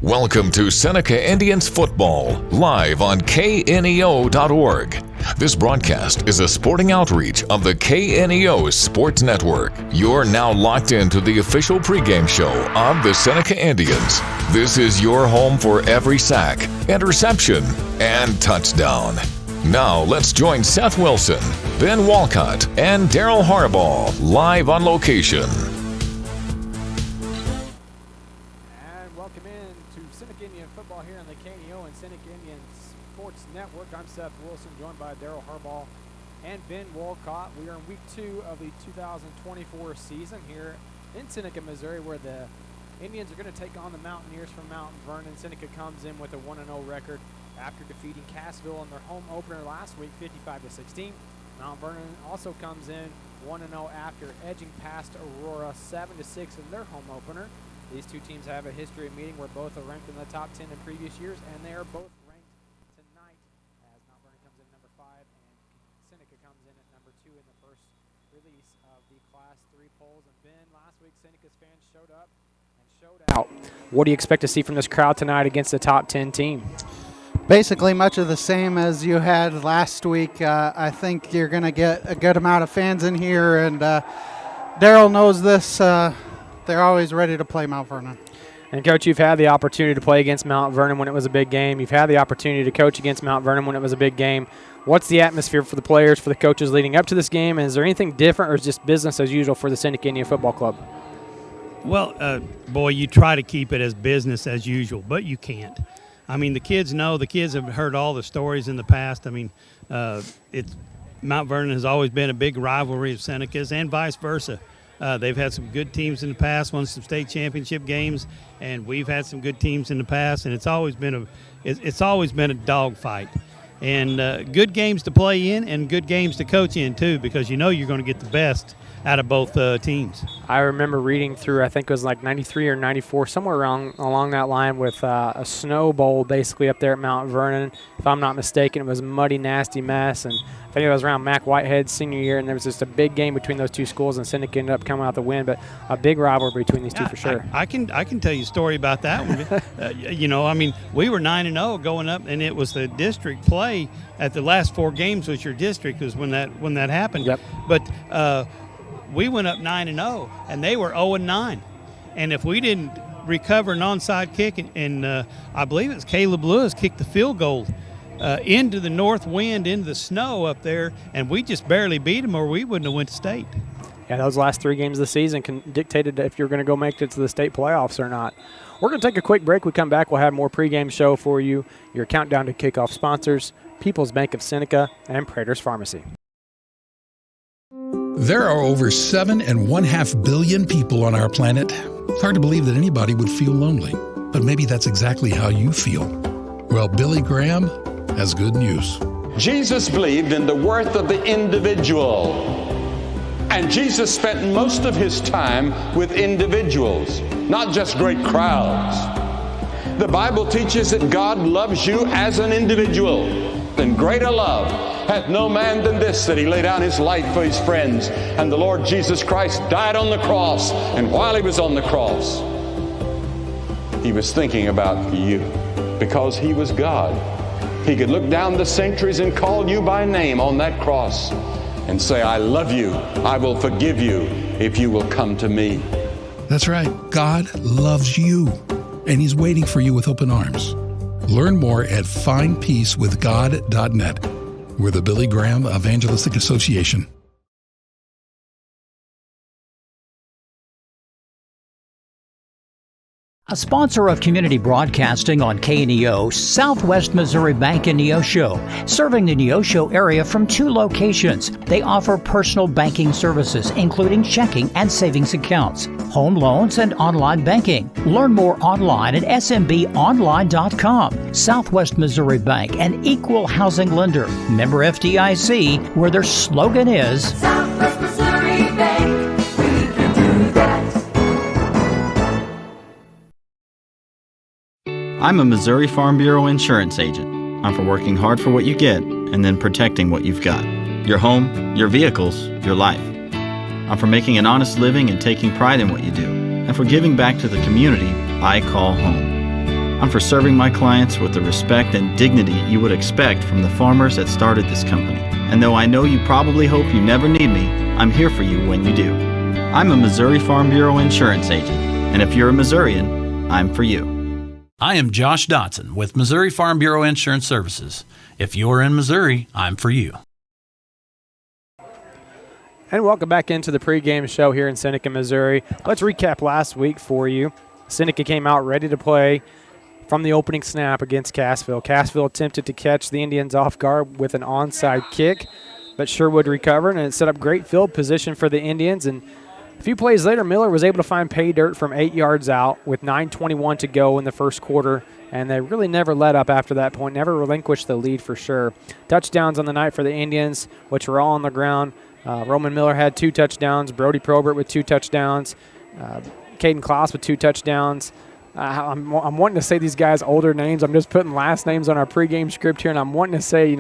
Welcome to Seneca Indians Football, live on KNEO.org. This broadcast is a sporting outreach of the KNEO Sports Network. You're now locked into the official pregame show of the Seneca Indians. This is your home for every sack, interception, and touchdown. Now let's join Seth Wilson, Ben Walcott, and Daryl Harbaugh live on location. I'm Seth Wilson, joined by Daryl Harbaugh and Ben Walcott. We are in week 2 of the 2024 season here in Seneca, Missouri, where the Indians are going to take on the Mountaineers from Mount Vernon. Seneca comes in with a 1-0 record after defeating Cassville in their home opener last week, 55-16. Mount Vernon also comes in 1-0 after edging past Aurora 7-6 in their home opener. These two teams have a history of meeting where both are ranked in the top 10 in previous years, and they are both polls. And Ben, last week Seneca's fans showed up and showed out. What do you expect to see from this crowd tonight against the top 10 team? Basically much of the same as you had last week. I think you're going to get a good amount of fans in here, and Daryl knows this. They're always ready to play Mount Vernon. And, Coach, you've had the opportunity to play against Mount Vernon when it was a big game. You've had the opportunity to coach against Mount Vernon when it was a big game. What's the atmosphere for the players, for the coaches leading up to this game? And is there anything different, or is it just business as usual for the Seneca Indian Football Club? Well, boy, you try to keep it as business as usual, but you can't. I mean, the kids know. The kids have heard all the stories in the past. I mean, Mount Vernon has always been a big rivalry of Seneca's and vice versa. They've had some good teams in the past, won some state championship games, and we've had some good teams in the past, and it's always been a dogfight. And good games to play in and good games to coach in, too, because you know you're going to get the best out of both teams. I remember reading through, I think it was like 93 or 94, somewhere along that line, with a snow bowl basically up there at Mount Vernon. If I'm not mistaken, it was a muddy, nasty mess. And I think it was around Mac Whitehead's senior year, and there was just a big game between those two schools, and Seneca ended up coming out the win. But a big rivalry between these two for sure. I can tell you a story about that one. I mean, we were 9-0 going up, and it was the district play at the last 4 games was your district was when that happened. Yep. But we went up 9-0, and they were 0-9. And if we didn't recover an onside kick, and I believe it's Caleb Lewis kicked the field goal into the north wind, into the snow up there, and we just barely beat them, or we wouldn't have went to state. Yeah, those last 3 games of the season dictated if you're going to go make it to the state playoffs or not. We're going to take a quick break. We come back, we'll have more pregame show for you, your countdown to kickoff sponsors, People's Bank of Seneca, and Prater's Pharmacy. There are over 7.5 billion people on our planet. It's hard to believe that anybody would feel lonely, but maybe that's exactly how you feel. Well, Billy Graham has good news. Jesus believed in the worth of the individual, and Jesus spent most of his time with individuals, not just great crowds. The Bible teaches that God loves you as an individual, and greater love hath no man than this, that he lay down his life for his friends. And the Lord Jesus Christ died on the cross, and while he was on the cross, he was thinking about you, because he was God. He could look down the centuries and call you by name on that cross and say, I love you, I will forgive you if you will come to me. That's right, God loves you, and he's waiting for you with open arms. Learn more at findpeacewithgod.net. We're the Billy Graham Evangelistic Association. A sponsor of community broadcasting on KNEO, Southwest Missouri Bank and Neosho, serving the Neosho area from 2 locations. They offer personal banking services, including checking and savings accounts, home loans, and online banking. Learn more online at smbonline.com. Southwest Missouri Bank, an equal housing lender. Member FDIC, where their slogan is Southwest Missouri Bank, we can do that. I'm a Missouri Farm Bureau insurance agent. I'm for working hard for what you get and then protecting what you've got. Your home, your vehicles, your life. I'm for making an honest living and taking pride in what you do, and for giving back to the community I call home. I'm for serving my clients with the respect and dignity you would expect from the farmers that started this company. And though I know you probably hope you never need me, I'm here for you when you do. I'm a Missouri Farm Bureau insurance agent, and if you're a Missourian, I'm for you. I am Josh Dotson with Missouri Farm Bureau Insurance Services. If you're in Missouri, I'm for you. And welcome back into the pregame show here in Seneca, Missouri. Let's recap last week for you. Seneca came out ready to play from the opening snap against Cassville. Cassville attempted to catch the Indians off guard with an onside kick, but Sherwood recovered, and it set up great field position for the Indians. And a few plays later, Miller was able to find pay dirt from 8 yards out with 9:21 to go in the first quarter, and they really never let up after that point, never relinquished the lead for sure. Touchdowns on the night for the Indians, which were all on the ground. Roman Miller had 2 touchdowns, Brody Probert with 2 touchdowns, Caden Klaus with 2 touchdowns. I'm wanting to say these guys' older names. I'm just putting last names on our pregame script here, and I'm wanting to say,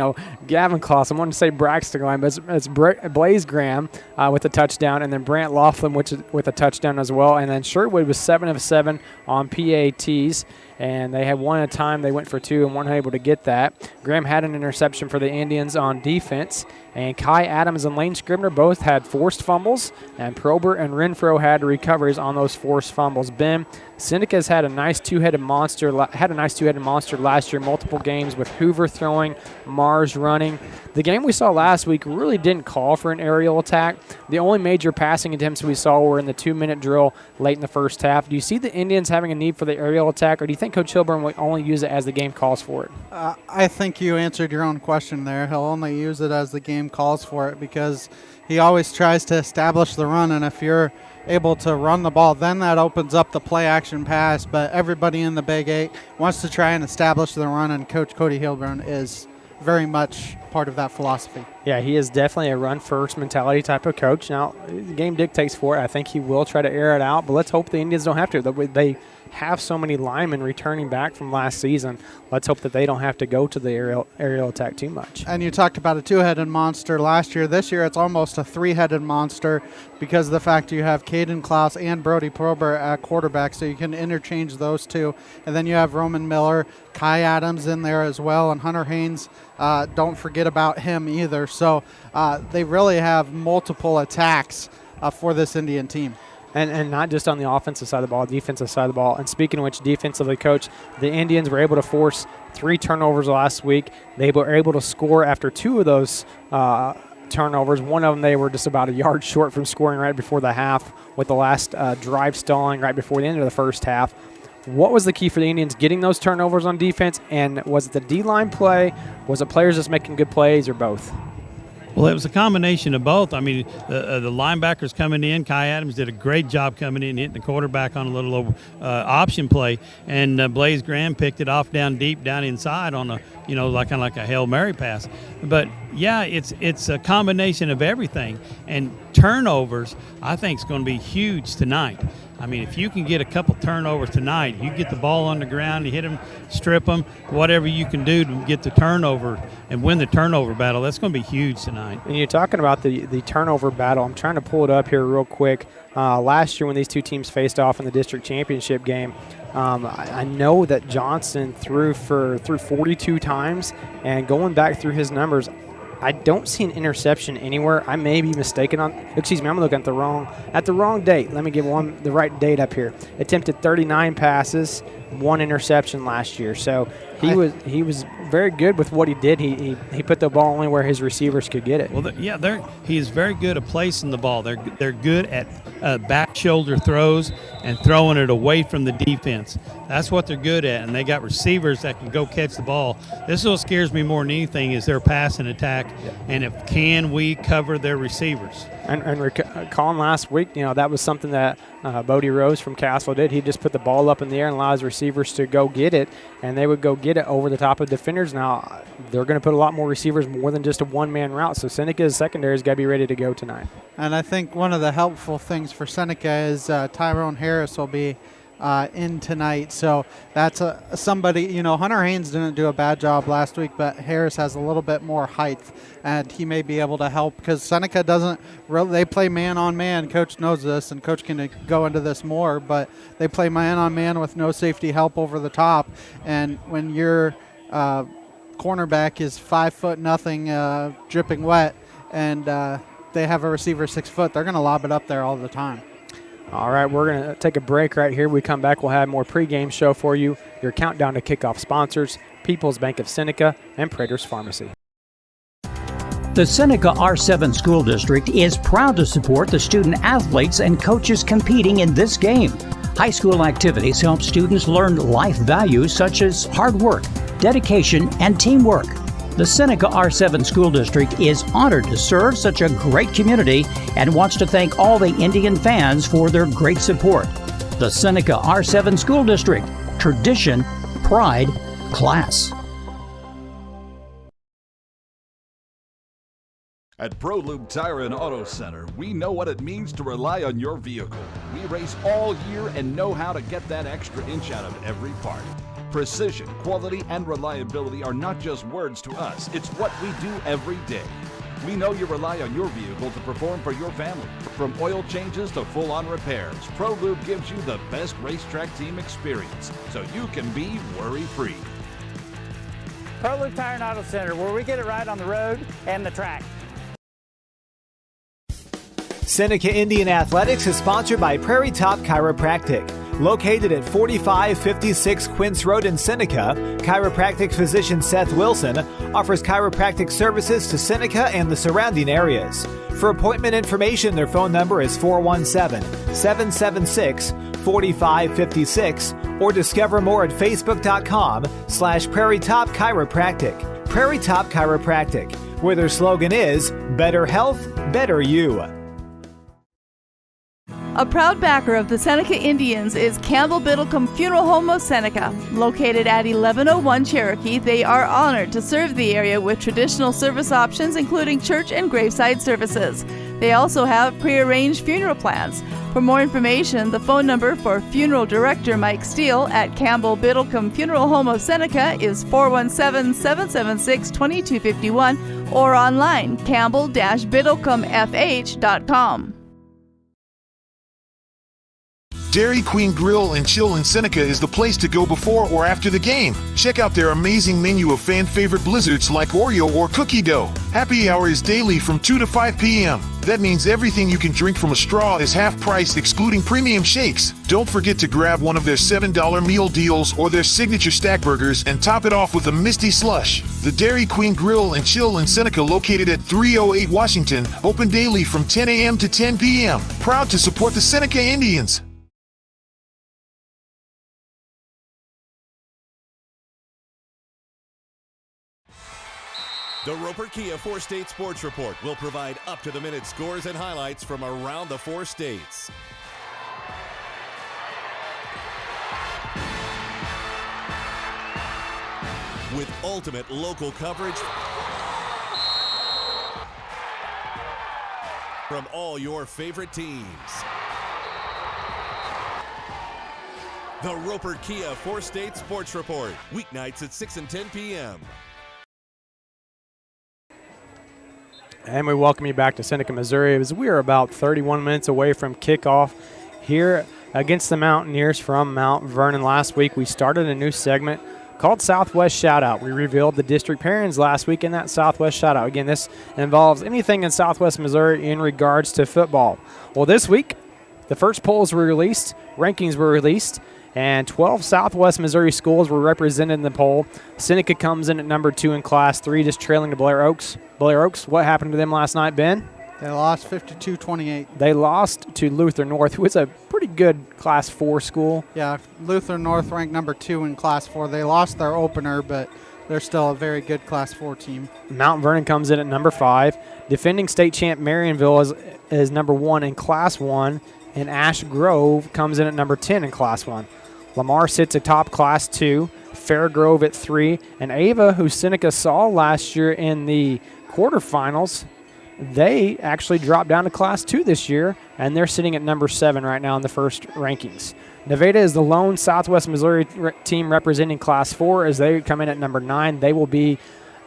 Gavin Klaus. I'm wanting to say Braxton Glenn, but it's Blaze Graham with a touchdown, and then Brant Laughlin with a touchdown as well. And then Sherwood was 7 of 7 on PATs, and they had 1 at a time. They went for 2 and weren't able to get that. Graham had an interception for the Indians on defense, and Kai Adams and Lane Scribner both had forced fumbles, and Probert and Renfro had recoveries on those forced fumbles. Ben, Seneca's had a nice two-headed monster. Last year, multiple games with Hoover throwing, Mars running. The game we saw last week really didn't call for an aerial attack. The only major passing attempts we saw were in the 2-minute drill late in the first half. Do you see the Indians having a need for the aerial attack, or do you think Coach Hilburn will only use it as the game calls for it? I think you answered your own question there. He'll only use it as the game calls for it because he always tries to establish the run, and if you're able to run the ball, then that opens up the play action pass. But everybody in the Big 8 wants to try and establish the run, and Coach Cody Hilburn is very much part of that philosophy. Yeah, he is definitely a run-first mentality type of coach. Now, the game dictates for it. I think he will try to air it out, but let's hope the Indians don't have to. They have so many linemen returning back from last season. Let's hope that they don't have to go to the aerial attack too much. And you talked about a 2-headed monster last year. This year it's almost a 3-headed monster because of the fact you have Caden Klaus and Brody Probert at quarterback, so you can interchange those two. And then you have Roman Miller, Kai Adams in there as well, and Hunter Haynes. Don't forget about him either. So they really have multiple attacks for this Indian team. And not just on the offensive side of the ball, defensive side of the ball. And speaking of which, defensively, Coach, the Indians were able to force 3 turnovers last week. They were able to score after 2 of those turnovers. One of them they were just about a yard short from scoring right before the half, with the last drive stalling right before the end of the first half. What was the key for the Indians getting those turnovers on defense? And was it the D-line play? Was it players just making good plays, or both? Well, it was a combination of both. I mean, the linebackers coming in, Kai Adams did a great job coming in, hitting the quarterback on a little option play, and Blaze Graham picked it off down deep, down inside on a, kind of like a Hail Mary pass. But yeah, it's a combination of everything, and turnovers I think is going to be huge tonight. I mean, if you can get a couple turnovers tonight, you get the ball on the ground, you hit them, strip them, whatever you can do to get the turnover and win the turnover battle, that's going to be huge tonight. And you're talking about the turnover battle. I'm trying to pull it up here real quick. Last year when these two teams faced off in the district championship game, I know that Johnson threw 42 times, and going back through his numbers, I don't see an interception anywhere. I may be mistaken on. Excuse me, I'm looking at the wrong date. Let me get the right date up here. Attempted 39 passes, 1 interception last year. So he was very good with what he did. He put the ball only where his receivers could get it. Well, he is very good at placing the ball. They're good at back shoulder throws and throwing it away from the defense. That's what they're good at, and they got receivers that can go catch the ball. This is what scares me more than anything is their passing attack, and can we cover their receivers? And recalling last week, that was something that Bodie Rose from Castle did. He just put the ball up in the air and allowed his receivers to go get it, and they would go get it over the top of defenders. Now, they're going to put a lot more receivers, more than just a one-man route, so Seneca's secondary has got to be ready to go tonight. And I think one of the helpful things for Seneca is Tyrone Harris will be in tonight. So that's somebody, Hunter Haynes didn't do a bad job last week, but Harris has a little bit more height, and he may be able to help because Seneca doesn't really, they play man on man. Coach knows this, and Coach can go into this more, but they play man on man with no safety help over the top. And when your cornerback is 5'0", dripping wet, and they have a receiver 6 foot, they're going to lob it up there all the time. All right, we're going to take a break right here. We come back, we'll have more pregame show for you. Your countdown to kickoff sponsors, People's Bank of Seneca and Prater's Pharmacy. The Seneca R7 School District is proud to support the student athletes and coaches competing in this game. High school activities help students learn life values such as hard work, dedication, and teamwork. The Seneca R7 School District is honored to serve such a great community and wants to thank all the Indian fans for their great support. The Seneca R7 School District, tradition, pride, class. At ProLube Tire and Auto Center, we know what it means to rely on your vehicle. We race all year and know how to get that extra inch out of every part. Precision, quality, and reliability are not just words to us. It's what we do every day. We know you rely on your vehicle to perform for your family. From oil changes to full-on repairs, ProLube gives you the best racetrack team experience, so you can be worry-free. ProLube Tire and Auto Center, where we get it right on the road and the track. Seneca Indian Athletics is sponsored by Prairie Top Chiropractic. Located at 4556 Quince Road in Seneca, chiropractic physician Seth Wilson offers chiropractic services to Seneca and the surrounding areas. For appointment information, their phone number is 417-776-4556 or discover more at facebook.com/Prairie Top Chiropractic. Prairie Top Chiropractic, where their slogan is Better Health, Better You. A proud backer of the Seneca Indians is Campbell Biddlecombe Funeral Home of Seneca. Located at 1101 Cherokee, they are honored to serve the area with traditional service options including church and graveside services. They also have prearranged funeral plans. For more information, the phone number for Funeral Director Mike Steele at Campbell Biddlecombe Funeral Home of Seneca is 417-776-2251 or online campbell-biddlecomefh.com. Dairy Queen Grill and Chill in Seneca is the place to go before or after the game. Check out their amazing menu of fan-favorite blizzards like Oreo or cookie dough. Happy hour is daily from 2 to 5 p.m. That means everything you can drink from a straw is half price, excluding premium shakes. Don't forget to grab one of their $7 meal deals or their signature stack burgers and top it off with a Misty Slush. The Dairy Queen Grill and Chill in Seneca, located at 308 Washington, open daily from 10 a.m. to 10 p.m. Proud to support the Seneca Indians. The Roper Kia 4-State Sports Report will provide up-to-the-minute scores and highlights from around the 4 states. With ultimate local coverage from all your favorite teams. The Roper Kia 4-State Sports Report, weeknights at 6 and 10 p.m. And we welcome you back to Seneca, Missouri, as we are about 31 minutes away from kickoff here against the Mountaineers from Mount Vernon. Last week we started a new segment called Southwest Shoutout. We revealed the district pairings last week in that Southwest Shoutout. Again, this involves anything in Southwest Missouri in regards to football. Well, this week the first polls were released, rankings were released, and 12 Southwest Missouri schools were represented in the poll. Seneca comes in at number 2 in Class 3, just trailing to Blair Oaks. Blair Oaks, what happened to them last night, Ben? They lost 52-28. They lost to Luther North, who is a pretty good Class 4 school. Yeah, Luther North ranked number 2 in Class 4. They lost their opener, but they're still a very good Class 4 team. Mount Vernon comes in at number 5. Defending state champ Marionville is number 1 in Class 1, and Ash Grove comes in at number 10 in Class 1. Lamar sits atop Class 2, Fairgrove at 3, and Ava, who Seneca saw last year in the quarterfinals, they actually dropped down to Class 2 this year, and they're sitting at number 7 right now in the first rankings. Nevada is the lone Southwest Missouri team representing Class 4 as they come in at number 9. They will be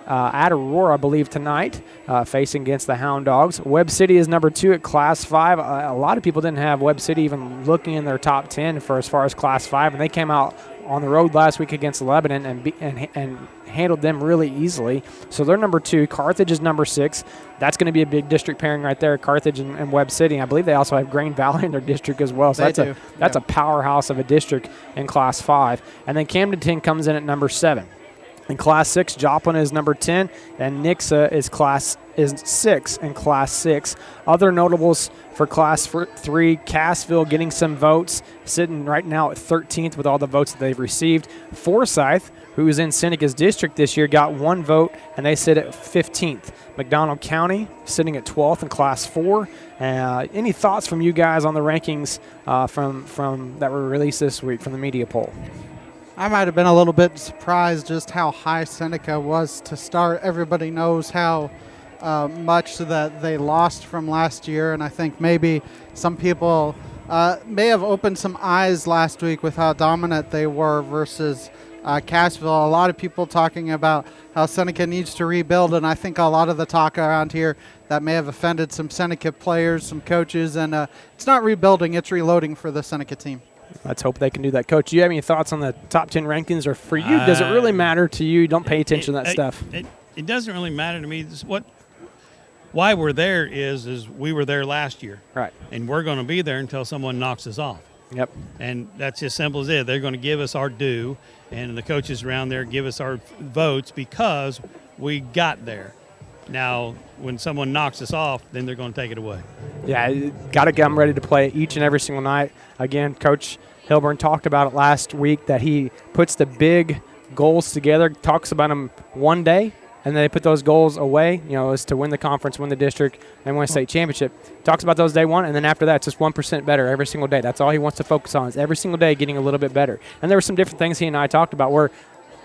at Aurora, I believe, tonight, facing against the Hound Dogs. Webb City is number 2 at Class 5. A lot of people didn't have Webb City even looking in their top 10 for as far as Class 5, and they came out on the road last week against Lebanon and handled them really easily. So they're number 2. Carthage is number 6. That's going to be a big district pairing right there, Carthage and Webb City. I believe they also have Grain Valley in their district as well. So that's a powerhouse of a district in Class 5. And then Camdenton comes in at number 7. In Class 6, Joplin is number 10, and Nixa is 6 in Class 6. Other notables for Class 3, Cassville getting some votes, sitting right now at 13th with all the votes that they've received. Forsyth, who is in Seneca's district this year, got 1 vote, and they sit at 15th. McDonald County sitting at 12th in Class 4. Any thoughts from you guys on the rankings from that were released this week from the media poll? I might have been a little bit surprised just how high Seneca was to start. Everybody knows how much that they lost from last year, and I think maybe some people may have opened some eyes last week with how dominant they were versus Cassville. A lot of people talking about how Seneca needs to rebuild, and I think a lot of the talk around here that may have offended some Seneca players, some coaches, and it's not rebuilding, it's reloading for the Seneca team. Let's hope they can do that. Coach, do you have any thoughts on the top 10 rankings, or for you, does it really matter to you? Don't pay attention to that stuff. It doesn't really matter to me. Why we're there is we were there last year. Right. And we're going to be there until someone knocks us off. Yep. And that's as simple as it. They're going to give us our due, and the coaches around there give us our votes because we got there. Now, when someone knocks us off, then they're going to take it away. Yeah, got to get them ready to play each and every single night. Again, Coach Hilburn talked about it last week that he puts the big goals together, talks about them one day, and then they put those goals away, is to win the conference, win the district, and win a state championship. Talks about those day one, and then after that, it's just 1% better every single day. That's all he wants to focus on, is every single day getting a little bit better. And there were some different things he and I talked about where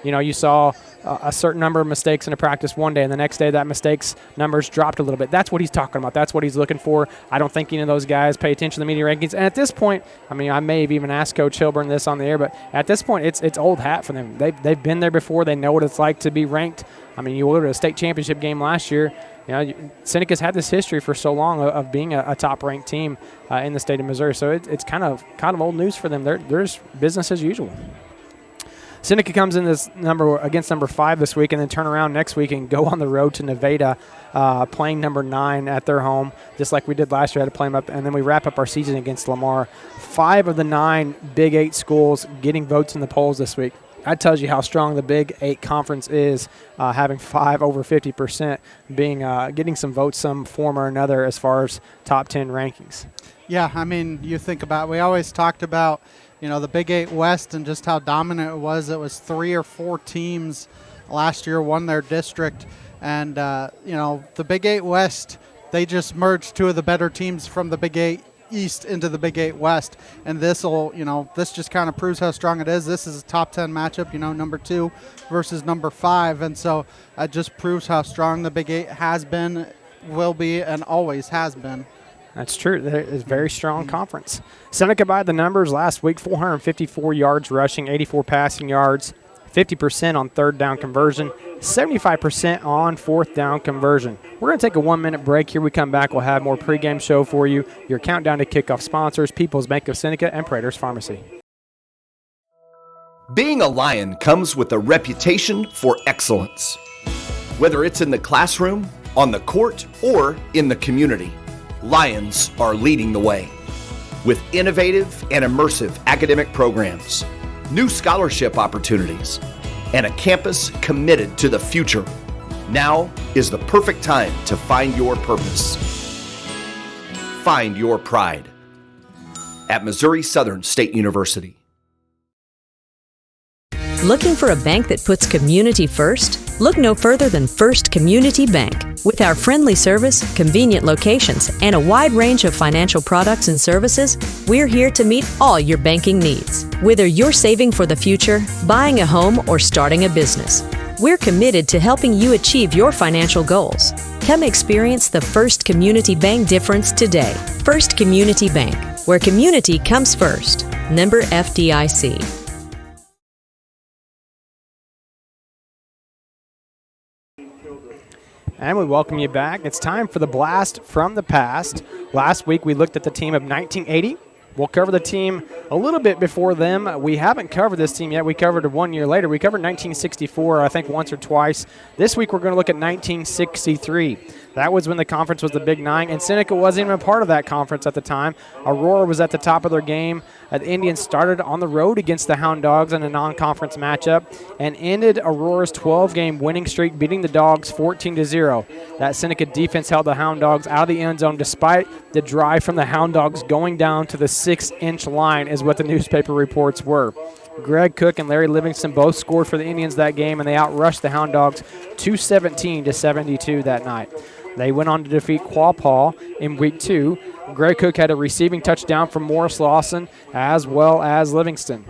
you saw a certain number of mistakes in a practice one day, and the next day that mistakes numbers dropped a little bit. That's what he's talking about. That's what he's looking for. I don't think any of those guys pay attention to the media rankings. And at this point, I may have even asked Coach Hilburn this on the air, but at this point, it's old hat for them. They've been there before. They know what it's like to be ranked. You were at a state championship game last year. Seneca's had this history for so long of being a top-ranked team in the state of Missouri. So it's kind of old news for them. There's business as usual. Seneca comes in against number 5 this week, and then turn around next week and go on the road to Nevada, playing number 9 at their home, just like we did last year. Had to play them up, and then we wrap up our season against Lamar. 5 of the 9 Big 8 schools getting votes in the polls this week. That tells you how strong the Big 8 conference is, having 5 over 50% being getting some votes some form or another as far as top 10 rankings. Yeah, you think about, we always talked about the Big 8 West and just how dominant it was. It was 3 or 4 teams last year won their district. And, the Big 8 West, they just merged 2 of the better teams from the Big 8 East into the Big 8 West. And this just kind of proves how strong it is. This is a top 10 matchup, number 2 versus number 5. And so it just proves how strong the Big 8 has been, will be, and always has been. That's true. It's a very strong conference. Seneca, by the numbers, last week, 454 yards rushing, 84 passing yards, 50% on third down conversion, 75% on fourth down conversion. We're going to take a 1-minute break. Here we come back. We'll have more pregame show for you, your countdown to kickoff sponsors, People's Bank of Seneca, and Prater's Pharmacy. Being a Lion comes with a reputation for excellence. Whether it's in the classroom, on the court, or in the community, Lions are leading the way. With innovative and immersive academic programs, new scholarship opportunities, and a campus committed to the future, now is the perfect time to find your purpose. Find your pride at Missouri Southern State University. Looking for a bank that puts community first? Look no further than First Community Bank. With our friendly service, convenient locations, and a wide range of financial products and services, we're here to meet all your banking needs. Whether you're saving for the future, buying a home, or starting a business, we're committed to helping you achieve your financial goals. Come experience the First Community Bank difference today. First Community Bank, where community comes first. Member FDIC. And we welcome you back. It's time for the Blast from the Past. Last week we looked at the team of 1980. We'll cover the team a little bit before them. We haven't covered this team yet. We covered it 1 year later. We covered 1964, I think, once or twice. This week we're going to look at 1963. That was when the conference was the Big Nine, and Seneca wasn't even a part of that conference at the time. Aurora was at the top of their game. The Indians started on the road against the Hound Dogs in a non-conference matchup and ended Aurora's 12-game winning streak, beating the Dogs 14-0. That Seneca defense held the Hound Dogs out of the end zone despite the drive from the Hound Dogs going down to the 6-inch line is what the newspaper reports were. Greg Cook and Larry Livingston both scored for the Indians that game, and they outrushed the Hound Dogs 217-72 that night. They went on to defeat Quapaw in Week 2. Greg Cook had a receiving touchdown from Morris Lawson as well as Livingston.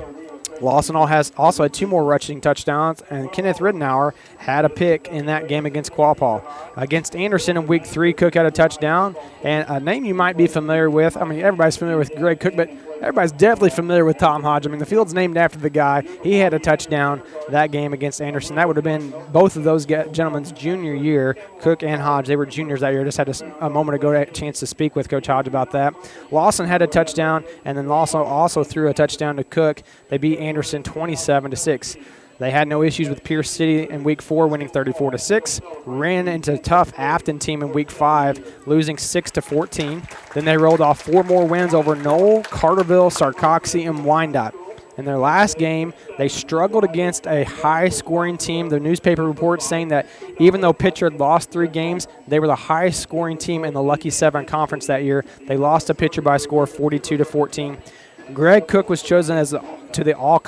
Lawson also had 2 more rushing touchdowns, and Kenneth Ridenour had a pick in that game against Quapaw. Against Anderson in Week 3, Cook had a touchdown, and a name you might be familiar with. I mean, everybody's familiar with Greg Cook, but everybody's definitely familiar with Tom Hodge. I mean, the field's named after the guy. He had a touchdown that game against Anderson. That would have been both of those gentlemen's junior year. Cook and Hodge, they were juniors that year. Just had a moment ago a chance to speak with Coach Hodge about that. Lawson had a touchdown, and then Lawson also threw a touchdown to Cook. They beat Anderson 27-6. They had no issues with Pierce City in Week 4, winning 34-6. Ran into a tough Afton team in Week 5, losing 6-14. Then they rolled off 4 more wins over Knoll, Carterville, Sarcoxy, and Wyandotte. In their last game, they struggled against a high-scoring team. The newspaper reports saying that even though Pitcher had lost 3 games, they were the highest-scoring team in the Lucky 7 conference that year. They lost to Pitcher by a score of 42-14. Greg Cook was chosen as to the All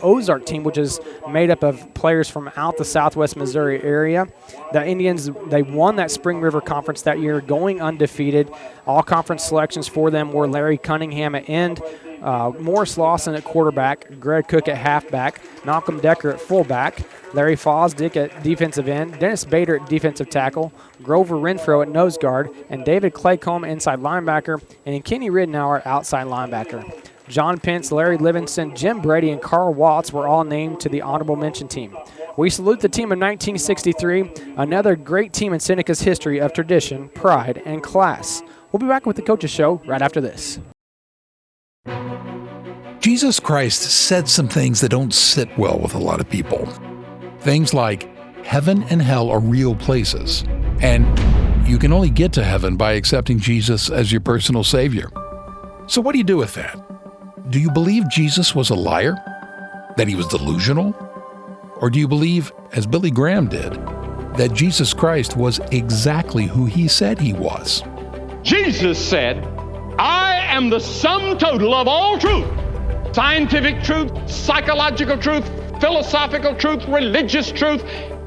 Ozark team, which is made up of players from out the Southwest Missouri area. The Indians, they won that Spring River Conference that year, going undefeated. All conference selections for them were Larry Cunningham at end, Morris Lawson at quarterback, Greg Cook at halfback, Malcolm Decker at fullback, Larry Fosdick at defensive end, Dennis Bader at defensive tackle, Grover Renfro at nose guard, and David Claycomb inside linebacker, and Kenny Ridenour outside linebacker. John Pence, Larry Livingston, Jim Brady, and Carl Watts were all named to the honorable mention team. We salute the team of 1963, another great team in Seneca's history of tradition, pride, and class. We'll be back with the Coaches Show right after this. Jesus Christ said some things that don't sit well with a lot of people. Things like heaven and hell are real places, and you can only get to heaven by accepting Jesus as your personal Savior. So what do you do with that? Do you believe Jesus was a liar? That he was delusional? Or do you believe, as Billy Graham did, that Jesus Christ was exactly who he said he was? Jesus said, I am the sum total of all truth. Scientific truth, psychological truth, philosophical truth, religious truth,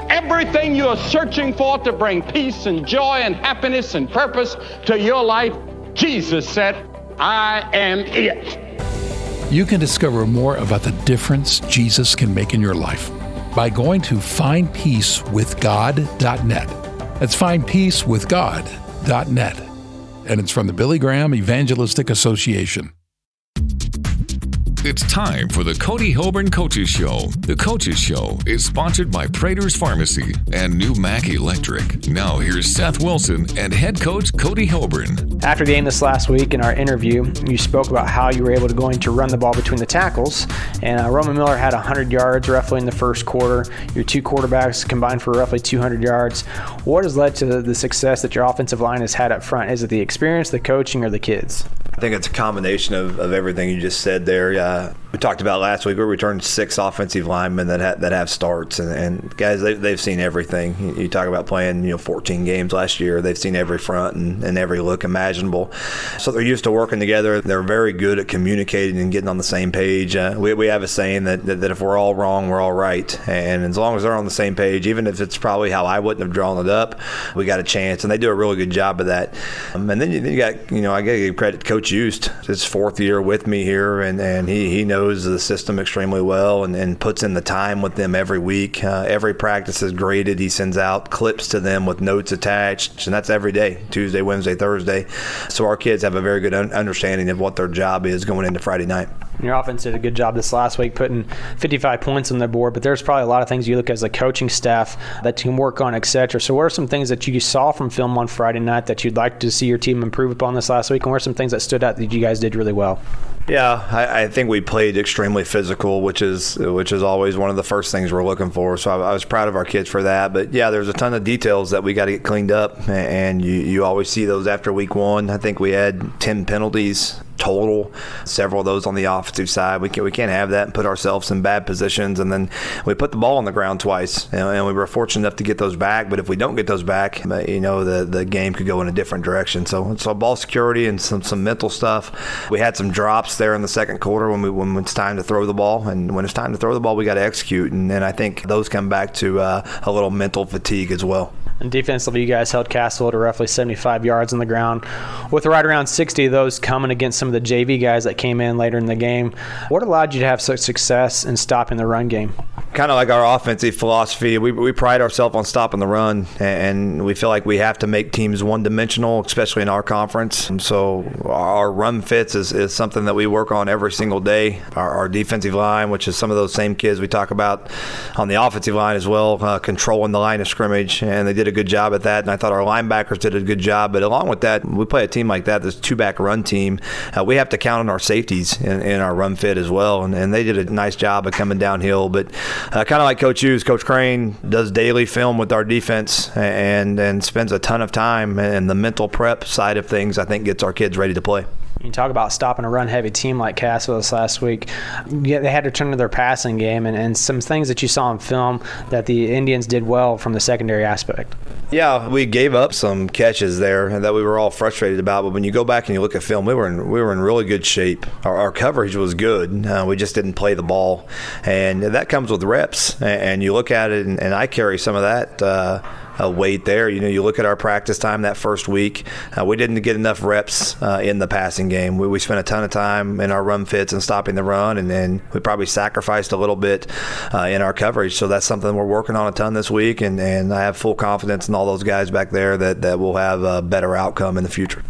everything you are searching for to bring peace and joy and happiness and purpose to your life, Jesus said, I am it. You can discover more about the difference Jesus can make in your life by going to findpeacewithgod.net. That's findpeacewithgod.net. And it's from the Billy Graham Evangelistic Association. It's time for the Cody Hoburn Coaches Show. The Coaches Show is sponsored by Prater's Pharmacy and New Mac Electric. Now here's Seth Wilson and head coach Cody Hoburn. After the game this last week in our interview, you spoke about how you were able to go in to run the ball between the tackles. And Roman Miller had 100 yards roughly in the first quarter. Your 2 quarterbacks combined for roughly 200 yards. What has led to the success that your offensive line has had up front? Is it the experience, the coaching, or the kids? I think it's a combination of everything you just said there. We talked about last week. We returned 6 offensive linemen that have starts, and guys, they've seen everything. You talk about playing 14 games last year. They've seen every front and every look imaginable. So they're used to working together. They're very good at communicating and getting on the same page. We have a saying that if we're all wrong, we're all right. And as long as they're on the same page, even if it's probably how I wouldn't have drawn it up, we got a chance. And they do a really good job of that. And then you got, I got to give credit to Coach Used. His 4th year with me here, and he knows knows the system extremely well and puts in the time with them every week. Every practice is graded. He sends out clips to them with notes attached, and that's every day, Tuesday, Wednesday, Thursday. So our kids have a very good understanding of what their job is going into Friday night. Your offense did a good job this last week, putting 55 points on the board, but there's probably a lot of things you look at as a coaching staff that you can work on, et cetera. So what are some things that you saw from film on Friday night that you'd like to see your team improve upon this last week, and what are some things that stood out that you guys did really well? Yeah, I think we played extremely physical, which is always one of the first things we're looking for. So I was proud of our kids for that. But, yeah, there's a ton of details that we got to get cleaned up, and you always see those after week one. I think we had 10 penalties total, several of those on the offensive side. We can't have that and put ourselves in bad positions. And then we put the ball on the ground twice, and we were fortunate enough to get those back. But if we don't get those back, the game could go in a different direction. So ball security and some mental stuff. We had some drops there in the second quarter when it's time to throw the ball, and when it's time to throw the ball, we got to execute. And then I think those come back to a little mental fatigue as well. And defensively, you guys held Castle to roughly 75 yards on the ground, with right around 60 of those coming against some of the JV guys that came in later in the game. What allowed you to have such success in stopping the run game? Kind of like our offensive philosophy, we pride ourselves on stopping the run, and we feel like we have to make teams one-dimensional, especially in our conference. And so our run fits is something that we work on every single day. Our defensive line, which is some of those same kids we talk about on the offensive line as well, controlling the line of scrimmage, and they did a good job at that. And I thought our linebackers did a good job. But along with that, we play a team like that, this two-back run team. We have to count on our safeties in our run fit as well, and they did a nice job of coming downhill. But kind of like Coach Hughes, Coach Crane does daily film with our defense and spends a ton of time, and the mental prep side of things, I think, gets our kids ready to play. You talk about stopping a run-heavy team like Castle this last week. Yeah, they had to turn to their passing game, and some things that you saw on film that the Indians did well from the secondary aspect. Yeah, we gave up some catches there that we were all frustrated about, but when you go back and you look at film, we were in really good shape. Our coverage was good. We just didn't play the ball, and that comes with reps. And you look at it, and I carry some of that weight there. You look at our practice time that first week. We didn't get enough reps in the passing game. We spent a ton of time in our run fits and stopping the run, and then we probably sacrificed a little bit in our coverage. So that's something we're working on a ton this week, and I have full confidence in all those guys back there that will have a better outcome in the future.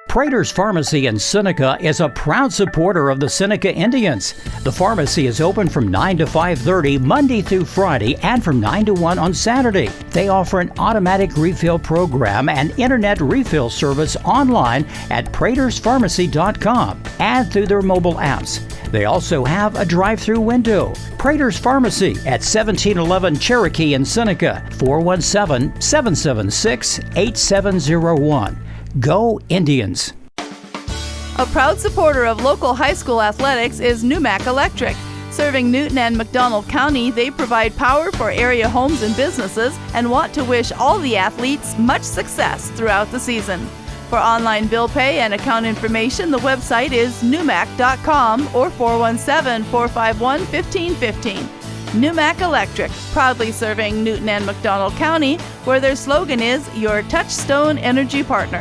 Prater's Pharmacy in Seneca is a proud supporter of the Seneca Indians. The pharmacy is open from 9 to 5:30 Monday through Friday and from 9 to 1 on Saturday. They offer an automatic refill program and internet refill service online at praterspharmacy.com and through their mobile apps. They also have a drive-through window. Prater's Pharmacy at 1711 Cherokee in Seneca, 417-776-8701. Go Indians! A proud supporter of local high school athletics is Numac Electric. Serving Newton and McDonald County, they provide power for area homes and businesses and want to wish all the athletes much success throughout the season. For online bill pay and account information, the website is numac.com or 417-451-1515. Numac Electric, proudly serving Newton and McDonald County, where their slogan is your touchstone energy partner.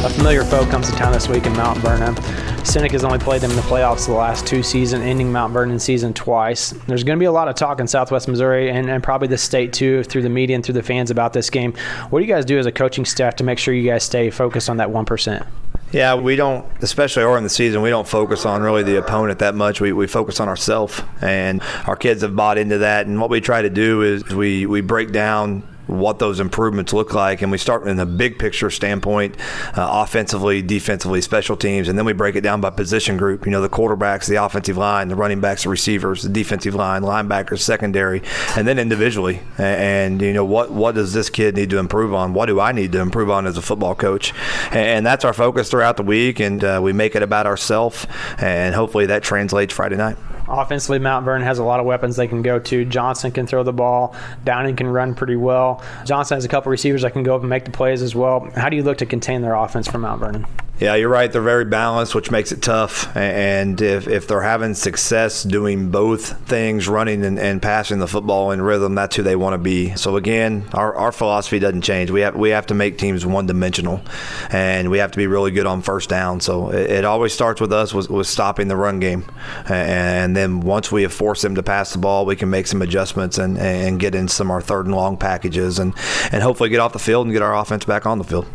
A familiar foe comes to town this week in Mount Vernon. Seneca's only played them in the playoffs the last two seasons, ending Mount Vernon season twice. There's going to be a lot of talk in Southwest Missouri and probably the state too, through the media and through the fans about this game. What do you guys do as a coaching staff to make sure you guys stay focused on that 1%? Yeah, we don't, especially early in the season, we don't focus on really the opponent that much. We focus on ourselves, and our kids have bought into that. And what we try to do is we break down what those improvements look like, and we start in a big picture standpoint, offensively, defensively, special teams, and then we break it down by position group. The quarterbacks, the offensive line, the running backs, the receivers, the defensive line, linebackers, secondary, and then individually. And what does this kid need to improve on? What do I need to improve on as a football coach? And that's our focus throughout the week, and we make it about ourselves, and hopefully that translates Friday night. Offensively, Mount Vernon has a lot of weapons they can go to. Johnson can throw the ball. Downing can run pretty well. Johnson has a couple receivers that can go up and make the plays as well. How do you look to contain their offense from Mount Vernon? Yeah, you're right. They're very balanced, which makes it tough. And if they're having success doing both things, running and passing the football in rhythm, that's who they want to be. So again, our philosophy doesn't change. We have to make teams one-dimensional, and we have to be really good on first down. So it always starts with us with stopping the run game. And then once we have forced them to pass the ball, we can make some adjustments and get in some of our third and long packages and hopefully get off the field and get our offense back on the field.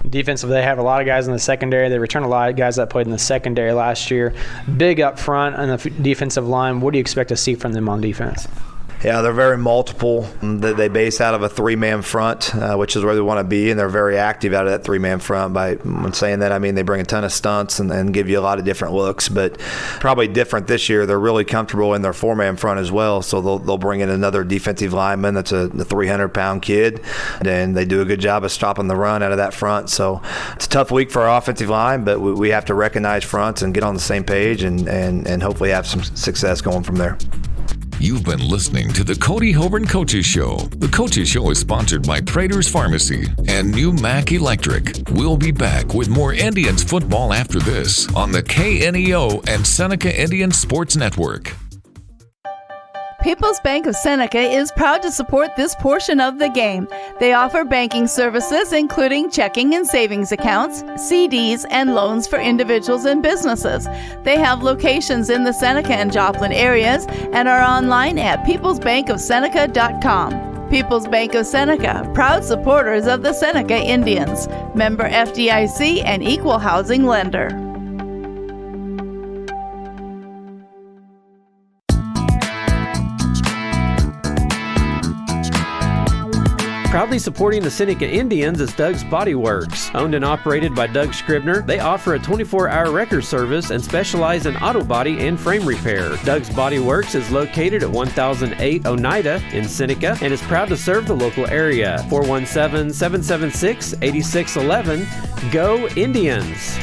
Defensively, they have a lot of guys in the secondary. They return a lot of guys that played in the secondary last year. Big up front on the defensive line. What do you expect to see from them on defense? Yeah, they're very multiple. They base out of a three-man front, which is where they want to be, and they're very active out of that three-man front. When saying that, I mean they bring a ton of stunts and give you a lot of different looks, but probably different this year. They're really comfortable in their four-man front as well, so they'll bring in another defensive lineman that's the 300-pound kid, and they do a good job of stopping the run out of that front. So it's a tough week for our offensive line, but we have to recognize fronts and get on the same page and hopefully have some success going from there. You've been listening to the Cody Hilburn Coaches Show. The Coaches Show is sponsored by Prater's Pharmacy and New Mac Electric. We'll be back with more Indians football after this on the KNEO and Seneca Indian Sports Network. People's Bank of Seneca is proud to support this portion of the game. They offer banking services including checking and savings accounts, CDs, and loans for individuals and businesses. They have locations in the Seneca and Joplin areas and are online at peoplesbankofseneca.com. People's Bank of Seneca, proud supporters of the Seneca Indians. Member FDIC and equal housing lender. Proudly supporting the Seneca Indians is Doug's Body Works. Owned and operated by Doug Scribner, they offer a 24-hour wrecker service and specialize in auto body and frame repair. Doug's Body Works is located at 1008 Oneida in Seneca and is proud to serve the local area. 417-776-8611. Go Indians!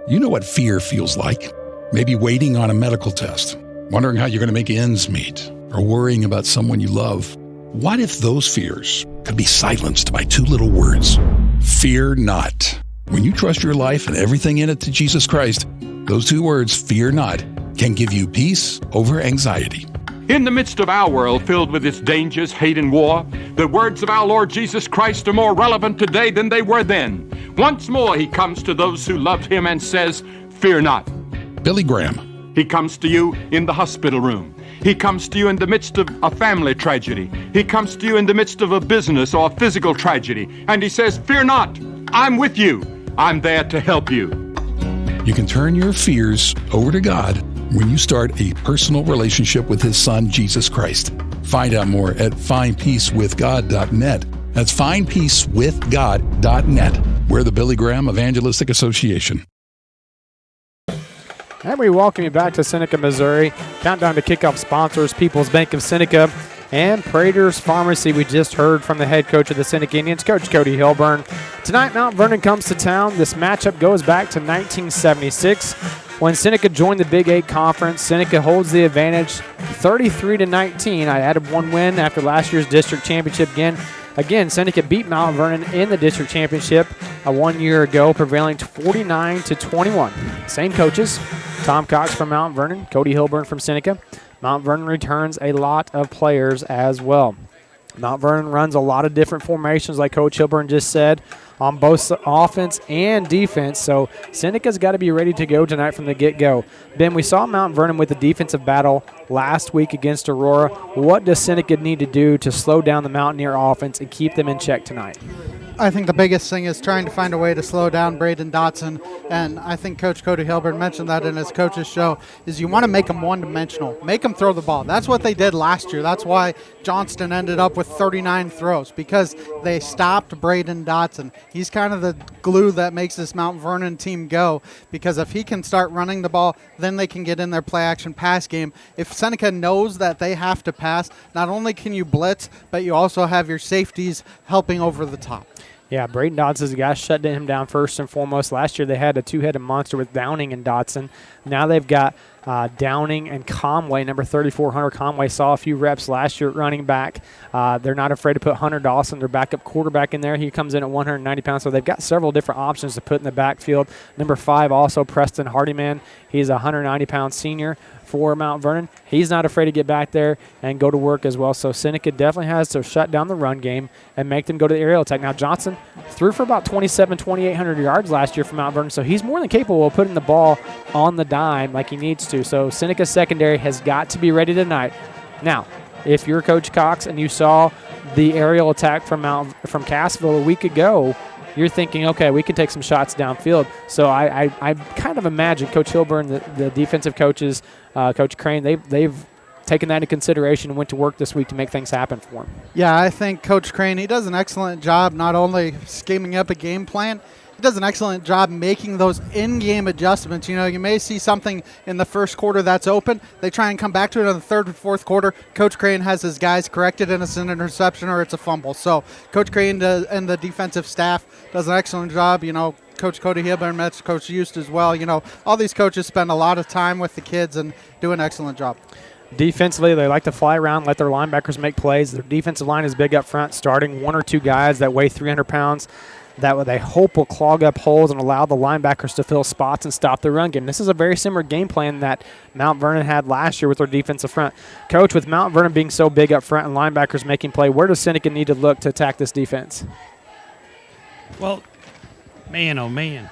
You know what fear feels like. Maybe waiting on a medical test, wondering how you're going to make ends meet, or worrying about someone you love. What if those fears could be silenced by two little words? Fear not. When you trust your life and everything in it to Jesus Christ, those two words, fear not, can give you peace over anxiety. In the midst of our world filled with its dangers, hate, and war, the words of our Lord Jesus Christ are more relevant today than they were then. Once more he comes to those who love him and says, fear not. Billy Graham. He comes to you in the hospital room. He comes to you in the midst of a family tragedy. He comes to you in the midst of a business or a physical tragedy. And he says, fear not. I'm with you. I'm there to help you. You can turn your fears over to God when you start a personal relationship with his son, Jesus Christ. Find out more at findpeacewithgod.net. That's findpeacewithgod.net. We're the Billy Graham Evangelistic Association. And we welcome you back to Seneca, Missouri. Countdown to kickoff sponsors, People's Bank of Seneca and Prater's Pharmacy. We just heard from the head coach of the Seneca Indians, Coach Cody Hilburn. Tonight, Mount Vernon comes to town. This matchup goes back to 1976. When Seneca joined the Big 8 Conference, Seneca holds the advantage 33-19. I added one win after last year's district championship Again, Seneca beat Mount Vernon in the district championship 1 year ago, prevailing 49-21. Same coaches, Tom Cox from Mount Vernon, Cody Hilburn from Seneca. Mount Vernon returns a lot of players as well. Mount Vernon runs a lot of different formations, like Coach Hilburn just said, on both offense and defense. So Seneca's got to be ready to go tonight from the get-go. Ben, we saw Mount Vernon with the defensive battle last week against Aurora. What does Seneca need to do to slow down the Mountaineer offense and keep them in check tonight? I think the biggest thing is trying to find a way to slow down Braden Dotson, and I think Coach Cody Hilburn mentioned that in his coach's show, is you want to make him one-dimensional. Make him throw the ball. That's what they did last year. That's why Johnston ended up with 39 throws, because they stopped Braden Dotson. He's kind of the glue that makes this Mount Vernon team go, because if he can start running the ball, then they can get in their play-action pass game. If Seneca knows that they have to pass, not only can you blitz, but you also have your safeties helping over the top. Yeah, Braden Dodson's the guy shutting him down first and foremost. Last year they had a two-headed monster with Downing and Dotson. Now they've got Downing and Conway, number 34. Hunter Conway saw a few reps last year at running back. They're not afraid to put Hunter Dawson, their backup quarterback, in there. He comes in at 190 pounds, so they've got several different options to put in the backfield. Number 5, also Preston Hardyman. He's a 190-pound senior for Mount Vernon. He's not afraid to get back there and go to work as well. So Seneca definitely has to shut down the run game and make them go to the aerial attack. Now Johnson threw for about 2,800 yards last year for Mount Vernon, so he's more than capable of putting the ball on the dime like he needs to. So Seneca's secondary has got to be ready tonight. Now, if you're Coach Cox and you saw the aerial attack from Cassville a week ago, you're thinking, okay, we can take some shots downfield. So I kind of imagine Coach Hilburn, the defensive coaches, Coach Crane, they've taken that into consideration and went to work this week to make things happen for him. Yeah, I think Coach Crane, he does an excellent job not only scheming up a game plan, he does an excellent job making those in-game adjustments. You know, you may see something in the first quarter that's open. They try and come back to it in the third and fourth quarter. Coach Crane has his guys corrected, and it's an interception or it's a fumble. So Coach Crane and the defensive staff does an excellent job. You know, Coach Cody Hilburn, Coach Eust as well. You know, all these coaches spend a lot of time with the kids and do an excellent job. Defensively, they like to fly around, let their linebackers make plays. Their defensive line is big up front, starting 1 or 2 guys that weigh 300 pounds that they hope will clog up holes and allow the linebackers to fill spots and stop the run game. This is a very similar game plan that Mount Vernon had last year with their defensive front. Coach, with Mount Vernon being so big up front and linebackers making play, where does Seneca need to look to attack this defense? Well, man, oh man.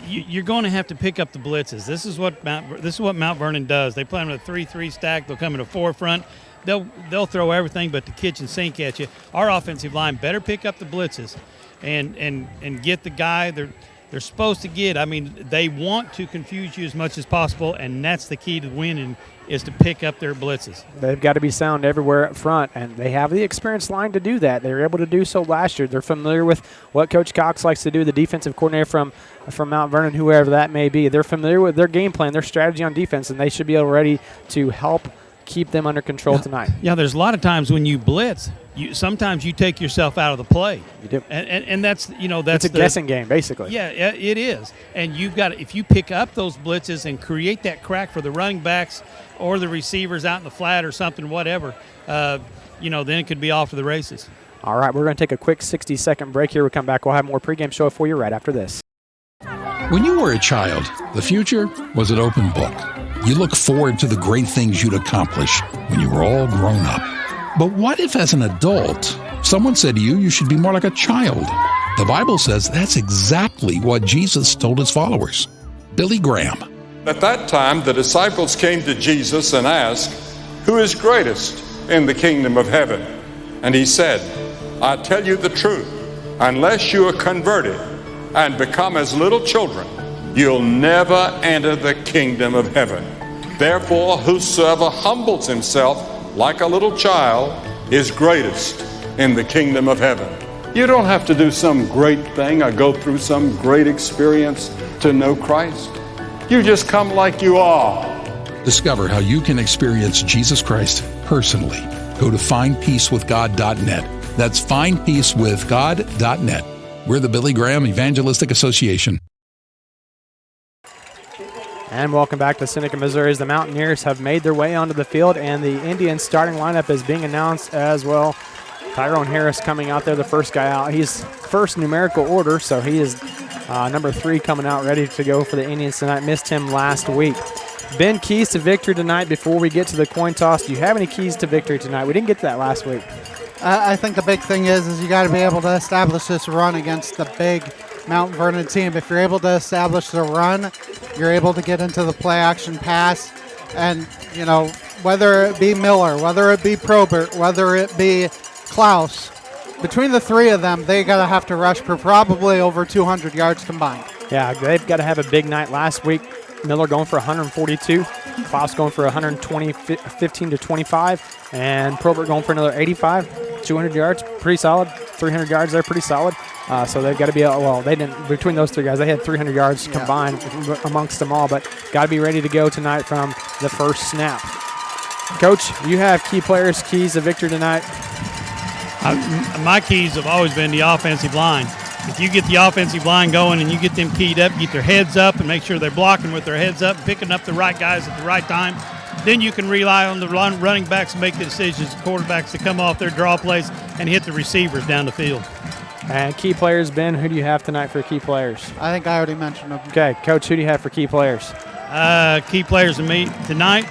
You're going to have to pick up the blitzes. This is what Mount Vernon does. They play them in a 3-3 stack. They'll come in a 4 front. They'll throw everything but the kitchen sink at you. Our offensive line better pick up the blitzes and get the guy they're supposed to get. I mean, they want to confuse you as much as possible, and that's the key to winning, is to pick up their blitzes. They've got to be sound everywhere up front, and they have the experienced line to do that. They were able to do so last year. They're familiar with what Coach Cox likes to do, the defensive coordinator from Mount Vernon, whoever that may be. They're familiar with their game plan, their strategy on defense, and they should be ready to help keep them under control tonight. Yeah, there's a lot of times when you blitz, sometimes you take yourself out of the play. You do. And that's, that's it's a guessing game, basically. Yeah, it is. And you've got to, if you pick up those blitzes and create that crack for the running backs or the receivers out in the flat or something, whatever, then it could be off to the races. All right, we're going to take a quick 60-second break here. We'll come back. We'll have more pregame show for you right after this. When you were a child, the future was an open book. You look forward to the great things you'd accomplish when you were all grown up. But what if as an adult, someone said to you should be more like a child? The Bible says that's exactly what Jesus told his followers. Billy Graham. At that time, the disciples came to Jesus and asked, "Who is greatest in the kingdom of heaven?" And he said, "I tell you the truth, unless you are converted and become as little children, you'll never enter the kingdom of heaven. Therefore, whosoever humbles himself like a little child is greatest in the kingdom of heaven." You don't have to do some great thing or go through some great experience to know Christ. You just come like you are. Discover how you can experience Jesus Christ personally. Go to findpeacewithgod.net. That's findpeacewithgod.net. We're the Billy Graham Evangelistic Association. And welcome back to Seneca, Missouri. The Mountaineers have made their way onto the field, and the Indian starting lineup is being announced as well. Tyrone Harris coming out there, the first guy out. He's first numerical order, so he is number 3 coming out ready to go for the Indians tonight. Missed him last week. Ben, keys to victory tonight before we get to the coin toss. Do you have any keys to victory tonight? We didn't get to that last week. I think the big thing is you got to be able to establish this run against the big Mount Vernon team. If you're able to establish the run, you're able to get into the play action pass. And, whether it be Miller, whether it be Probert, whether it be Klaus, between the three of them, they got to have to rush for probably over 200 yards combined. Yeah, they've got to have a big night. Last week, Miller going for 142, Klaus going for 120, 15 to 25, and Probert going for another 85, 200 yards, pretty solid. 300 yards there, pretty solid. So they've got to be, they didn't, between those three guys, they had 300 yards combined amongst them all, but got to be ready to go tonight from the first snap. Coach, you have key players, keys to victory tonight. My keys have always been the offensive line. If you get the offensive line going and you get them keyed up, get their heads up and make sure they're blocking with their heads up, picking up the right guys at the right time, then you can rely on the running backs to make the decisions, the quarterbacks to come off their draw plays and hit the receivers down the field. And key players, Ben, who do you have tonight for key players? I think I already mentioned them. Okay, Coach, who do you have for key players? Key players to me tonight,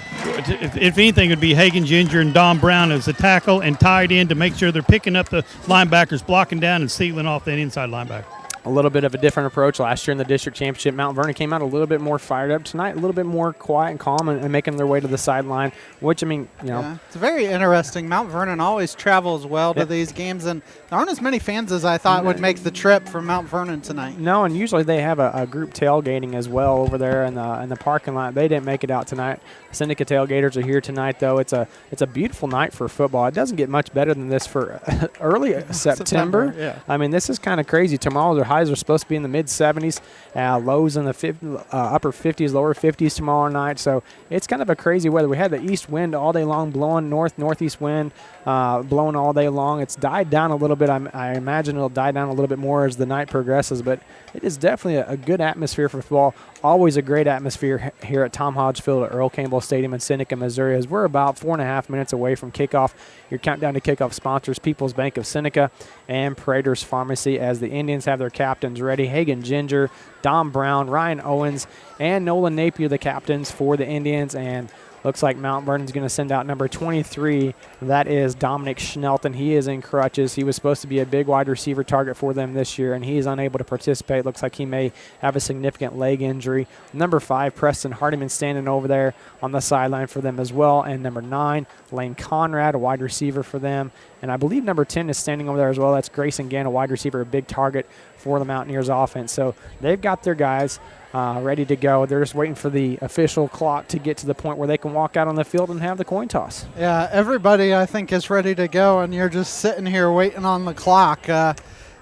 if anything, would be Hagen Ginger and Don Brown as a tackle and tied in to make sure they're picking up the linebackers, blocking down and sealing off that inside linebacker. A little bit of a different approach. Last year in the district championship, Mount Vernon came out a little bit more fired up. Tonight, a little bit more quiet and calm and making their way to the sideline, which, I mean, it's very interesting. Mount Vernon always travels well to these games, and there aren't as many fans as I thought would make the trip from Mount Vernon tonight. No, and usually they have a group tailgating as well over there in the parking lot. They didn't make it out tonight. Seneca tailgaters are here tonight, though. It's a beautiful night for football. It doesn't get much better than this for early September. Yeah. I mean, this is kind of crazy. Tomorrow their highs are supposed to be in the mid-70s, lows in the upper 50s, lower 50s tomorrow night. So it's kind of a crazy weather. We had the east wind all day long, blowing northeast wind, blowing all day long. It's died down a little bit. I imagine it'll die down a little bit more as the night progresses, but it is definitely a good atmosphere for football. Always a great atmosphere here at Tom Hodge Field at Earl Campbell Stadium in Seneca, Missouri, as we're about 4.5 minutes away from kickoff. Your countdown to kickoff sponsors, People's Bank of Seneca and Prater's Pharmacy, as the Indians have their captains ready. Hagen Ginger, Don Brown, Ryan Owens, and Nolan Napier, the captains for the Indians. And looks like Mount Vernon's going to send out number 23. That is Dominic Schnelton. He is in crutches. He was supposed to be a big wide receiver target for them this year, and he is unable to participate. Looks like he may have a significant leg injury. Number 5, Preston Hardiman, standing over there on the sideline for them as well. And number 9, Lane Conrad, a wide receiver for them. And I believe number 10 is standing over there as well. That's Grayson Gann, a wide receiver, a big target for the Mountaineers offense. So they've got their guys ready to go. They're just waiting for the official clock to get to the point where they can walk out on the field and have the coin toss. Yeah, everybody, I think, is ready to go, and you're just sitting here waiting on the clock.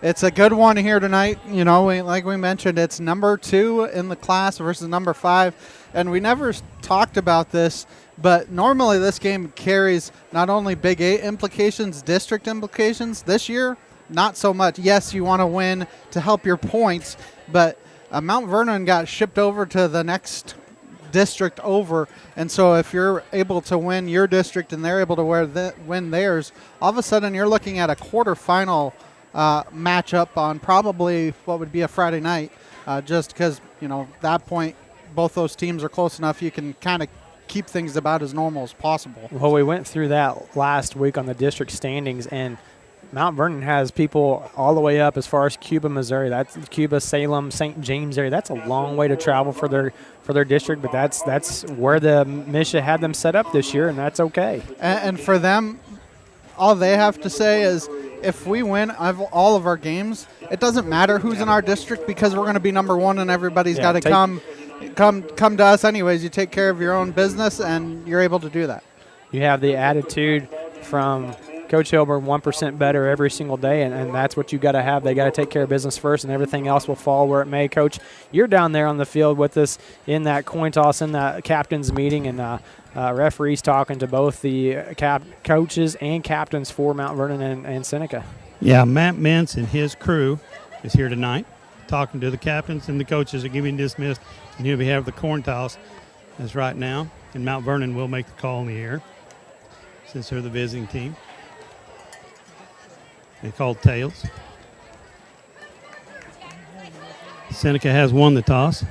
It's a good one here tonight. You know, like we mentioned, it's number 2 in the class versus number 5, and we never talked about this, but normally this game carries not only Big 8 implications, district implications. This year, not so much. Yes, you want to win to help your points, but Mount Vernon got shipped over to the next district over, and so if you're able to win your district and they're able to win theirs, all of a sudden you're looking at a quarterfinal matchup on probably what would be a Friday night, just because, you know, at that point both those teams are close enough you can kind of keep things about as normal as possible. Well, we went through that last week on the district standings, and Mount Vernon has people all the way up as far as Cuba, Missouri. That's Cuba, Salem, St. James area. That's a long way to travel for their district, but that's where the Misha had them set up this year, and that's okay. And for them, all they have to say is, if we win all of our games, it doesn't matter who's in our district because we're going to be number 1, and everybody's got to come to us anyways. You take care of your own business, and you're able to do that. You have the attitude from Coach Hilburn, 1% better every single day, and that's what you got to have. They got to take care of business first, and everything else will fall where it may. Coach, you're down there on the field with us in that coin toss, in that captain's meeting, and referees talking to both the coaches and captains for Mount Vernon and Seneca. Yeah, Matt Mintz and his crew is here tonight, talking to the captains, and the coaches are giving dismissed, and here we have the coin toss as right now, and Mount Vernon will make the call in the air since they're the visiting team. They called tails. Seneca has won the toss.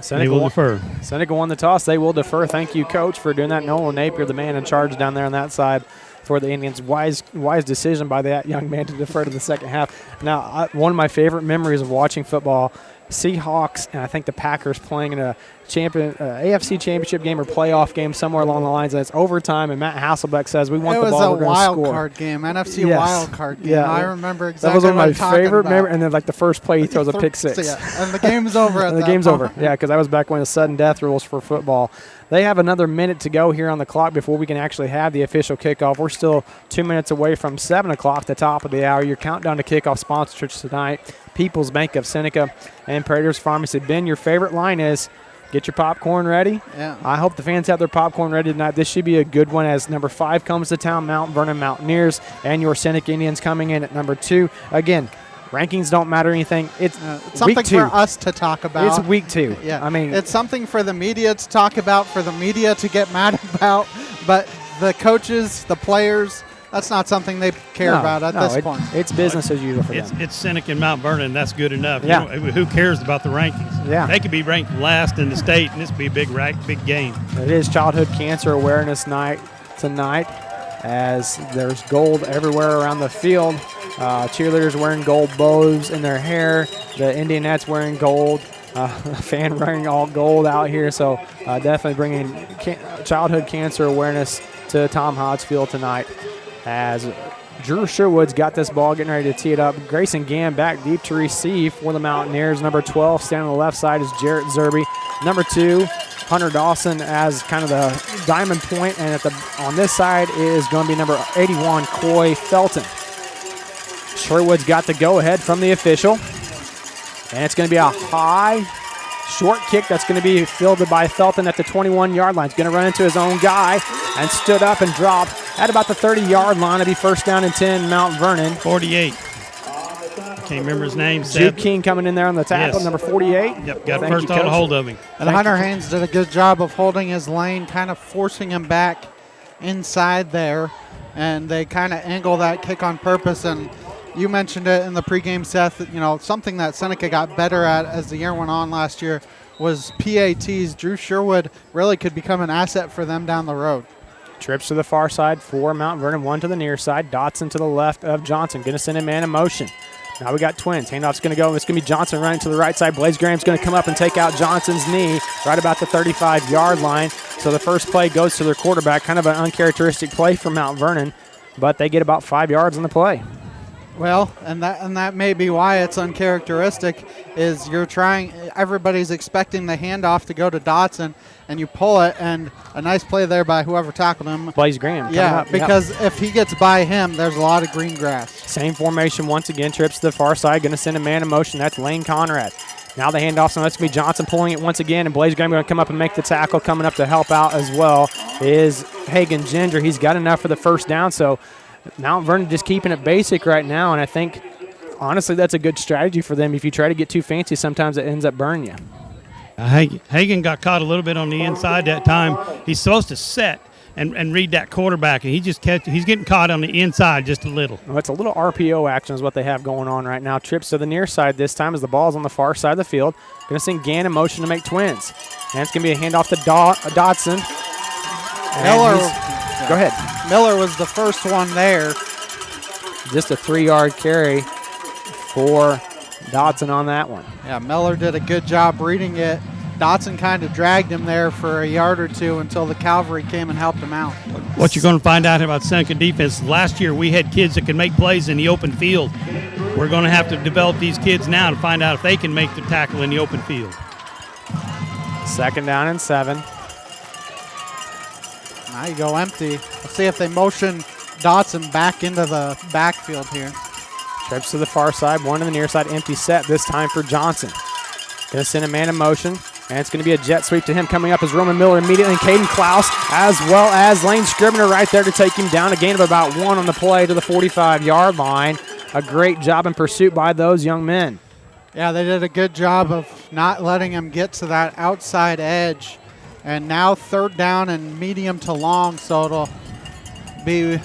They will defer. Seneca won the toss. They will defer. Thank you, Coach, for doing that. Nolan Napier, the man in charge down there on that side for the Indians. Wise decision by that young man to defer to the second half. Now, one of my favorite memories of watching football, Seahawks and I think the Packers playing in AFC championship game or playoff game somewhere along the lines, and it's overtime, and Matt Hasselbeck says, we want the ball, we're going to score. It was a wild card game, NFC Yes. wild card game. Yeah. I remember exactly that was one what of my I'm talking favorite about. and then like the first play he throws a pick six. Yeah, and the game's over at the that game's point. over. Yeah, because that was back when the sudden death rules for football. They have another minute to go here on the clock before we can actually have the official kickoff. We're still 2 minutes away from 7 o'clock, the top of the hour. Your countdown to kickoff sponsors tonight, People's Bank of Seneca and Prater's Pharmacy. Ben, your favorite line is, get your popcorn ready. Yeah. I hope the fans have their popcorn ready tonight. This should be a good one as number 5 comes to town, Mount Vernon Mountaineers, and your Seneca Indians coming in at number 2. Again, rankings don't matter anything. It's something week 2. for us to talk about. It's week 2. Yeah, I mean, it's something for the media to talk about, for the media to get mad about, but the coaches, the players, that's not something they care about at this point. It's business as usual for them. It's Seneca and Mount Vernon, and that's good enough. Yeah. You know, who cares about the rankings? Yeah. They could be ranked last in the state, and this would be a big game. It is Childhood Cancer Awareness Night tonight, as there's gold everywhere around the field. Cheerleaders wearing gold bows in their hair. The Indianettes wearing gold. A fan wearing all gold out here. So definitely bringing childhood cancer awareness to Tom Hodge Field tonight. As Drew Sherwood's got this ball, getting ready to tee it up. Grayson Gann back deep to receive for the Mountaineers. Number 12 standing on the left side is Jarrett Zerby. Number 2, Hunter Dawson as kind of the diamond point, and on this side is going to be number 81, Coy Felton. Sherwood's got the go-ahead from the official, and it's going to be a high, short kick that's going to be fielded by Felton at the 21-yard line. He's going to run into his own guy and stood up and dropped at about the 30-yard line. It'll be first down and 10, Mount Vernon. 48. Can't remember his name. Jude King coming in there on the tackle, Yes. number 48. Yep, got first hold of him. And Hunter Haynes did a good job of holding his lane, kind of forcing him back inside there, and they kind of angle that kick on purpose. And you mentioned it in the pregame, Seth, you know, something that Seneca got better at as the year went on last year was PATs. Drew Sherwood really could become an asset for them down the road. Trips to the far side for Mount Vernon, one to the near side. Dotson to the left of Johnson. Going to send a man in motion. Now we got twins. Handoff's going to go. It's going to be Johnson running to the right side. Blaze Graham's going to come up and take out Johnson's knee right about the 35-yard line. So the first play goes to their quarterback. Kind of an uncharacteristic play for Mount Vernon, but they get about 5 yards on the play. Well, and that may be why it's uncharacteristic, is everybody's expecting the handoff to go to Dotson, and you pull it, and a nice play there by whoever tackled him. Blaze Graham. Yeah, up, because if he gets by him, there's a lot of green grass. Same formation once again, trips to the far side, going to send a man in motion. That's Lane Conrad. Now the handoff, so that's going to be Johnson pulling it once again, and Blaze Graham going to come up and make the tackle. Coming up to help out as well is Hagan Ginger. He's got enough for the first down, so Mount Vernon just keeping it basic right now, and I think, honestly, that's a good strategy for them. If you try to get too fancy, sometimes it ends up burning you. Hagan got caught a little bit on the inside that time. He's supposed to set and read that quarterback, and he's getting caught on the inside just a little. Well, it's a little RPO action is what they have going on right now. Trips to the near side this time as the ball's on the far side of the field. Going to send Gann in motion to make twins. And it's going to be a handoff to Dodson. Go ahead. Miller was the first one there. Just a 3-yard carry for Dodson on that one. Yeah, Miller did a good job reading it. Dotson kind of dragged him there for a yard or two until the cavalry came and helped him out. What you're going to find out about Seneca defense, last year we had kids that could make plays in the open field. We're going to have to develop these kids now to find out if they can make the tackle in the open field. Second down and 7. Now you go empty. Let's see if they motion Dotson back into the backfield here. Trips to the far side, one to the near side, empty set this time for Johnson. Going to send a man in motion, and it's going to be a jet sweep to him. Coming up is Roman Miller immediately, and Caden Klaus, as well as Lane Scribner right there to take him down. A gain of about 1 on the play to the 45-yard line. A great job in pursuit by those young men. Yeah, they did a good job of not letting him get to that outside edge. And now third down and medium to long, so it'll be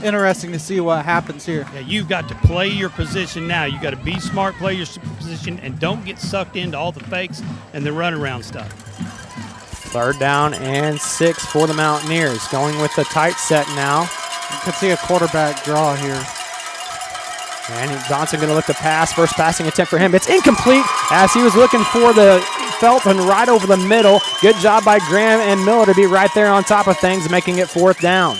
interesting to see what happens here. Yeah, you've got to play your position now. You've got to be smart, play your position, and don't get sucked into all the fakes and the runaround stuff. Third down and 6 for the Mountaineers. Going with the tight set now. You can see a quarterback draw here. And Johnson going to look to pass. First passing attempt for him. It's incomplete as he was looking for the Felton right over the middle. Good job by Graham and Miller to be right there on top of things, making it 4th down.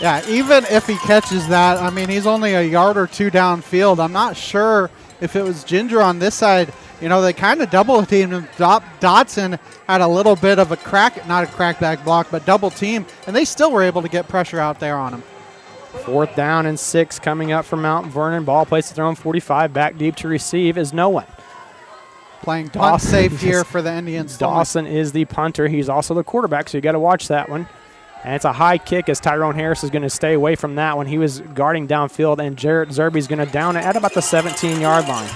Yeah, even if he catches that, I mean, he's only a yard or two downfield. I'm not sure if it was Ginger on this side. You know, they kind of double teamed him. Dotson had a little bit of a not a crackback block, but double team, and they still were able to get pressure out there on him. 4th down and 6 coming up from Mount Vernon. Ball placed at their own 45. Back deep to receive is no one. Playing punt safe here for the Indians. Dawson is the punter. He's also the quarterback, so you got to watch that one. And it's a high kick as Tyrone Harris is going to stay away from that one. He was guarding downfield, and Jarrett Zerby's going to down it at about the 17-yard line.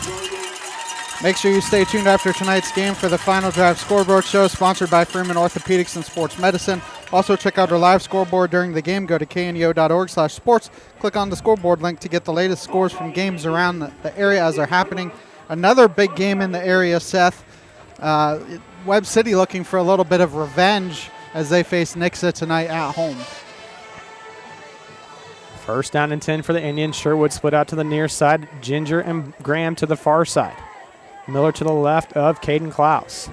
Make sure you stay tuned after tonight's game for the Final Drive Scoreboard Show, sponsored by Freeman Orthopedics and Sports Medicine. Also, check out our live scoreboard during the game. Go to kneo.org/sports. Click on the scoreboard link to get the latest scores from games around the area as they're happening. Another big game in the area, Seth. Webb City looking for a little bit of revenge as they face Nixa tonight at home. 1st down and 10 for the Indians. Sherwood split out to the near side. Ginger and Graham to the far side. Miller to the left of Caden Klaus.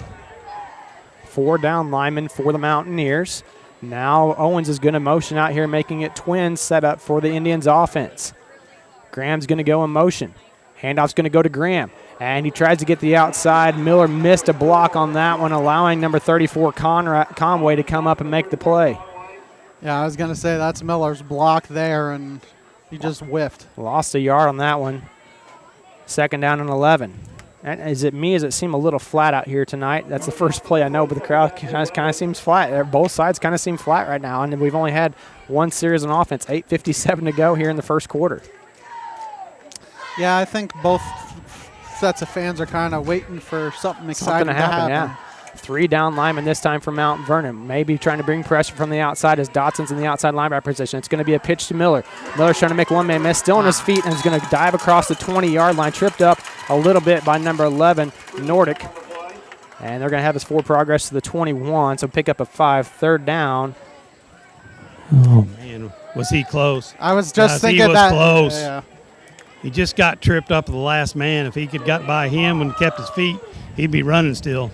4 down linemen for the Mountaineers. Now Owens is going to motion out here, making it twins set up for the Indians offense. Graham's going to go in motion. Handoff's going to go to Graham. And he tries to get the outside. Miller missed a block on that one, allowing number 34 Conway to come up and make the play. Yeah, I was going to say that's Miller's block there, and he just whiffed. Lost a yard on that one. 2nd down and 11. And is it me? Does it seem a little flat out here tonight? That's the first play I know, but the crowd kind of seems flat. Both sides kind of seem flat right now, and we've only had one series on offense. 8:57 to go here in the first quarter. Yeah, I think both sets of fans are kind of waiting for something exciting to happen. Yeah. 3 down linemen this time for Mount Vernon. Maybe trying to bring pressure from the outside as Dotson's in the outside linebacker position. It's going to be a pitch to Miller. Miller's trying to make one-man miss, still on his feet, and is going to dive across the 20-yard line. Tripped up a little bit by number 11, Nordic. And they're going to have his forward progress to the 21, so pick up a 5, 3rd down. Oh, man, was he close? I was just thinking he was that. Close. Yeah. He just got tripped up at the last man. If he could got by him and kept his feet, he'd be running still.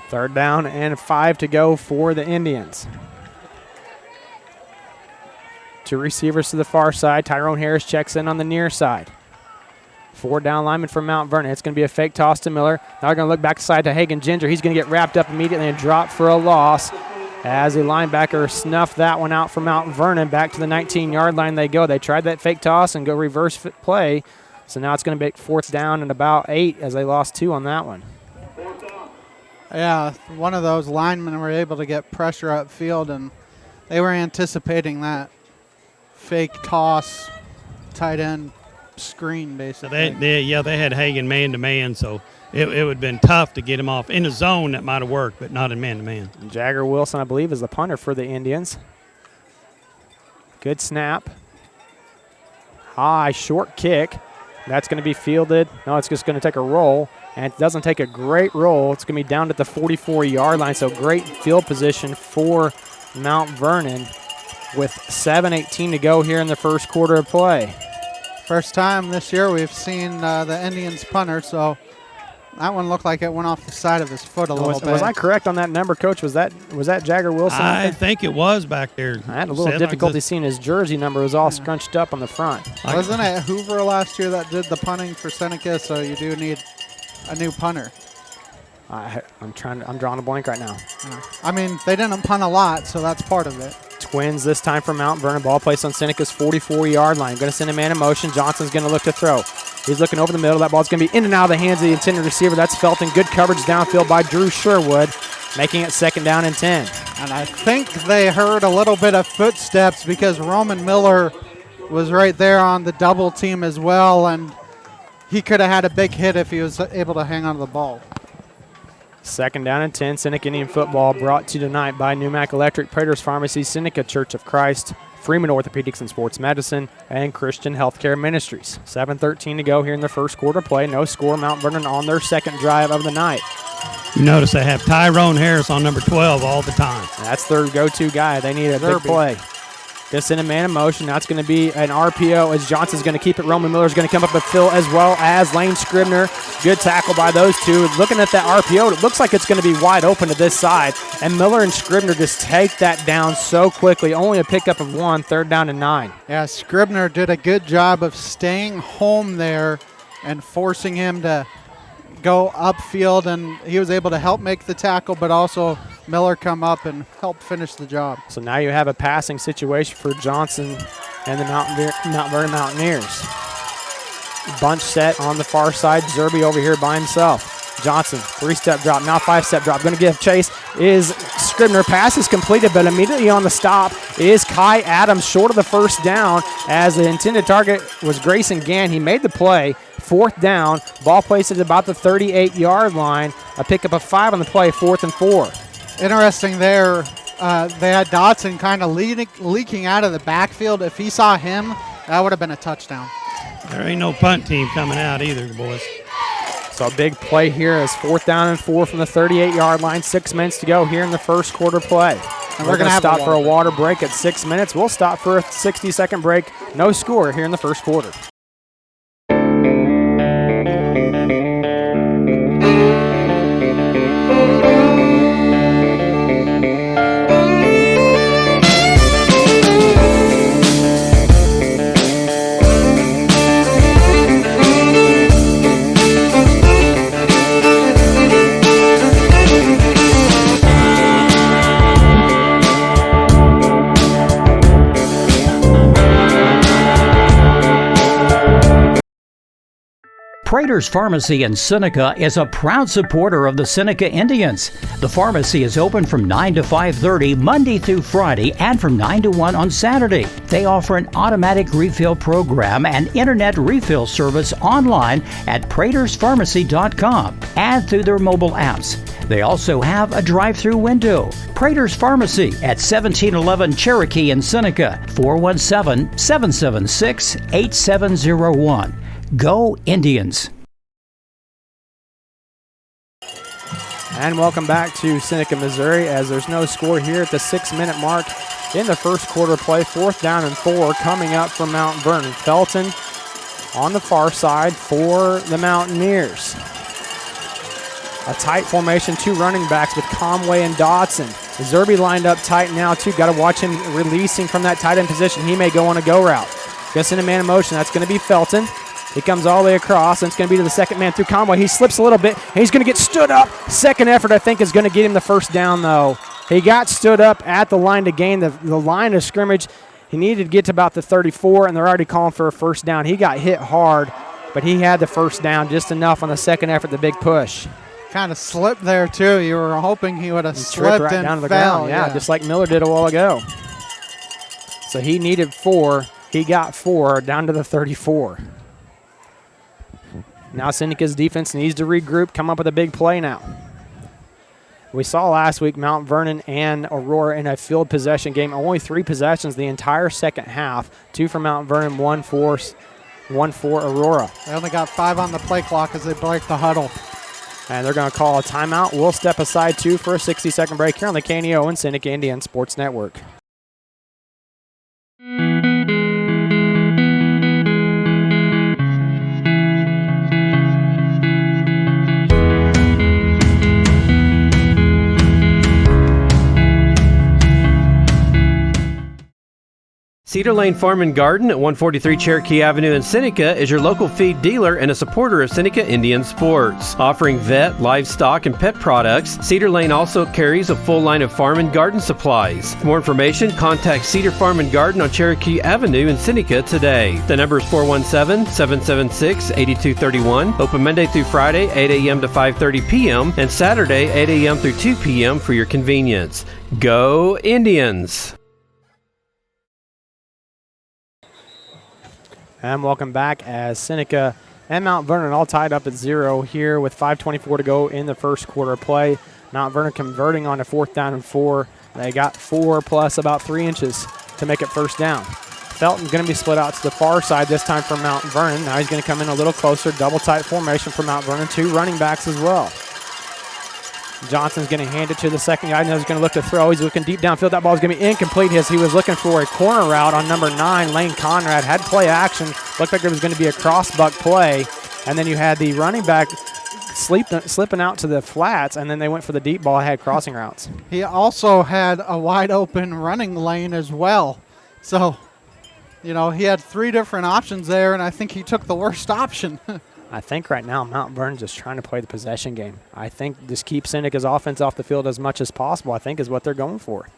3rd down and 5 to go for the Indians. 2 receivers to the far side. Tyrone Harris checks in on the near side. 4 down linemen from Mount Vernon. It's going to be a fake toss to Miller. Now they're going to look back side to Hagen Ginger. He's going to get wrapped up immediately and drop for a loss as the linebacker snuffed that one out from Mount Vernon. Back to the 19-yard line they go. They tried that fake toss and go reverse play. So now it's going to be 4th down and about 8 as they lost 2 on that one. Yeah, one of those linemen were able to get pressure upfield, and they were anticipating that fake toss, tight end screen, basically. They had Hagen man-to-man, so it would have been tough to get him off. In a zone, that might have worked, but not in man-to-man. Jagger Wilson, I believe, is the punter for the Indians. Good snap. High, short kick. That's going to be fielded. No, it's just going to take a roll. And it doesn't take a great roll. It's going to be down at the 44-yard line, so great field position for Mount Vernon with 7:18 to go here in the first quarter of play. First time this year we've seen the Indians punter, so that one looked like it went off the side of his foot a little bit. Was I correct on that number, Coach? Was that Jagger Wilson? I think it was back there. I had a little difficulty seeing his jersey number. It was all scrunched up on the front. Wasn't it Hoover last year that did the punting for Seneca, so you do need a new punter? I'm drawing a blank right now. I mean, they didn't punt a lot, so that's part of it. Twins this time for Mount Vernon. Ball placed on Seneca's 44-yard line. Going to send a man in motion. Johnson's going to look to throw. He's looking over the middle. That ball's going to be in and out of the hands of the intended receiver. That's Felton. Good coverage downfield by Drew Sherwood, making it 2nd down and 10. And I think they heard a little bit of footsteps because Roman Miller was right there on the double team as well, and he could have had a big hit if he was able to hang on to the ball. 2nd down and 10. Seneca Indian football brought to you tonight by Newmac Electric, Prater's Pharmacy, Seneca Church of Christ, Freeman Orthopedics and Sports Medicine, and Christian Healthcare Ministries. 7:13 to go here in the first quarter play. No score. Mount Vernon on their 2nd drive of the night. You notice they have Tyrone Harris on number 12 all the time. That's their go-to guy. They need a big play. Just in a man in motion. Now it's going to be an RPO as Johnson's going to keep it. Roman Miller's going to come up with Phil as well as Lane Scribner. Good tackle by those two. Looking at that RPO, it looks like it's going to be wide open to this side. And Miller and Scribner just take that down so quickly. Only a pickup of 1, 3rd down and 9. Yeah, Scribner did a good job of staying home there and forcing him to go upfield, and he was able to help make the tackle, but also Miller come up and help finish the job. So now you have a passing situation for Johnson and the Mount Vernon Mountaineers. Bunch set on the far side. Zerby over here by himself. Johnson, 3-step drop, now 5-step drop. Going to give chase is Scribner. Pass is completed, but immediately on the stop is Kai Adams, short of the first down, as the intended target was Grayson Gann. He made the play. 4th down. Ball placed at about the 38-yard line. A pickup of 5 on the play, 4th and 4. Interesting there. They had Dotson kind of leaking out of the backfield. If he saw him, that would have been a touchdown. There ain't no punt team coming out either, boys. So a big play here is 4th down and 4 from the 38-yard line. 6 minutes to go here in the first quarter play. And we're going to stop for a water break at 6 minutes. We'll stop for a 60-second break. No score here in the first quarter. Prater's Pharmacy in Seneca is a proud supporter of the Seneca Indians. The pharmacy is open from 9 to 5:30 Monday through Friday and from 9 to 1 on Saturday. They offer an automatic refill program and internet refill service online at praterspharmacy.com and through their mobile apps. They also have a drive-through window. Prater's Pharmacy at 1711 Cherokee in Seneca, 417-776-8701. Go Indians. And welcome back to Seneca, Missouri, as there's no score here at the 6-minute mark in the first quarter play. 4th down and 4 coming up from Mount Vernon. Felton on the far side for the Mountaineers. A tight formation, 2 running backs with Conway and Dotson. Zerby lined up tight now too. Got to watch him releasing from that tight end position. He may go on a go route. Just in a man in motion. That's going to be Felton. He comes all the way across, and it's going to be to the second man through Conway. He slips a little bit, and he's going to get stood up. Second effort, I think, is going to get him the first down, though. He got stood up at the line to gain the line of scrimmage. He needed to get to about the 34, and they're already calling for a first down. He got hit hard, but he had the first down just enough on the second effort, the big push. Kind of slipped there, too. You were hoping he would have slipped right and down to the fell. ground. Yeah, just like Miller did a while ago. So he needed 4. He got 4 down to the 34. Now Seneca's defense needs to regroup, come up with a big play now. We saw last week Mount Vernon and Aurora in a field possession game. Only 3 possessions the entire second half. 2 for Mount Vernon, 1 for Aurora. They only got 5 on the play clock as they break the huddle. And they're going to call a timeout. We'll step aside, too, for a 60-second break here on the KNEO and Seneca Indian Sports Network. Cedar Lane Farm and Garden at 143 Cherokee Avenue in Seneca is your local feed dealer and a supporter of Seneca Indian sports. Offering vet, livestock, and pet products, Cedar Lane also carries a full line of farm and garden supplies. For more information, contact Cedar Farm and Garden on Cherokee Avenue in Seneca today. The number is 417-776-8231. Open Monday through Friday, 8 a.m. to 5:30 p.m. and Saturday, 8 a.m. through 2 p.m. for your convenience. Go Indians! And welcome back as Seneca and Mount Vernon all tied up at 0 here with 5:24 to go in the first quarter play. Mount Vernon converting on a 4th down and 4. They got 4 plus about 3 inches to make it first down. Felton going to be split out to the far side this time for Mount Vernon. Now he's going to come in a little closer. Double tight formation for Mount Vernon. 2 running backs as well. Johnson's going to hand it to the second guy. He's going to look to throw. He's looking deep downfield. That ball's going to be incomplete as he was looking for a corner route on number 9, Lane Conrad. Had play action. Looked like it was going to be a cross-buck play. And then you had the running back slipping out to the flats, and then they went for the deep ball, had crossing routes. He also had a wide open running lane as well. So, he had 3 different options there, and I think he took the worst option. I think right now Mount Vernon's just trying to play the possession game. I think just keep Seneca's offense off the field as much as possible, I think, is what they're going for.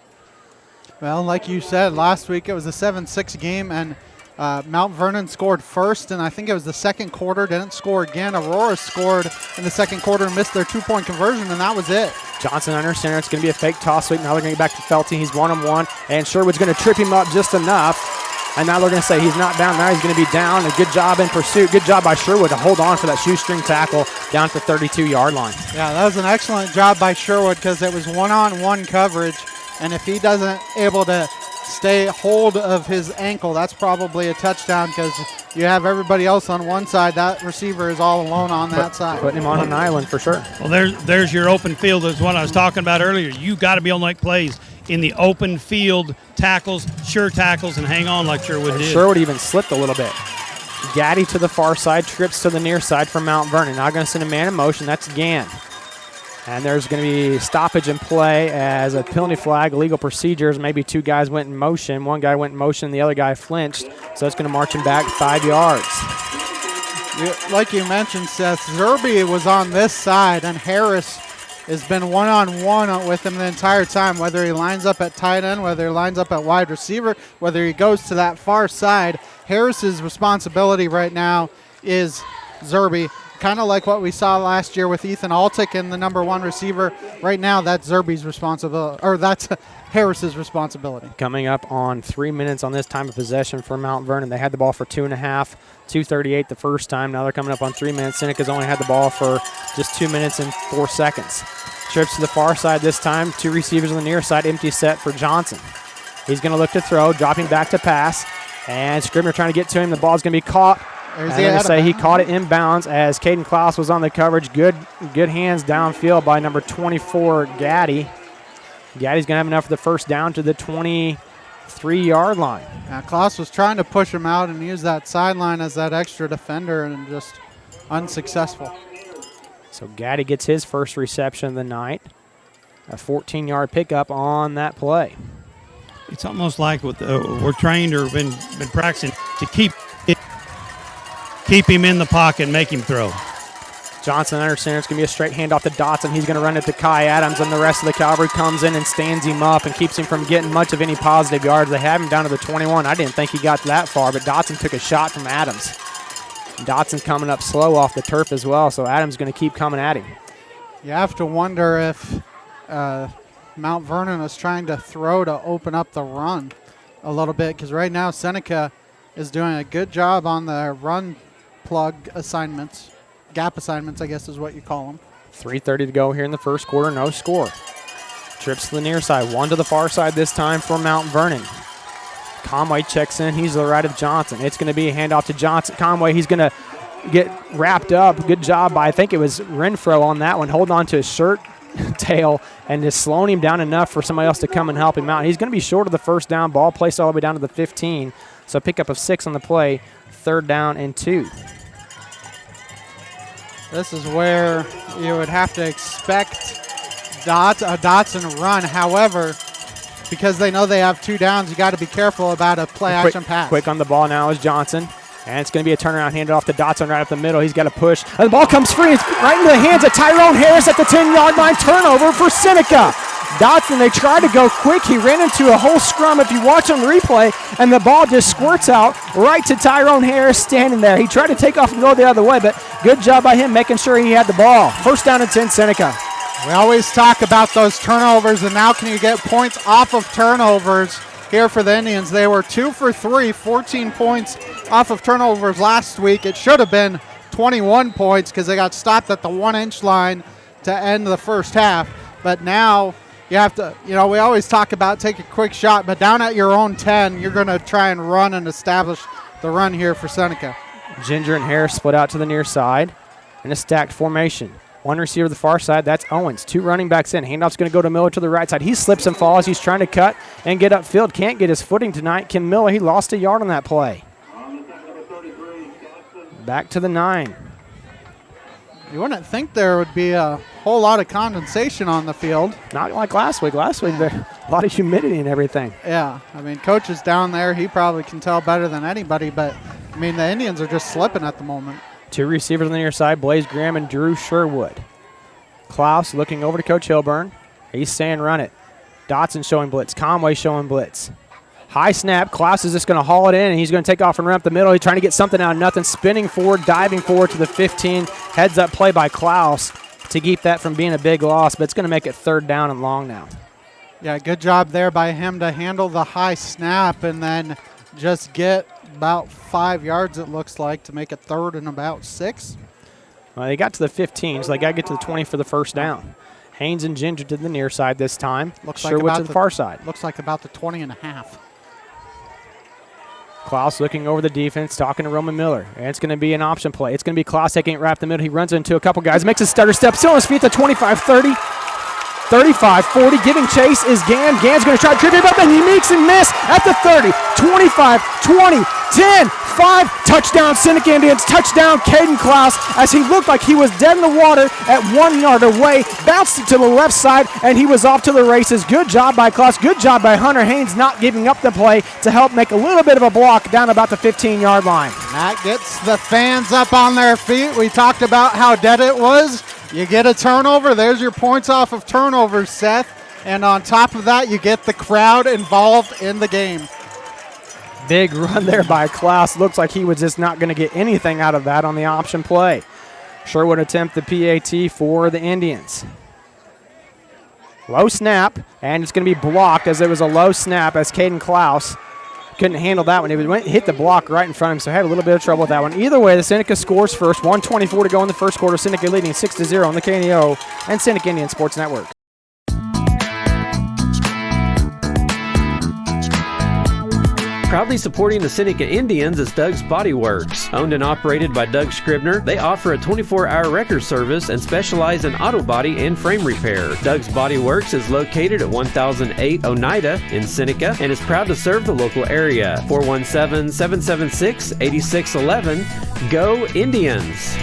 Well, like you said, last week it was a 7-6 game, and Mount Vernon scored first, and I think it was the second quarter, didn't score again. Aurora scored in the second quarter and missed their 2-point conversion, and that was it. Johnson under center. It's going to be a fake toss sweep. Now they're going to get back to Felty. He's one-on-one, and Sherwood's going to trip him up just enough. And now they're going to say he's not down. Now he's going to be down. A good job in pursuit. Good job by Sherwood to hold on for that shoestring tackle down to the 32-yard line. Yeah, that was an excellent job by Sherwood because it was one-on-one coverage. And if he doesn't able to stay hold of his ankle, that's probably a touchdown because you have everybody else on one side. That receiver is all alone on that side. Putting him on an island for sure. Well, there's your open field. That's what I was talking about earlier. You got to be able to make plays in the open field, tackles, sure tackles, and hang on like Sherwood did. Sherwood even slipped a little bit. Gaddy to the far side, trips to the near side for Mount Vernon. Now going to send a man in motion. That's Gann. And there's going to be stoppage in play as a penalty flag, legal procedures. Maybe 2 guys went in motion. 1 guy went in motion, the other guy flinched. So it's going to march him back 5 yards. Like you mentioned, Seth, Zerby was on this side, and Harris has been one-on-one with him the entire time, whether he lines up at tight end, whether he lines up at wide receiver, whether he goes to that far side. Harris's responsibility right now is Zerby, kind of like what we saw last year with Ethan Altick and the number 1 receiver. Right now, that's Zerby's responsibility, or that's Harris's responsibility. Coming up on 3 minutes on this time of possession for Mount Vernon. They had the ball for 2.5, 2:38 the first time. Now they're coming up on 3 minutes. Seneca's only had the ball for just 2 minutes and 4 seconds. Trips to the far side this time. 2 receivers on the near side. Empty set for Johnson. He's going to look to throw, dropping back to pass. And Scribner trying to get to him. The ball's going to be caught. I'm going to say he caught it inbounds as Caden Klaus was on the coverage. Good hands downfield by number 24, Gaddy. Gaddy's going to have enough for the first down to the 23-yard line. Yeah, Klaus was trying to push him out and use that sideline as that extra defender and just unsuccessful. So Gaddy gets his first reception of the night. A 14-yard pickup on that play. It's almost like we're trained or been practicing to keep him in the pocket and make him throw. Johnson under center. It's going to be a straight handoff to Dotson. He's going to run it to Kai Adams, and the rest of the cavalry comes in and stands him up and keeps him from getting much of any positive yards. They have him down to the 21. I didn't think he got that far, but Dotson took a shot from Adams. Dotson's coming up slow off the turf as well, so Adams going to keep coming at him. You have to wonder if Mount Vernon is trying to throw to open up the run a little bit, because right now Seneca is doing a good job on the run plug assignments. Gap assignments, I guess is what you call them. 3:30 to go here in the first quarter, no score. Trips to the near side, 1 to the far side this time for Mount Vernon. Conway checks in, he's to the right of Johnson. It's going to be a handoff to Johnson. Conway, he's going to get wrapped up. Good job by, I think it was Renfro on that one, holding on to his shirt tail and just slowing him down enough for somebody else to come and help him out. He's going to be short of the first down, ball placed all the way down to the 15. So pickup of 6 on the play, 3rd down and 2. This is where you would have to expect a Dotson run. However, because they know they have 2 downs, you got to be careful about a play-action pass. Quick on the ball now is Johnson. And it's going to be a turnaround handed off to Dotson right up the middle. He's got to push. And the ball comes free. It's right into the hands of Tyrone Harris at the 10-yard line. Turnover for Seneca. Dotson, they tried to go quick. He ran into a whole scrum if you watch on the replay, and the ball just squirts out right to Tyrone Harris standing there. He tried to take off and go the other way, but good job by him making sure he had the ball. 1st down and 10, Seneca. We always talk about those turnovers, and now can you get points off of turnovers here for the Indians? They were 2 for 3, 14 points off of turnovers last week. It should have been 21 points because they got stopped at the 1-inch line to end the first half. But now you have to, we always talk about take a quick shot, but down at your own 10, you're going to try and run and establish the run here for Seneca. Ginger and Harris split out to the near side in a stacked formation. One receiver to the far side, that's Owens. Two running backs in. Handoff's going to go to Miller to the right side. He slips and falls. He's trying to cut and get upfield. Can't get his footing tonight. Kim Miller, he lost a yard on that play. Back to the 9. You wouldn't think there would be a whole lot of condensation on the field. Not like last week. Last week, there a lot of humidity and everything. Yeah, I mean, Coach is down there. He probably can tell better than anybody, but, I mean, the Indians are just slipping at the moment. Two receivers on the near side, Blaze Graham and Drew Sherwood. Klaus looking over to Coach Hilburn. He's saying run it. Dotson showing blitz. Conway showing blitz. High snap. Klaus is just going to haul it in, and he's going to take off and run up the middle. He's trying to get something out of nothing. Spinning forward, diving forward to the 15. Heads up play by Klaus to keep that from being a big loss, but it's going to make it 3rd down and long now. Yeah, good job there by him to handle the high snap and then just get about 5 yards, it looks like, to make it 3rd and about 6. Well, they got to the 15, so they got to get to the 20 for the first down. Haynes and Ginger to the near side this time. Sherwood like to the far side. Looks like about the 20 and a half. Klaus looking over the defense, talking to Roman Miller. And it's going to be an option play. It's going to be Klaus taking it right up the middle. He runs into a couple guys, makes a stutter step, still on his feet to 25-30. 35-40, giving chase is Gann. Gann's going to try to trip him up, and he makes and miss at the 30. 25, 20, 10, 5. Touchdown, Seneca Indians. Touchdown, Caden Klaus, as he looked like he was dead in the water at 1 yard away. Bounced it to the left side, and he was off to the races. Good job by Klaus. Good job by Hunter Haynes not giving up the play to help make a little bit of a block down about the 15-yard line. That gets the fans up on their feet. We talked about how dead it was. You get a turnover. There's your points off of turnovers, Seth. And on top of that, you get the crowd involved in the game. Big run there by Klaus. Looks like he was just not going to get anything out of that on the option play. Sherwood attempt the PAT for the Indians. Low snap, and it's going to be blocked as it was a low snap as Caden Klaus couldn't handle that one. He hit the block right in front of him, so had a little bit of trouble with that one. Either way, the Seneca scores first. 1:24 to go in the first quarter. Seneca leading 6-0 on the KNEO and Seneca Indian Sports Network. Proudly supporting the Seneca Indians is Doug's Body Works. Owned and operated by Doug Scribner, they offer a 24-hour wrecker service and specialize in auto body and frame repair. Doug's Body Works is located at 1008 Oneida in Seneca and is proud to serve the local area. 417-776-8611. Go Indians!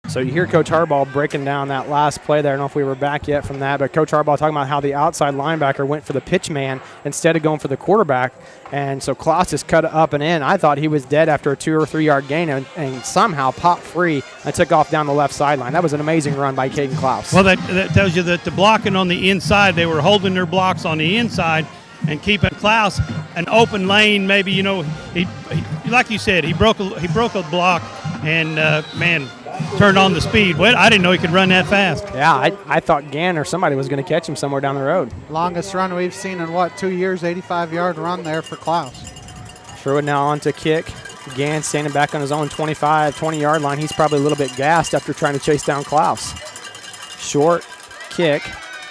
So you hear Coach Harbaugh breaking down that last play there. I don't know if we were back yet from that, but Coach Harbaugh talking about how the outside linebacker went for the pitch man instead of going for the quarterback. And so Klaus just cut it up and in. I thought he was dead after a 2 or 3 yard gain and somehow popped free and took off down the left sideline. That was an amazing run by Caden Klaus. Well, that tells you that the blocking on the inside, they were holding their blocks on the inside and keeping Klaus an open lane. Maybe, he like you said, he broke a block and, turned on the speed. Well, I didn't know he could run that fast. Yeah, I thought Gann or somebody was going to catch him somewhere down the road. Longest run we've seen in, 2 years, 85-yard run there for Klaus. Sherwood now on to kick. Gann standing back on his own 20-yard line. He's probably a little bit gassed after trying to chase down Klaus. Short kick.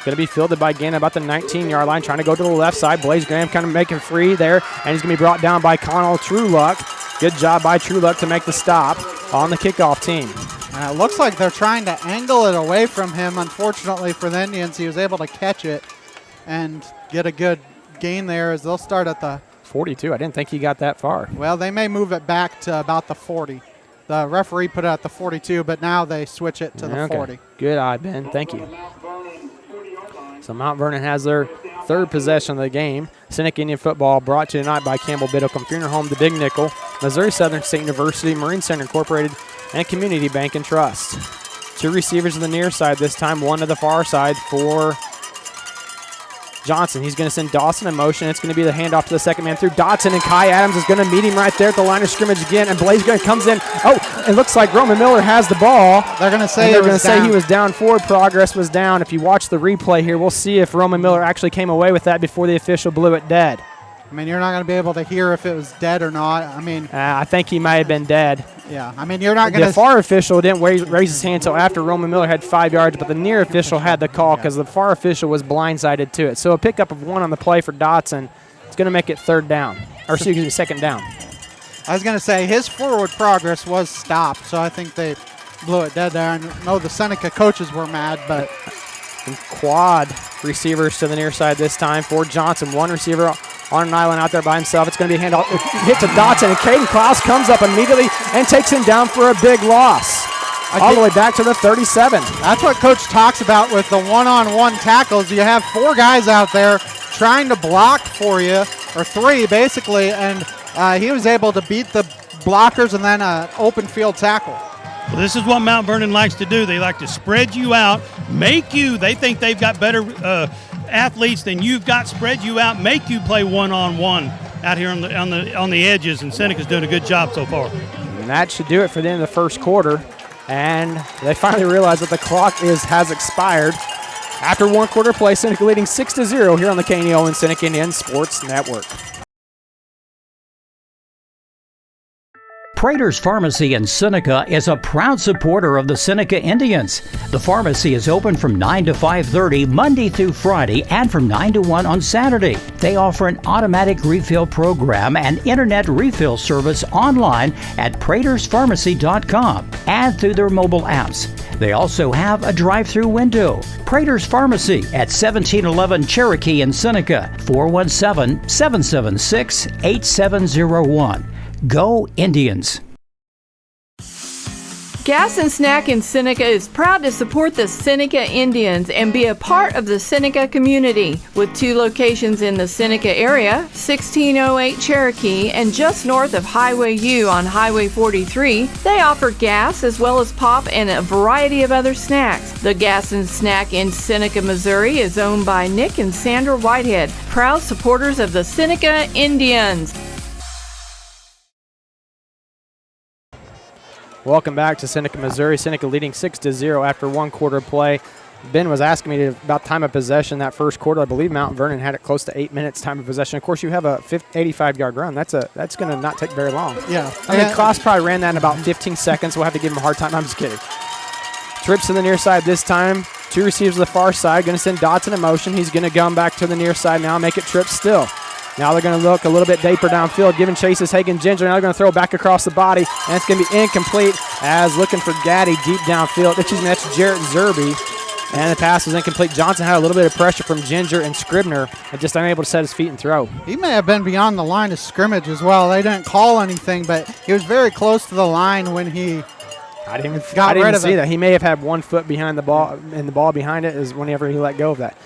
Going to be fielded by Gann about the 19-yard line, trying to go to the left side. Blaze Graham kind of making free there, and he's going to be brought down by Connell Trueluck. Good job by Trueluck to make the stop on the kickoff team. It looks like they're trying to angle it away from him. Unfortunately for the Indians, he was able to catch it and get a good gain there as they'll start at the 42. I didn't think he got that far. Well, they may move it back to about the 40. The referee put it at the 42, but now they switch it to the 40. Good eye, Ben. Thank you. So Mount Vernon has their third possession of the game. Seneca Indian football brought to you tonight by Campbell Biddlecombe Funeral Home, the Big Nickel, Missouri Southern State University, Marine Center Incorporated, and Community Bank and Trust. Two receivers on the near side this time, one to the far side for Johnson. He's going to send Dawson in motion. It's going to be the handoff to the second man through Dotson, and Kai Adams is going to meet him right there at the line of scrimmage again, and Blaze Graham comes in. Oh, it looks like Roman Miller has the ball. They're going to say he was down. Forward progress was down. If you watch the replay here, we'll see if Roman Miller actually came away with that before the official blew it dead. I mean, you're not going to be able to hear if it was dead or not. I mean, I think he might have been dead. Yeah, I mean, you're not going to. The far official didn't raise his hand until after Roman Miller had 5 yards, but the near official had the call because the far official was blindsided to it. So a pickup of 1 on the play for Dotson. It's going to make it second down. I was going to say his forward progress was stopped, so I think they blew it dead there. I know the Seneca coaches were mad, but. And quad receivers to the near side this time for Johnson. 1 receiver on an island out there by himself. It's going to be a handoff. Hit to Dotson, and Caden Klaus comes up immediately and takes him down for a big loss. All the way back to the 37. That's what Coach talks about with the one-on-one tackles. You have 4 guys out there trying to block for you, or 3 basically, and he was able to beat the blockers and then an open field tackle. Well, this is what Mount Vernon likes to do. They like to spread you out, they think they've got better athletes than you've got, spread you out, make you play one-on-one out here on the edges, and Seneca's doing a good job so far. And that should do it for the end of the first quarter, and they finally realize that the clock has expired. After 1 quarter play, Seneca leading 6-0 here on the KNEO and Seneca Indian Sports Network. Prater's Pharmacy in Seneca is a proud supporter of the Seneca Indians. The pharmacy is open from 9 to 5:30 Monday through Friday and from 9 to 1 on Saturday. They offer an automatic refill program and internet refill service online at praterspharmacy.com and through their mobile apps. They also have a drive-through window. Prater's Pharmacy at 1711 Cherokee in Seneca, 417-776-8701. Go Indians! Gas and Snack in Seneca is proud to support the Seneca Indians and be a part of the Seneca community. With 2 locations in the Seneca area, 1608 Cherokee and just north of Highway U on Highway 43, they offer gas as well as pop and a variety of other snacks. The Gas and Snack in Seneca, Missouri is owned by Nick and Sandra Whitehead, proud supporters of the Seneca Indians. Welcome back to Seneca, Missouri. Seneca leading 6-0 after 1 quarter play. Ben was asking me about time of possession that first quarter. I believe Mount Vernon had it close to 8 minutes time of possession. Of course, you have a 85-yard run. That's going to not take very long. Yeah. I mean, Klaus probably ran that in about 15 seconds. We'll have to give him a hard time. I'm just kidding. Trips to the near side this time. 2 receivers to the far side. Going to send Dotson in motion. He's going to come back to the near side now, make it trip still. Now they're going to look a little bit deeper downfield, giving chases Hagen Ginger. Now they're going to throw back across the body, and it's going to be incomplete as looking for Gaddy deep downfield. That's Jarrett Zerby, and the pass was incomplete. Johnson had a little bit of pressure from Ginger and Scribner, and just unable to set his feet and throw. He may have been beyond the line of scrimmage as well. They didn't call anything, but he was very close to the line when he I didn't even see that. He may have had 1 foot behind the ball, and the ball behind it is whenever he let go of that.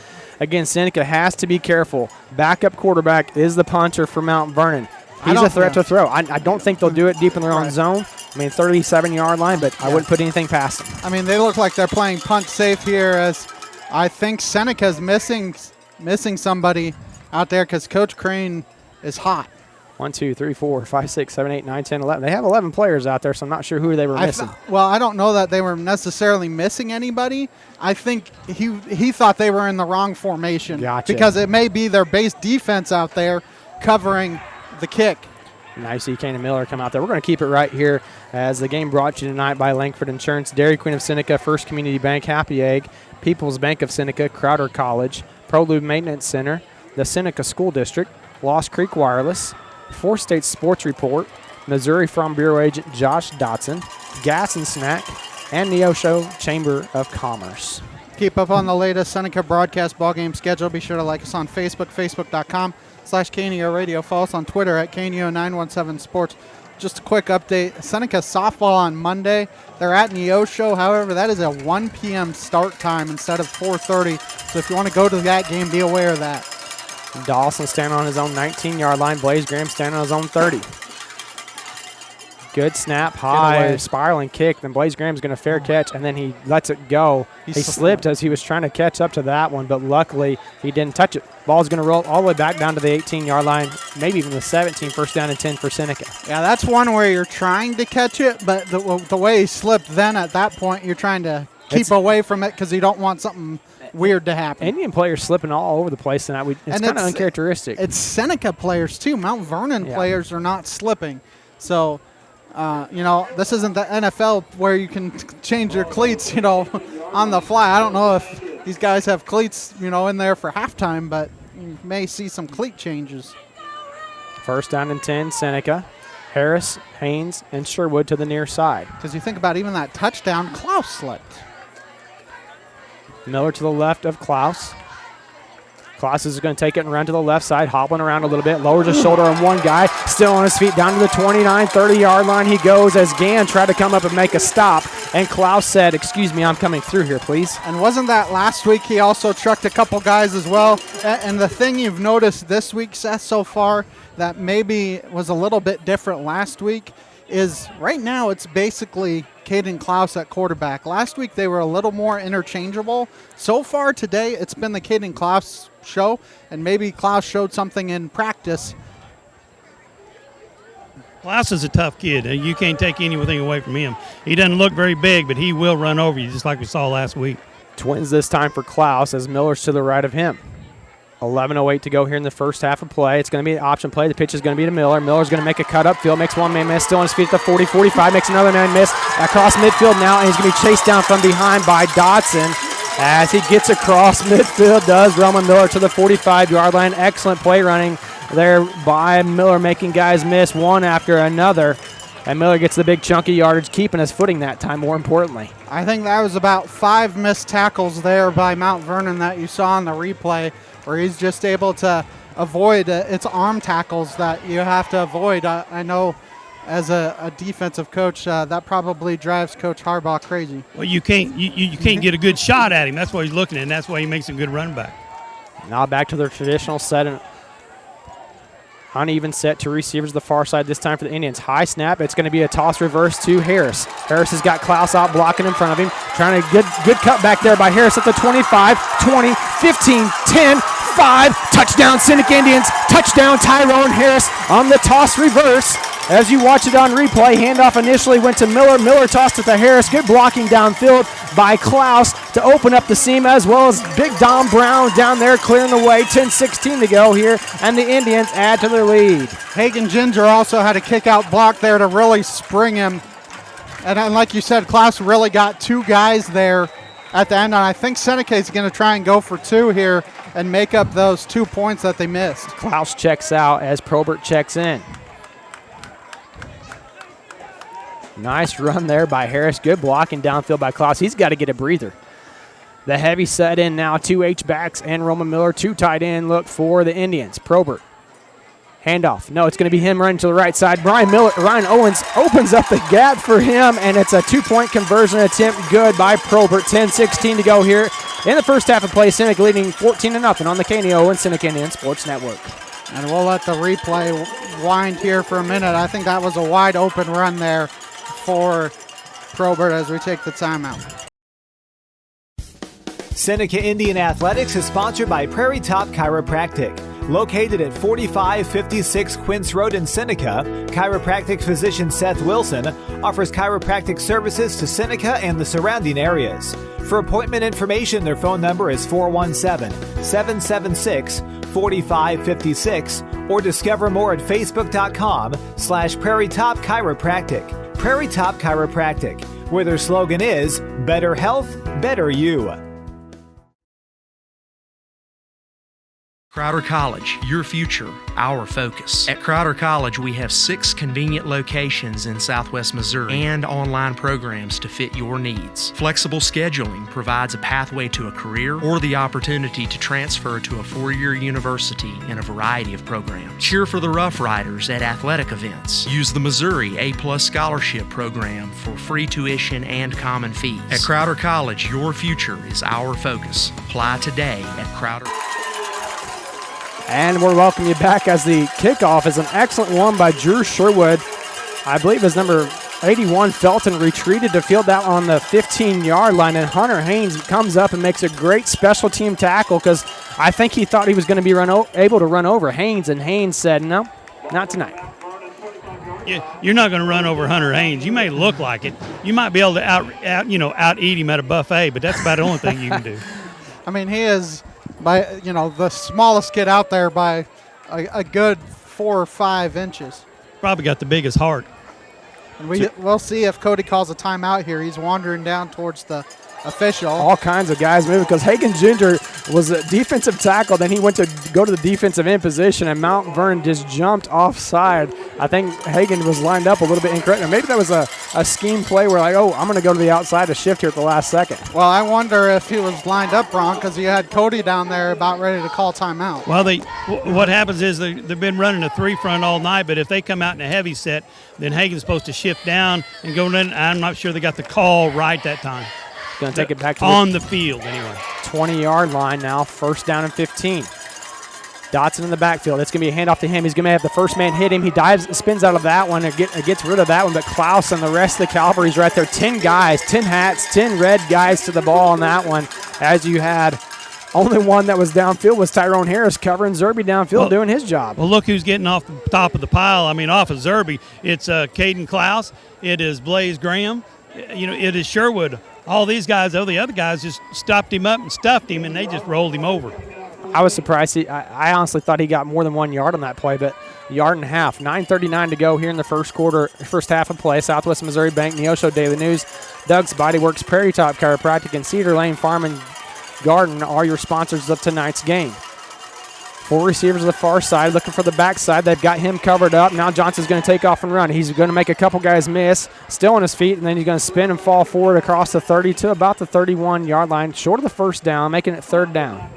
Again, Seneca has to be careful. Backup quarterback is the punter for Mount Vernon. He's a threat to throw. I don't think they'll do it deep in their own zone. I mean, 37-yard line, but I wouldn't put anything past them. I mean, they look like they're playing punt safe here, as I think Seneca's missing somebody out there because Coach Crane is hot. 1, 2, 3, 4, 5, 6, 7, 8, 9, 10, 11. They have 11 players out there, so I'm not sure who they were missing. I don't know that they were necessarily missing anybody. I think he thought they were in the wrong formation. Gotcha. Because it may be their base defense out there covering the kick. Nice to see Kane and Miller come out there. We're going to keep it right here as the game brought to you tonight by Langford Insurance, Dairy Queen of Seneca, First Community Bank, Happy Egg, People's Bank of Seneca, Crowder College, ProLube Maintenance Center, the Seneca School District, Lost Creek Wireless, 4 States Sports Report, Missouri Farm Bureau Agent Josh Dotson, Gas and Snack, and Neosho Chamber of Commerce. Keep up on the latest Seneca broadcast ballgame schedule. Be sure to like us on Facebook, facebook.com/KNEO Radio. Follow us on Twitter at KNEO917 Sports. Just a quick update. Seneca softball on Monday. They're at Neosho. However, that is a 1 p.m. start time instead of 4:30. So if you want to go to that game, be aware of that. Dawson standing on his own 19-yard line. Blaze Graham standing on his own 30. Good snap, high, spiraling kick. Then Blaze Graham's going to fair catch, and then he lets it go. He slipped as he was trying to catch up to that one, but luckily he didn't touch it. Ball's going to roll all the way back down to the 18-yard line, maybe even the 17, first down and 10 for Seneca. Yeah, that's one where you're trying to catch it, but the way he slipped then at that point, you're trying to keep away from it because you don't want something weird to happen. Indian players slipping all over the place tonight. It's kind of uncharacteristic. It's Seneca players, too. Mount Vernon players are not slipping. So This isn't the NFL where you can change your cleats, on the fly. I don't know if these guys have cleats, in there for halftime, but you may see some cleat changes. First down and 10, Seneca. Harris, Haynes, and Sherwood to the near side. Because you think about even that touchdown, Klaus slipped. Miller to the left of Klaus. Klaus is going to take it and run to the left side, hobbling around a little bit, lowers his shoulder on one guy, still on his feet, down to the 29, 30-yard line he goes as Gann tried to come up and make a stop, and Klaus said, "Excuse me, I'm coming through here, please." And wasn't that last week he also trucked a couple guys as well? And the thing you've noticed this week, Seth, so far, that maybe was a little bit different last week, is right now it's basically Caden Klaus at quarterback. Last week they were a little more interchangeable. So far today it's been the Caden Klaus show, and maybe Klaus showed something in practice. Klaus is a tough kid. You can't take anything away from him. He doesn't look very big, but he will run over you just like we saw last week. Twins this time for Klaus as Miller's to the right of him. 11:08 to go here in the first half of play. It's going to be an option play. The pitch is going to be to Miller. Miller's going to make a cut upfield, makes one man miss, still on his feet at the 40, 45, makes another man miss. Across midfield now, and he's going to be chased down from behind by Dotson. As he gets across midfield, does Roman Miller to the 45-yard line. Excellent play running there by Miller, making guys miss one after another. And Miller gets the big chunky yardage, keeping his footing that time, more importantly. I think that was about 5 missed tackles there by Mount Vernon that you saw on the replay, where he's just able to avoid it's arm tackles that you have to avoid. I know as a defensive coach, that probably drives Coach Harbaugh crazy. Well, you can't get a good shot at him. That's what he's looking at, and that's why he makes a good run back. Now back to their traditional set, and uneven set, two receivers to the far side this time for the Indians. High snap. It's going to be a toss reverse to Harris. Harris has got Klaus out blocking in front of him. Trying to get good cut back there by Harris at the 25, 20, 15, 10, 5. Touchdown Seneca Indians. Touchdown Tyrone Harris on the toss reverse. As you watch it on replay, handoff initially went to Miller. Miller tossed it to Harris. Good blocking downfield by Klaus to open up the seam, as well as Big Dom Brown down there clearing the way. 10-16 to go here, and the Indians add to their lead. Hagen Ginger also had a kick-out block there to really spring him. And like you said, Klaus really got 2 guys there at the end. And I think Seneca is going to try and go for 2 here and make up those 2 points that they missed. Klaus checks out as Probert checks in. Nice run there by Harris. Good blocking downfield by Klaus. He's got to get a breather. The heavy set in now. 2 H-backs and Roman Miller. 2 tight end look for the Indians. Probert. Handoff. No, it's going to be him running to the right side. Ryan Owens opens up the gap for him, and it's a 2-point conversion attempt. Good by Probert. 10-16 to go here in the first half of play. Seneca leading 14-0 on the KNO and Seneca Indian Sports Network. And we'll let the replay wind here for a minute. I think that was a wide open run there for Probert as we take the timeout. Seneca Indian Athletics is sponsored by Prairie Top Chiropractic. Located at 4556 Quince Road in Seneca, chiropractic physician Seth Wilson offers chiropractic services to Seneca and the surrounding areas. For appointment information, their phone number is 417-776-4556 or discover more at facebook.com/Prairie Top Chiropractic. Prairie Top Chiropractic, where their slogan is, better health, better you. Crowder College, your future, our focus. At Crowder College, we have 6 convenient locations in Southwest Missouri and online programs to fit your needs. Flexible scheduling provides a pathway to a career or the opportunity to transfer to a 4-year university in a variety of programs. Cheer for the Rough Riders at athletic events. Use the Missouri A+ Scholarship Program for free tuition and common fees. At Crowder College, your future is our focus. Apply today at Crowder. And we'll welcome you back as the kickoff is an excellent one by Drew Sherwood. I believe his number 81, Felton, retreated to field that on the 15-yard line, and Hunter Haynes comes up and makes a great special team tackle because I think he thought he was going to be able to run over Haynes, and Haynes said, no, not tonight. You're not going to run over Hunter Haynes. You may look like it. You might be able to out-eat him at a buffet, but that's about the only thing you can do. I mean, he is by the smallest kid out there by a good 4 or 5 inches. Probably got the biggest heart. And we'll see if Cody calls a timeout here. He's wandering down towards the official. All kinds of guys moving because Hagen Ginger was a defensive tackle. Then he went to go to the defensive end position, and Mount Vernon just jumped offside. I think Hagen was lined up a little bit incorrect. Maybe that was a scheme play where, like, oh, I'm going to go to the outside to shift here at the last second. Well, I wonder if he was lined up wrong because you had Cody down there about ready to call timeout. Well, what happens is they've been running a 3-front all night, but if they come out in a heavy set, then Hagen's supposed to shift down and go in. I'm not sure they got the call right that time. Going to take it back to on the field anyway. 20-yard line now, 1st down and 15. Dotson in the backfield. It's going to be a handoff to him. He's going to have the first man hit him. He dives, spins out of that one, and gets rid of that one. But Klaus and the rest of the cavalry's right there. 10 guys, 10 hats, 10 red guys to the ball on that one. As you had only one that was downfield was Tyrone Harris covering Zerby downfield, doing his job. Well, look who's getting off the top of the pile. I mean, off of Zerby. It's Caden Klaus. It is Blaze Graham. It is Sherwood. All these guys, the other guys just stopped him up and stuffed him, and they just rolled him over. I was surprised. I honestly thought he got more than 1 yard on that play, but a yard and a half. 9:39 to go here in the first half of play. Southwest Missouri Bank, Neosho Daily News, Doug's Body Works, Prairie Top Chiropractic, and Cedar Lane Farm and Garden are your sponsors of tonight's game. 4 receivers on the far side looking for the backside. They've got him covered up. Now Johnson's going to take off and run. He's going to make a couple guys miss, still on his feet, and then he's going to spin and fall forward across the 30 to about the 31-yard line, short of the first down, making it 3rd down.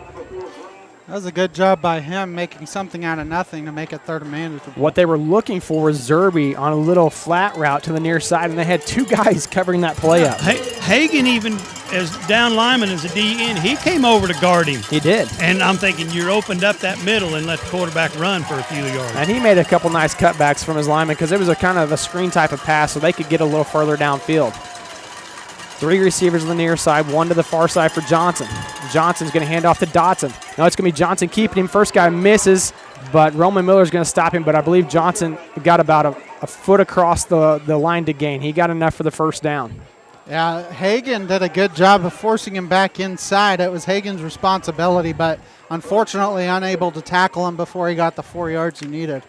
That was a good job by him making something out of nothing to make it 3rd and manageable. What they were looking for was Zerby on a little flat route to the near side, and they had 2 guys covering that play up. Hagen, even as down lineman as a DN, he came over to guard him. He did. And I'm thinking you're opened up that middle and let the quarterback run for a few yards. And he made a couple nice cutbacks from his lineman because it was a kind of a screen type of pass so they could get a little further downfield. 3 receivers on the near side, 1 to the far side for Johnson. Johnson's going to hand off to Dotson. Now it's going to be Johnson keeping him. First guy misses, but Roman Miller's going to stop him, but I believe Johnson got about a foot across the line to gain. He got enough for the first down. Yeah, Hagen did a good job of forcing him back inside. It was Hagen's responsibility, but unfortunately unable to tackle him before he got the 4 yards he needed.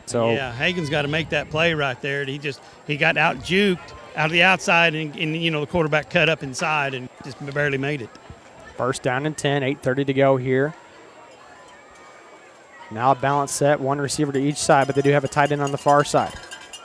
So yeah, Hagen's got to make that play right there. He got out juked out of the outside, and the quarterback cut up inside and just barely made it. 1st down and 10, 8:30 to go here. Now a balance set, 1 receiver to each side, but they do have a tight end on the far side.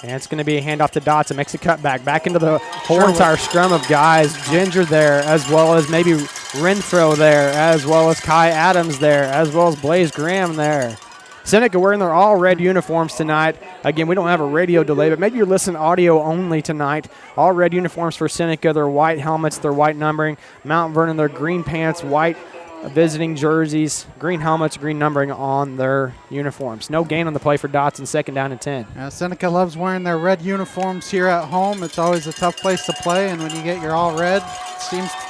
And it's going to be a handoff to Dotson, makes a cutback, back into the whole entire scrum of guys. Ginger there, as well as maybe Renfro there, as well as Kai Adams there, as well as Blaze Graham there. Seneca wearing their all-red uniforms tonight. Again, we don't have a radio delay, but maybe you're listening audio only tonight. All red uniforms for Seneca. Their white helmets, their white numbering. Mount Vernon, their green pants, white visiting jerseys, green helmets, green numbering on their uniforms. No gain on the play for Dotson, 2nd down and 10. Yeah, Seneca loves wearing their red uniforms here at home. It's always a tough place to play, and when you get your all-red,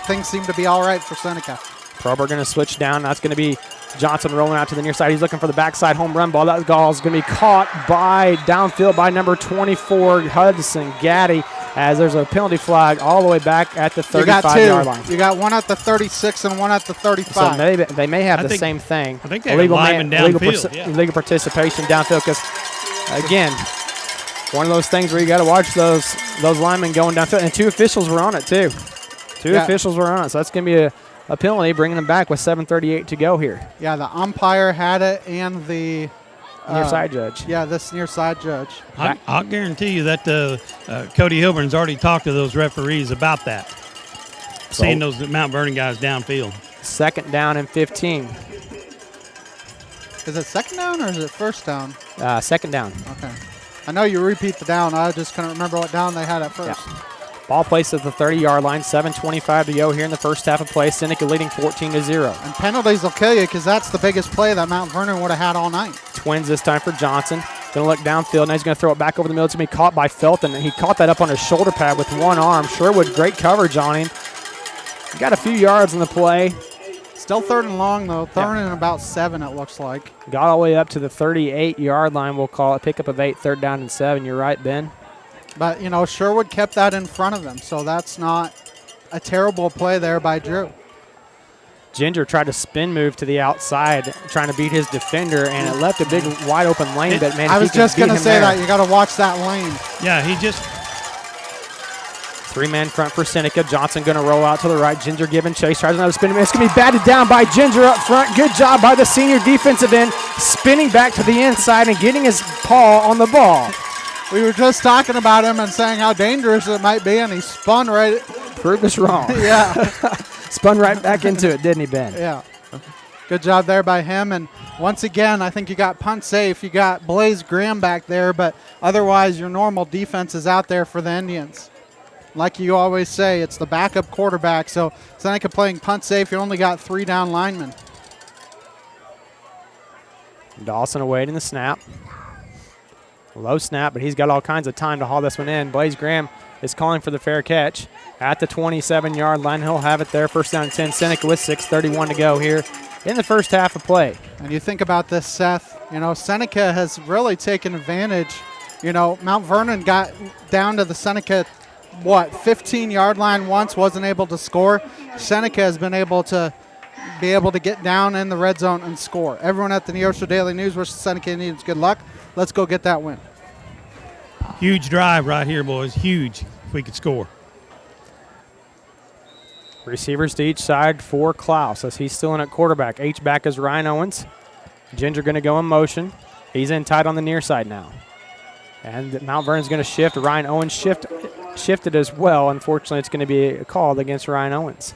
things seem to be all right for Seneca. Prober going to switch down. That's going to be Johnson rolling out to the near side. He's looking for the backside home run ball. That ball is going to be caught downfield by number 24, Hudson Gaddy, as there's a penalty flag all the way back at the 35-yard line. You got 1 at the 36 and 1 at the 35. So they may have the same thing. I think they have linemen downfield. Illegal participation downfield because, again, one of those things where you got to watch those linemen going downfield. And 2 officials were on it, too. Two officials were on it, so that's going to be a penalty, bringing them back with 7:38 to go here. Yeah, the umpire had it and the near side judge. Yeah, this near side judge. I'll guarantee you that Cody Hilburn's already talked to those referees about that, seeing those Mount Vernon guys downfield. 2nd down and 15. Is it 2nd down or is it 1st down? 2nd down. Okay. I know you repeat the down. I just couldn't remember what down they had at first. Yeah. Ball placed at the 30-yard line, 7:25 to go here in the first half of play. Seneca leading 14-0. And penalties will kill you because that's the biggest play that Mount Vernon would have had all night. Twins this time for Johnson. Going to look downfield. Now he's going to throw it back over the middle. It's going to be caught by Felton. And he caught that up on his shoulder pad with one arm. Sherwood, great coverage on him. Got a few yards in the play. Still 3rd and long, though. 3rd and about 7, it looks like. Got all the way up to the 38-yard line, we'll call it. Pickup of 8, 3rd down and 7. You're right, Ben. But, Sherwood kept that in front of them, so that's not a terrible play there by Drew. Ginger tried to spin move to the outside, trying to beat his defender, and it left a big wide open lane. But man, I was just going to say that. You got to watch that lane. Yeah, he just Three-man front for Seneca. Johnson going to roll out to the right. Ginger giving chase. Tries another spin. It's going to be batted down by Ginger up front. Good job by the senior defensive end, spinning back to the inside and getting his paw on the ball. We were just talking about him and saying how dangerous it might be, and he spun right. Proved us wrong. Yeah. Spun right back into it, didn't he, Ben? Yeah. Good job there by him. And once again, I think you got punt safe. You got Blaze Graham back there, but otherwise your normal defense is out there for the Indians. Like you always say, it's the backup quarterback. So Seneca playing punt safe. You only got 3 down linemen. Dawson awaiting the snap. Low snap, but he's got all kinds of time to haul this one in. Blaze Graham is calling for the fair catch at the 27-yard line. He'll have it there. First down and 10. Seneca with 6:31 to go here in the first half of play. And you think about this, Seth, Seneca has really taken advantage. Mount Vernon got down to the Seneca, 15-yard line once, wasn't able to score. Seneca has been able to get down in the red zone and score. Everyone at the Neosho Daily News wishes Seneca Indians good luck. Let's go get that win. Huge drive right here, boys. Huge if we could score. Receivers to each side for Klaus as he's still in at quarterback. H-back is Ryan Owens. Ginger going to go in motion. He's in tight on the near side now. And Mount Vernon's going to shift. Ryan Owens shifted as well. Unfortunately, it's going to be called against Ryan Owens.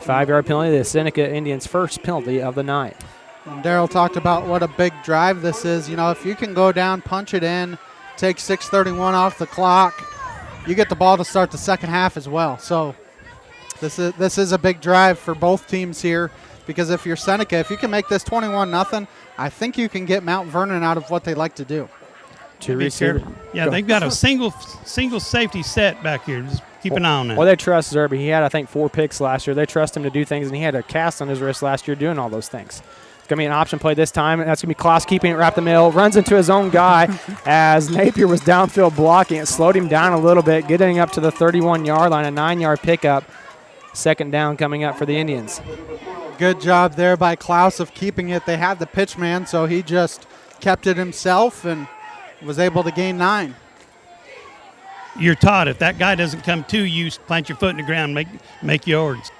5-yard penalty, the Seneca Indians' first penalty of the night. And Darryl talked about what a big drive this is. If you can go down, punch it in, take 6:31 off the clock, you get the ball to start the second half as well. So this is a big drive for both teams here, because if you're Seneca, if you can make this 21-0, I think you can get Mount Vernon out of what they like to do. Two receivers. Yeah, they've got a single safety set back here. Just keep an eye on that. Well, they trust Zerby. He had, I think, 4 picks last year. They trust him to do things, and he had a cast on his wrist last year doing all those things. It's going to be an option play this time. That's going to be Klaus keeping it wrapped the middle. Runs into his own guy as Napier was downfield blocking. It slowed him down a little bit, getting up to the 31-yard line, a 9-yard pickup. Second down coming up for the Indians. Good job there by Klaus of keeping it. They had the pitch man, so he just kept it himself and was able to gain 9. You're taught if that guy doesn't come to you, plant your foot in the ground, make yards.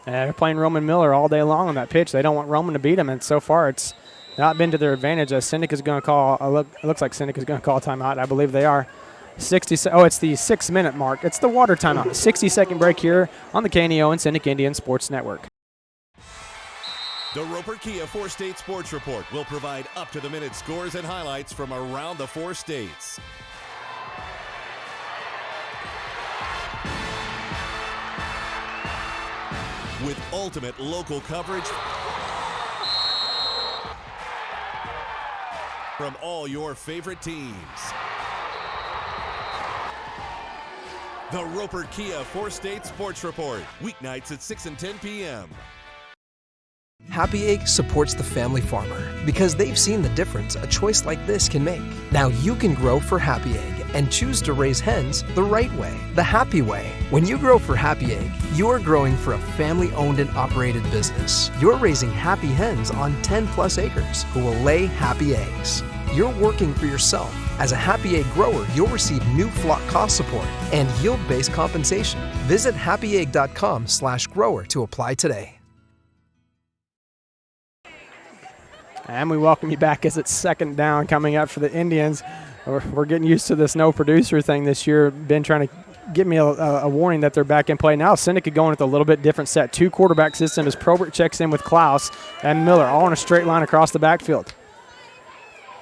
They're playing Roman Miller all day long on that pitch. They don't want Roman to beat him, and so far it's not been to their advantage. As Seneca's going to call, it looks like Seneca's going to call a timeout. I believe they are. It's the 6-minute mark. It's the water timeout. 60-second break here on the KNEO and Seneca Indian Sports Network. The Roper Kia 4-State Sports Report will provide up-to-the-minute scores and highlights from around the 4 states. With ultimate local coverage from all your favorite teams. The Roper Kia 4-State Sports Report, weeknights at 6 and 10 p.m. Happy Egg supports the family farmer because they've seen the difference a choice like this can make. Now you can grow for Happy Egg and choose to raise hens the right way, the happy way. When you grow for Happy Egg, you're growing for a family-owned and operated business. You're raising happy hens on 10+ acres who will lay happy eggs. You're working for yourself. As a Happy Egg grower, you'll receive new flock cost support and yield-based compensation. Visit happyegg.com/grower to apply today. And we welcome you back as it's second down coming up for the Indians. We're getting used to this no producer thing this year. Ben trying to give me a warning that they're back in play. Now Seneca going with a little bit different set. 2 quarterback system as Probert checks in with Klaus and Miller all in a straight line across the backfield.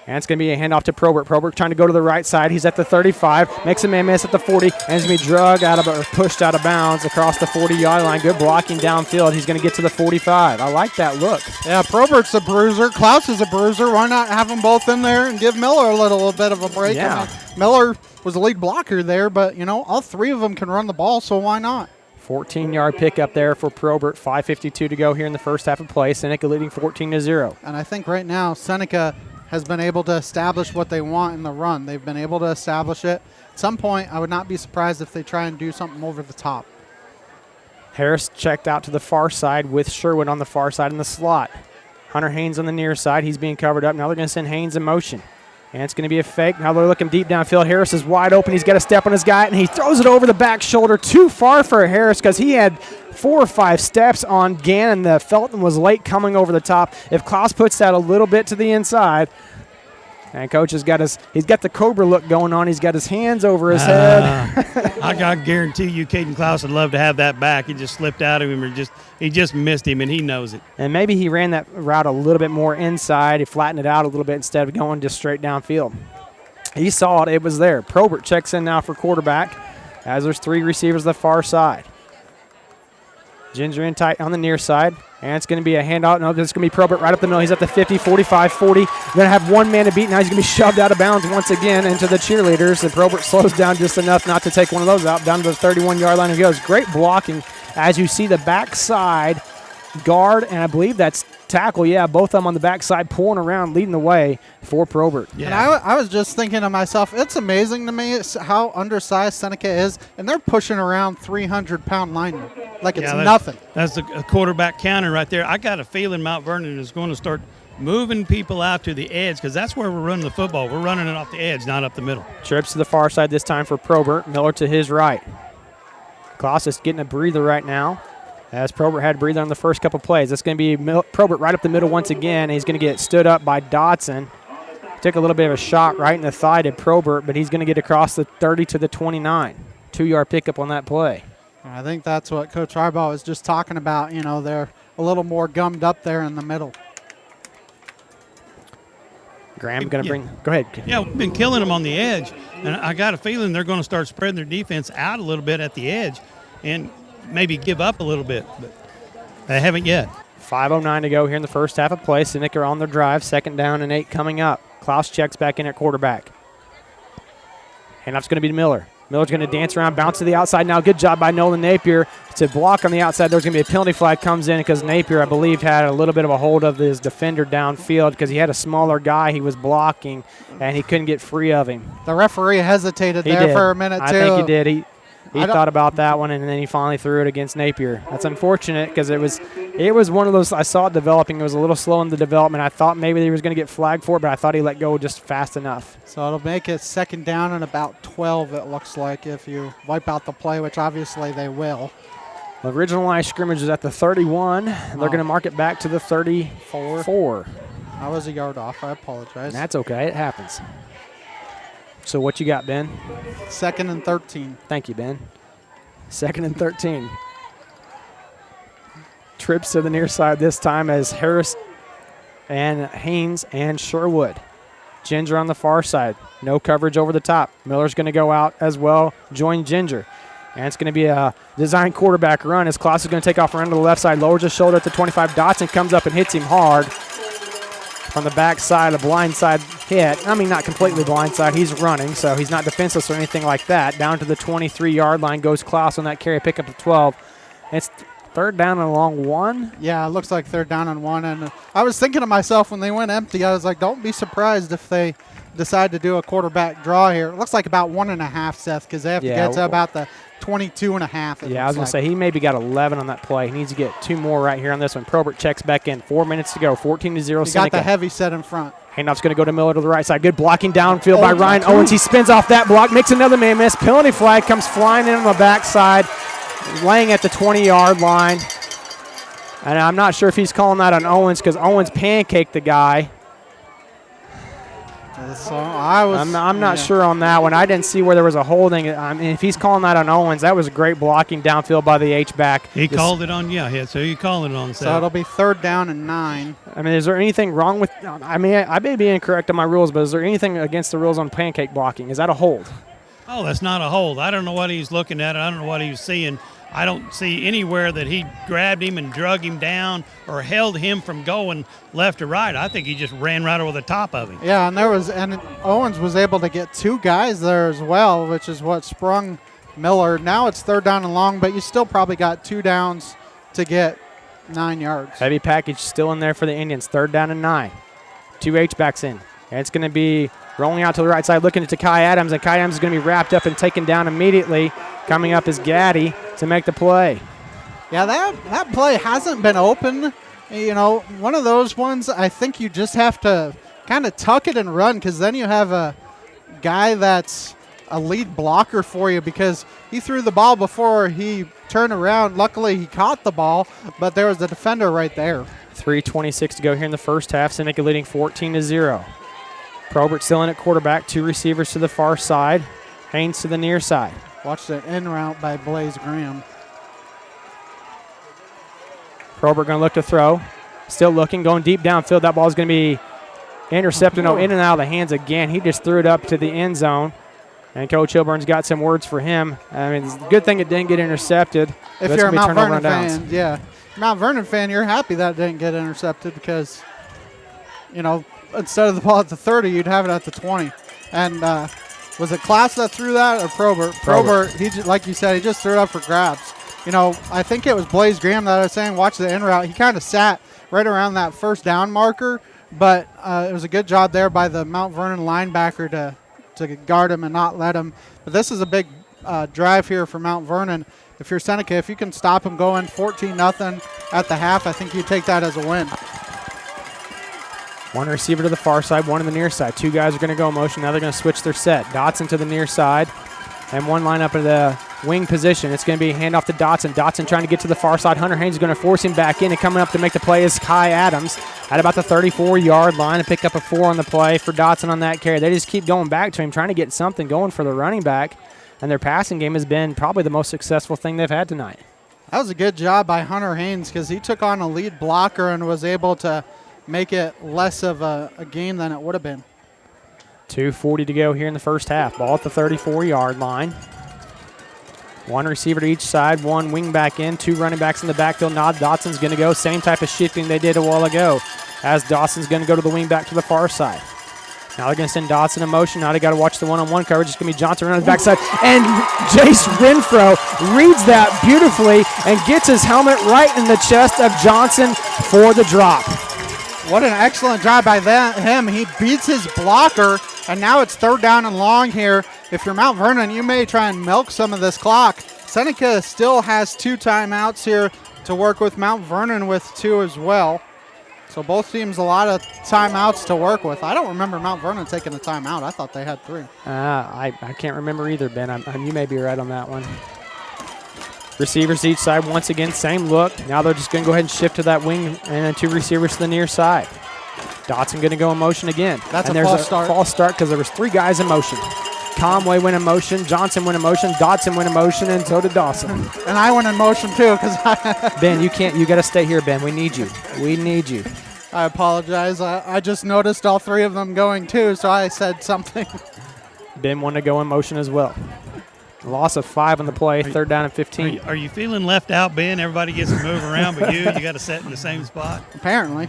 And it's going to be a handoff to Probert. Probert trying to go to the right side. He's at the 35. Makes a man miss at the 40. And he's going to be dragged out of or pushed out of bounds across the 40-yard line. Good blocking downfield. He's going to get to the 45. I like that look. Yeah, Probert's a bruiser. Klaus is a bruiser. Why not have them both in there and give Miller a little bit of a break? Yeah. I mean, Miller was the lead blocker there, but, all 3 of them can run the ball, so why not? 14-yard pickup there for Probert. 5:52 to go here in the first half of play. Seneca leading 14-0. And I think right now Seneca has been able to establish what they want in the run. They've been able to establish it. At some point, I would not be surprised if they try and do something over the top. Harris checked out to the far side with Sherwood on the far side in the slot. Hunter Haynes on the near side. He's being covered up. Now they're going to send Haynes in motion. And it's going to be a fake. Now they're looking deep downfield. Harris is wide open. He's got to step on his guy, and he throws it over the back shoulder. Too far for Harris because he had 4 or 5 steps on Gannon. The Felton was late coming over the top. If Klaus puts that a little bit to the inside, and Coach he's got the Cobra look going on. He's got his hands over his head. I guarantee you Caden Klaus would love to have that back. He just slipped out of him, or he just missed him, and he knows it. And maybe he ran that route a little bit more inside. He flattened it out a little bit instead of going just straight downfield. He saw it. It was there. Probert checks in now for quarterback as there's 3 receivers the far side. Ginger in tight on the near side. And it's going to be a handout. No, it's going to be Probert right up the middle. He's at the 50, 45, 40. Going to have one man to beat. Now he's going to be shoved out of bounds once again into the cheerleaders. And Probert slows down just enough not to take one of those out. Down to the 31-yard line he goes. Great blocking as you see the backside guard, and I believe that's tackle. Yeah, both of them on the backside pulling around, leading the way for Probert. Yeah. And I was just thinking to myself, it's amazing to me how undersized Seneca is, and they're pushing around 300-pound linemen like it's nothing. That's a quarterback counter right there. I got a feeling Mount Vernon is going to start moving people out to the edge because that's where we're running the football. We're running it off the edge, not up the middle. Trips to the far side this time for Probert. Miller to his right. Klaus is getting a breather right now, as Probert had a breather on the first couple plays. That's going to be Probert right up the middle once again. He's going to get stood up by Dotson. Took a little bit of a shot right in the thigh to Probert, but he's going to get across the 30 to the 29. 2-yard pickup on that play. I think that's what Coach Harbaugh was just talking about. You know, they're a little more gummed up there in the middle. Graham going to bring – go ahead. Yeah, we've been killing them on the edge, and I got a feeling they're going to start spreading their defense out a little bit at the edge and maybe give up a little bit, but they haven't yet. 5:09 to go here in the first half of play. Seneca on their drive, 2nd down and 8 coming up. Klaus checks back in at quarterback. Handoff's going to be to Miller. Miller's going to dance around, bounce to the outside now. Good job by Nolan Napier to block on the outside. There's going to be a penalty flag comes in because Napier, I believe, had a little bit of a hold of his defender downfield because he had a smaller guy he was blocking, and he couldn't get free of him. The referee hesitated for a minute, too. I think he did. He thought about that one, and then he finally threw it against Napier. That's unfortunate because it was one of those, I saw it developing. It was a little slow in the development. I thought maybe he was going to get flagged for it, but I thought he let go just fast enough. So it'll make it 2nd down and about 12, it looks like, if you wipe out the play, which obviously they will. The original line scrimmage is at the 31. They're going to mark it back to the 34. I was a yard off. I apologize. That's okay. It happens. So what you got, Ben? 2nd and 13. Thank you, Ben. 2nd and 13. Trips to the near side this time as Harris and Haynes and Sherwood. Ginger on the far side. No coverage over the top. Miller's going to go out as well, join Ginger. And it's going to be a design quarterback run as Klaus is going to take off around to the left side, lowers his shoulder at the 25. Dotson comes up and hits him hard. From the backside, a blindside hit. I mean, not completely blindside. He's running, so he's not defenseless or anything like that. Down to the 23-yard line goes Klaus on that carry, pickup of 12. It's 3rd down and a long 1. Yeah, it looks like 3rd down and 1. And I was thinking to myself when they went empty, I was like, don't be surprised if they decide to do a quarterback draw here. It looks like about 1.5, Seth, because they have to get to about the 22.5. Yeah, I was going to say he maybe got 11 on that play. He needs to get 2 more right here on this one. Probert checks back in. 4 minutes to go. 14-0 Seneca. Got the heavy set in front. Handoff's going to go to Miller to the right side. Good blocking downfield by Ryan Owens. He spins off that block, makes another man miss. Penalty flag comes flying in on the backside, laying at the 20-yard line. And I'm not sure if he's calling that on Owens because Owens pancaked the guy. So I'm not sure on that one. I didn't see where there was a holding. I mean, if he's calling that on Owens, that was great blocking downfield by the H-back. He called it on, so you call it on. So it'll be 3rd down and 9. I mean, is there anything wrong with – I mean, I may be incorrect on my rules, but is there anything against the rules on pancake blocking? Is that a hold? Oh, that's not a hold. I don't know what he's looking at. I don't know what he was seeing. I don't see anywhere that he grabbed him and drug him down or held him from going left or right. I think he just ran right over the top of him. Yeah, and Owens was able to get 2 guys there as well, which is what sprung Miller. Now it's 3rd down and long, but you still probably got 2 downs to get 9 yards. Heavy package still in there for the Indians. 3rd down and 9. 2 H-backs in. And it's going to be rolling out to the right side, looking to Kai Adams, and Kai Adams is going to be wrapped up and taken down immediately. Coming up is Gaddy to make the play. Yeah, that play hasn't been open. You know, one of those ones I think you just have to kind of tuck it and run, because then you have a guy that's a lead blocker for you, because he threw the ball before he turned around. Luckily, he caught the ball, but there was a defender right there. 3:26 to go here in the first half. Seneca leading 14-0. Probert still in at quarterback. 2 receivers to the far side. Haynes to the near side. Watch the in route by Blaze Graham. Probert going to look to throw. Still looking, going deep downfield. That ball is going to be intercepted. No, in and out of the hands again. He just threw it up to the end zone. And Coach Hilburn's got some words for him. I mean, it's a good thing it didn't get intercepted. If you're a Mount Vernon fan, yeah. Mount Vernon fan, you're happy that it didn't get intercepted, because, you know, instead of the ball at the 30, you'd have it at the 20. And was it Class that threw that or Probert? Probert, like you said, he just threw it up for grabs. You know, I think it was Blaze Graham that I was saying, watch the in route. He kind of sat right around that first down marker, but it was a good job there by the Mount Vernon linebacker to guard him and not let him. But this is a big drive here for Mount Vernon. If you're Seneca, if you can stop him going 14-0 at the half, I think you take that as a win. One receiver to the far side, one to the near side. 2 guys are going to go in motion. Now they're going to switch their set. Dotson to the near side, and one line up in the wing position. It's going to be a handoff to Dotson. Dotson trying to get to the far side. Hunter Haynes is going to force him back in, and coming up to make the play is Kai Adams at about the 34-yard line and pick up a 4 on the play for Dotson on that carry. They just keep going back to him, trying to get something going for the running back, and their passing game has been probably the most successful thing they've had tonight. That was a good job by Hunter Haynes, because he took on a lead blocker and was able to make it less of a game than it would have been. 2:40 to go here in the first half. Ball at the 34-yard line. 1 receiver to each side, 1 wing back in, 2 running backs in the backfield. Nod Dotson's going to go. Same type of shifting they did a while ago, as Dawson's going to go to the wing back to the far side. Now they're going to send Dotson in motion. Now they got to watch the one-on-one coverage. It's going to be Johnson around his backside. And Jace Renfro reads that beautifully and gets his helmet right in the chest of Johnson for the drop. What an excellent job by him. He beats his blocker, and now it's 3rd down and long here. If you're Mount Vernon, you may try and milk some of this clock. Seneca still has 2 timeouts here to work with. Mount Vernon with 2 as well. So both teams a lot of timeouts to work with. I don't remember Mount Vernon taking a timeout. I thought they had 3. I can't remember either, Ben. You may be right on that one. Receivers each side once again, same look. Now they're just going to go ahead and shift to that wing, and then 2 receivers to the near side. Dotson going to go in motion again. That's and a false start. False start because there was 3 guys in motion. Conway went in motion, Johnson went in motion, Dotson went in motion, and so did Dawson. And I went in motion too, because Ben, you got to stay here, Ben. We need you. We need you. I apologize. I just noticed all 3 of them going too, so I said something. Ben wanted to go in motion as well. Loss of 5 on the play, 3rd down and 15. Are you feeling left out, Ben? Everybody gets to move around, but you got to sit in the same spot? Apparently.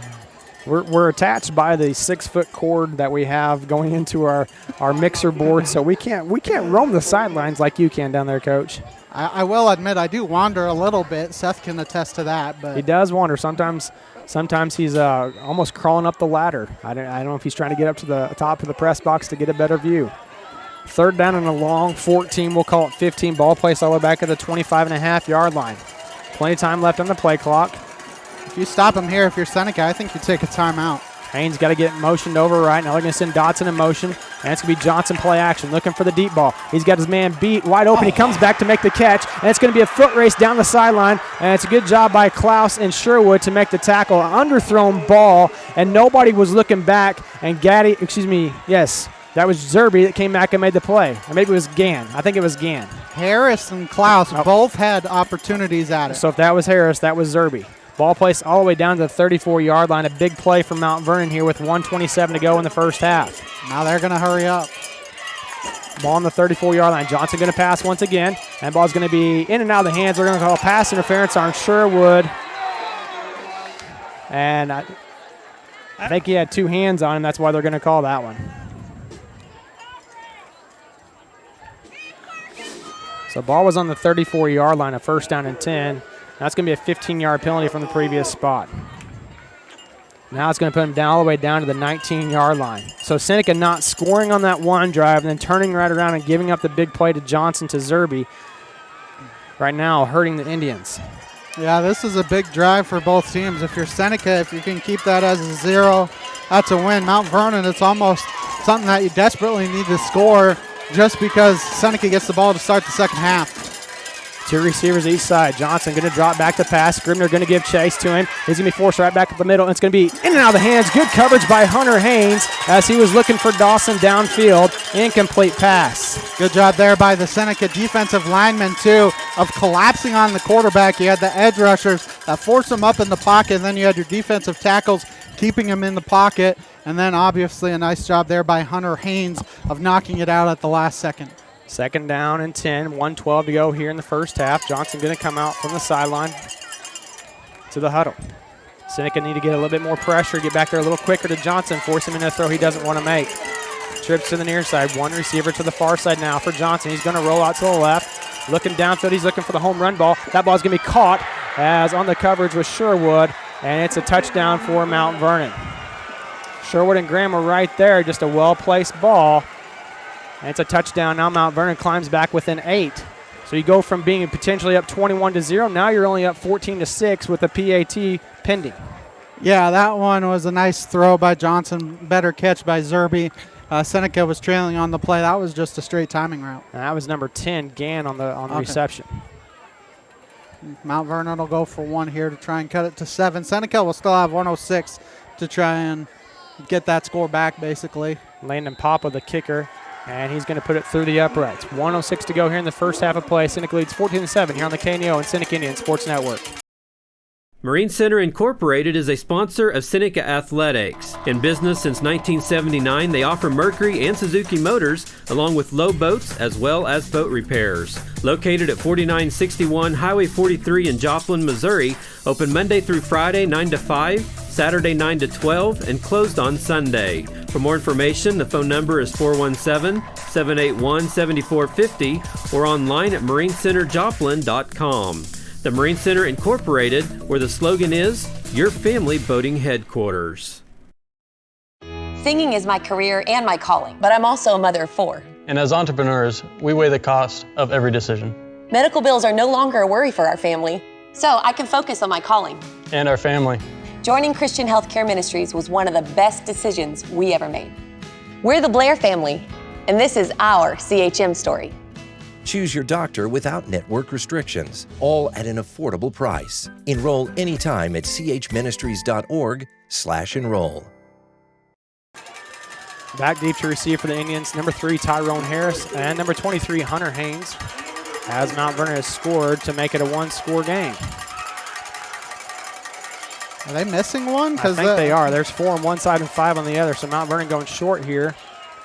We're attached by the 6-foot cord that we have going into our mixer board, so we can't roam the sidelines like you can down there, Coach. I will admit I do wander a little bit. Seth can attest to that. But he does wander. Sometimes he's almost crawling up the ladder. I don't know if he's trying to get up to the top of the press box to get a better view. 3rd down and a long, 14, we'll call it 15. Ball placed all the way back at the 25.5-yard line. Plenty of time left on the play clock. If you stop him here, if you're Seneca, I think you take a timeout. Haynes got to get motioned over right. Now they're going to send Dotson in motion. And it's going to be Johnson play action, looking for the deep ball. He's got his man beat wide open. He comes back to make the catch. And it's going to be a foot race down the sideline. And it's a good job by Klaus and Sherwood to make the tackle. Underthrown ball, and nobody was looking back. And that was Zerby that came back and made the play. Or maybe it was Gann. I think it was Gann. Harris and Klaus both had opportunities at it. So if that was Harris, that was Zerby. Ball placed all the way down to the 34-yard line. A big play from Mount Vernon here with 1:27 to go in the first half. Now they're going to hurry up. Ball on the 34-yard line. Johnson going to pass once again. And ball's going to be in and out of the hands. They're going to call pass interference on Sherwood. And I think he had 2 hands on him. That's why they're going to call that one. So ball was on the 34-yard line, a 1st down and 10. That's going to be a 15-yard penalty from the previous spot. Now it's going to put him down all the way down to the 19-yard line. So Seneca not scoring on that one drive and then turning right around and giving up the big play to Johnson to Zerby. Right now hurting the Indians. Yeah, this is a big drive for both teams. If you're Seneca, if you can keep that as a 0, that's a win. Mount Vernon, it's almost something that you desperately need to score just because Seneca gets the ball to start the second half. 2 receivers each side. Johnson going to drop back to pass. Scribner going to give chase to him. He's going to be forced right back up the middle. And it's going to be in and out of the hands. Good coverage by Hunter Haynes as he was looking for Dawson downfield. Incomplete pass. Good job there by the Seneca defensive lineman, too, of collapsing on the quarterback. You had the edge rushers that forced him up in the pocket, and then you had your defensive tackles keeping him in the pocket. And then, obviously, a nice job there by Hunter Haynes of knocking it out at the last second. 2nd down and 10, 1:12 to go here in the first half. Johnson going to come out from the sideline to the huddle. Seneca need to get a little bit more pressure, get back there a little quicker to Johnson, force him into a throw he doesn't want to make. Trips to the near side, 1 receiver to the far side now for Johnson. He's going to roll out to the left, looking downfield. He's looking for the home run ball. That ball's going to be caught as on the coverage with Sherwood, and it's a touchdown for Mount Vernon. Sherwood and Graham are right there, just a well-placed ball. And it's a touchdown. Now Mount Vernon climbs back within 8. So you go from being potentially up 21-0. Now you're only up 14-6 with a PAT pending. Yeah, that one was a nice throw by Johnson. Better catch by Zerby. Seneca was trailing on the play. That was just a straight timing route. And that was number 10, Gann, on the reception. Mount Vernon will go for 1 here to try and cut it to 7. Seneca will still have 106 to try and get that score back, basically. Landon Papa, the kicker. And he's going to put it through the uprights. 1:06 to go here in the first half of play. Seneca leads 14-7 here on the KNO and Seneca Indian Sports Network. Marine Center Incorporated is a sponsor of Seneca Athletics. In business since 1979, they offer Mercury and Suzuki motors, along with low boats as well as boat repairs. Located at 4961 Highway 43 in Joplin, Missouri, open Monday through Friday 9 to 5, Saturday 9 to 12, and closed on Sunday. For more information, the phone number is 417-781-7450 or online at marinecenterjoplin.com. The Marine Center Incorporated, where the slogan is, your family boating headquarters. Singing is my career and my calling, but I'm also a mother of 4. And as entrepreneurs, we weigh the cost of every decision. Medical bills are no longer a worry for our family, so I can focus on my calling. And our family. Joining Christian Healthcare Ministries was one of the best decisions we ever made. We're the Blair family, and this is our CHM story. Choose your doctor without network restrictions, all at an affordable price. Enroll anytime at chministries.org/enroll. Back deep to receive for the Indians, number 3, Tyrone Harris, and number 23, Hunter Haynes, as Mount Vernon has scored to make it a 1-score game. Are they missing one? I think they are. There's 4 on one side and 5 on the other, so Mount Vernon going short here.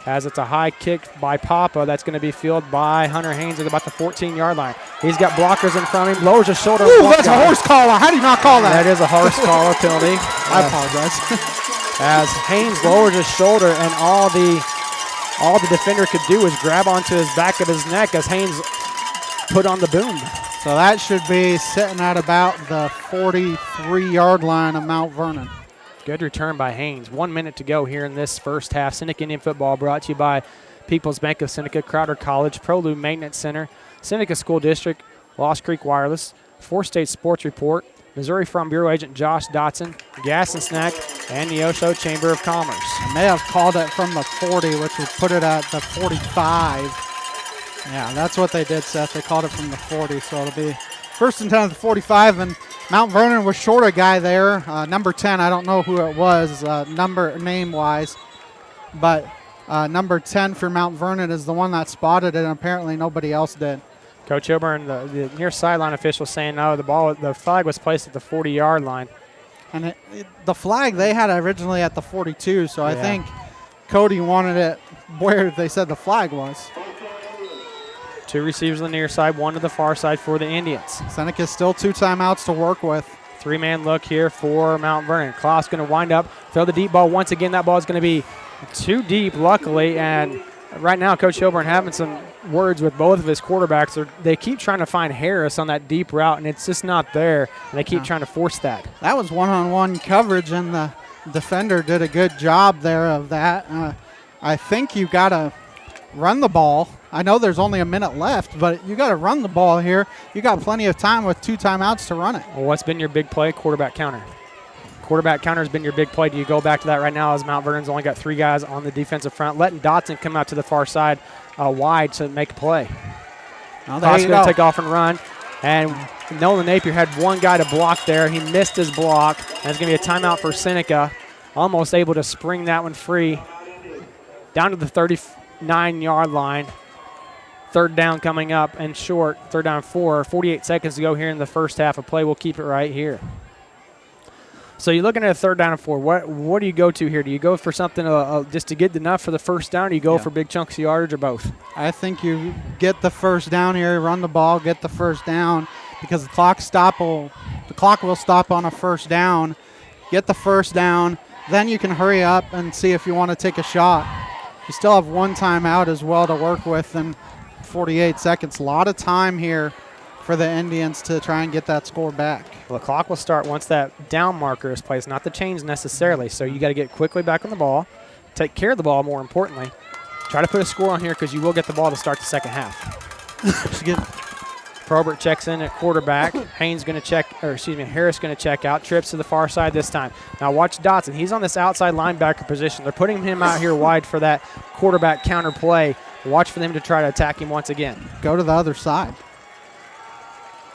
As it's a high kick by Papa. That's going to be fielded by Hunter Haynes at about the 14-yard line. He's got blockers in front of him, lowers his shoulder. Ooh, that's a horse collar. How do you not call that? That is a horse collar penalty. I apologize. As Haynes lowers his shoulder, and all the defender could do was grab onto his back of his neck as Haynes put on the boom. So that should be sitting at about the 43-yard line of Mount Vernon. Good return by Haynes. 1 minute to go here in this first half. Seneca Indian football brought to you by People's Bank of Seneca, Crowder College, Prolu Maintenance Center, Seneca School District, Lost Creek Wireless, 4-State Sports Report, Missouri Farm Bureau Agent Josh Dotson, Gas and Snack, and Neosho Chamber of Commerce. I may have called it from the 40, which would put it at the 45. Yeah, that's what they did, Seth. They called it from the 40, so it'll be 1st and 10 at the 45, and Mount Vernon was short a guy there. Number 10, I don't know who it was, name-wise, but number 10 for Mount Vernon is the one that spotted it, and apparently nobody else did. Coach Hilburn, the near sideline official, saying no, the flag was placed at the 40-yard line. And the flag they had originally at the 42, so I think Cody wanted it where they said the flag was. 2 receivers on the near side, 1 to the far side for the Indians. Seneca still 2 timeouts to work with. 3-man look here for Mount Vernon. Klaus going to wind up, throw the deep ball once again. That ball is going to be too deep, luckily, and right now Coach Hilburn having some words with both of his quarterbacks. They keep trying to find Harris on that deep route, and it's just not there, and they keep trying to force that. That was one-on-one coverage, and the defender did a good job there of that. I think you got to run the ball I know there's only a minute left, but you got to run the ball here. You got plenty of time with 2 timeouts to run it. Well, what's been your big play? Quarterback counter. Quarterback counter has been your big play. Do you go back to that right now as Mount Vernon's only got 3 guys on the defensive front, letting Dotson come out to the far side wide to make a play. Oh, Dotson's going to take off and run. And Nolan Napier had 1 guy to block there. He missed his block. And it's going to be a timeout for Seneca. Almost able to spring that one free. Down to the 39-yard line. 3rd down coming up and short. 3rd down 4. 48 seconds to go here in the first half of play. We'll keep it right here. So you're looking at a 3rd down and 4. What do you go to here? Do you go for something just to get enough for the first down, or do you go for big chunks of yardage, or both? I think you get the first down here, run the ball, get the first down, because the clock will stop on a first down. Get the first down, then you can hurry up and see if you want to take a shot. You still have 1 timeout as well to work with, and 48 seconds. A lot of time here for the Indians to try and get that score back. Well, the clock will start once that down marker is placed, not the chains necessarily. So you got to get quickly back on the ball, take care of the ball more importantly. Try to put a score on here because you will get the ball to start the second half. Probert checks in at quarterback. Harris going to check out. Trips to the far side this time. Now watch Dotson. He's on this outside linebacker position. They're putting him out here wide for that quarterback counter play. Watch for them to try to attack him once again. Go to the other side.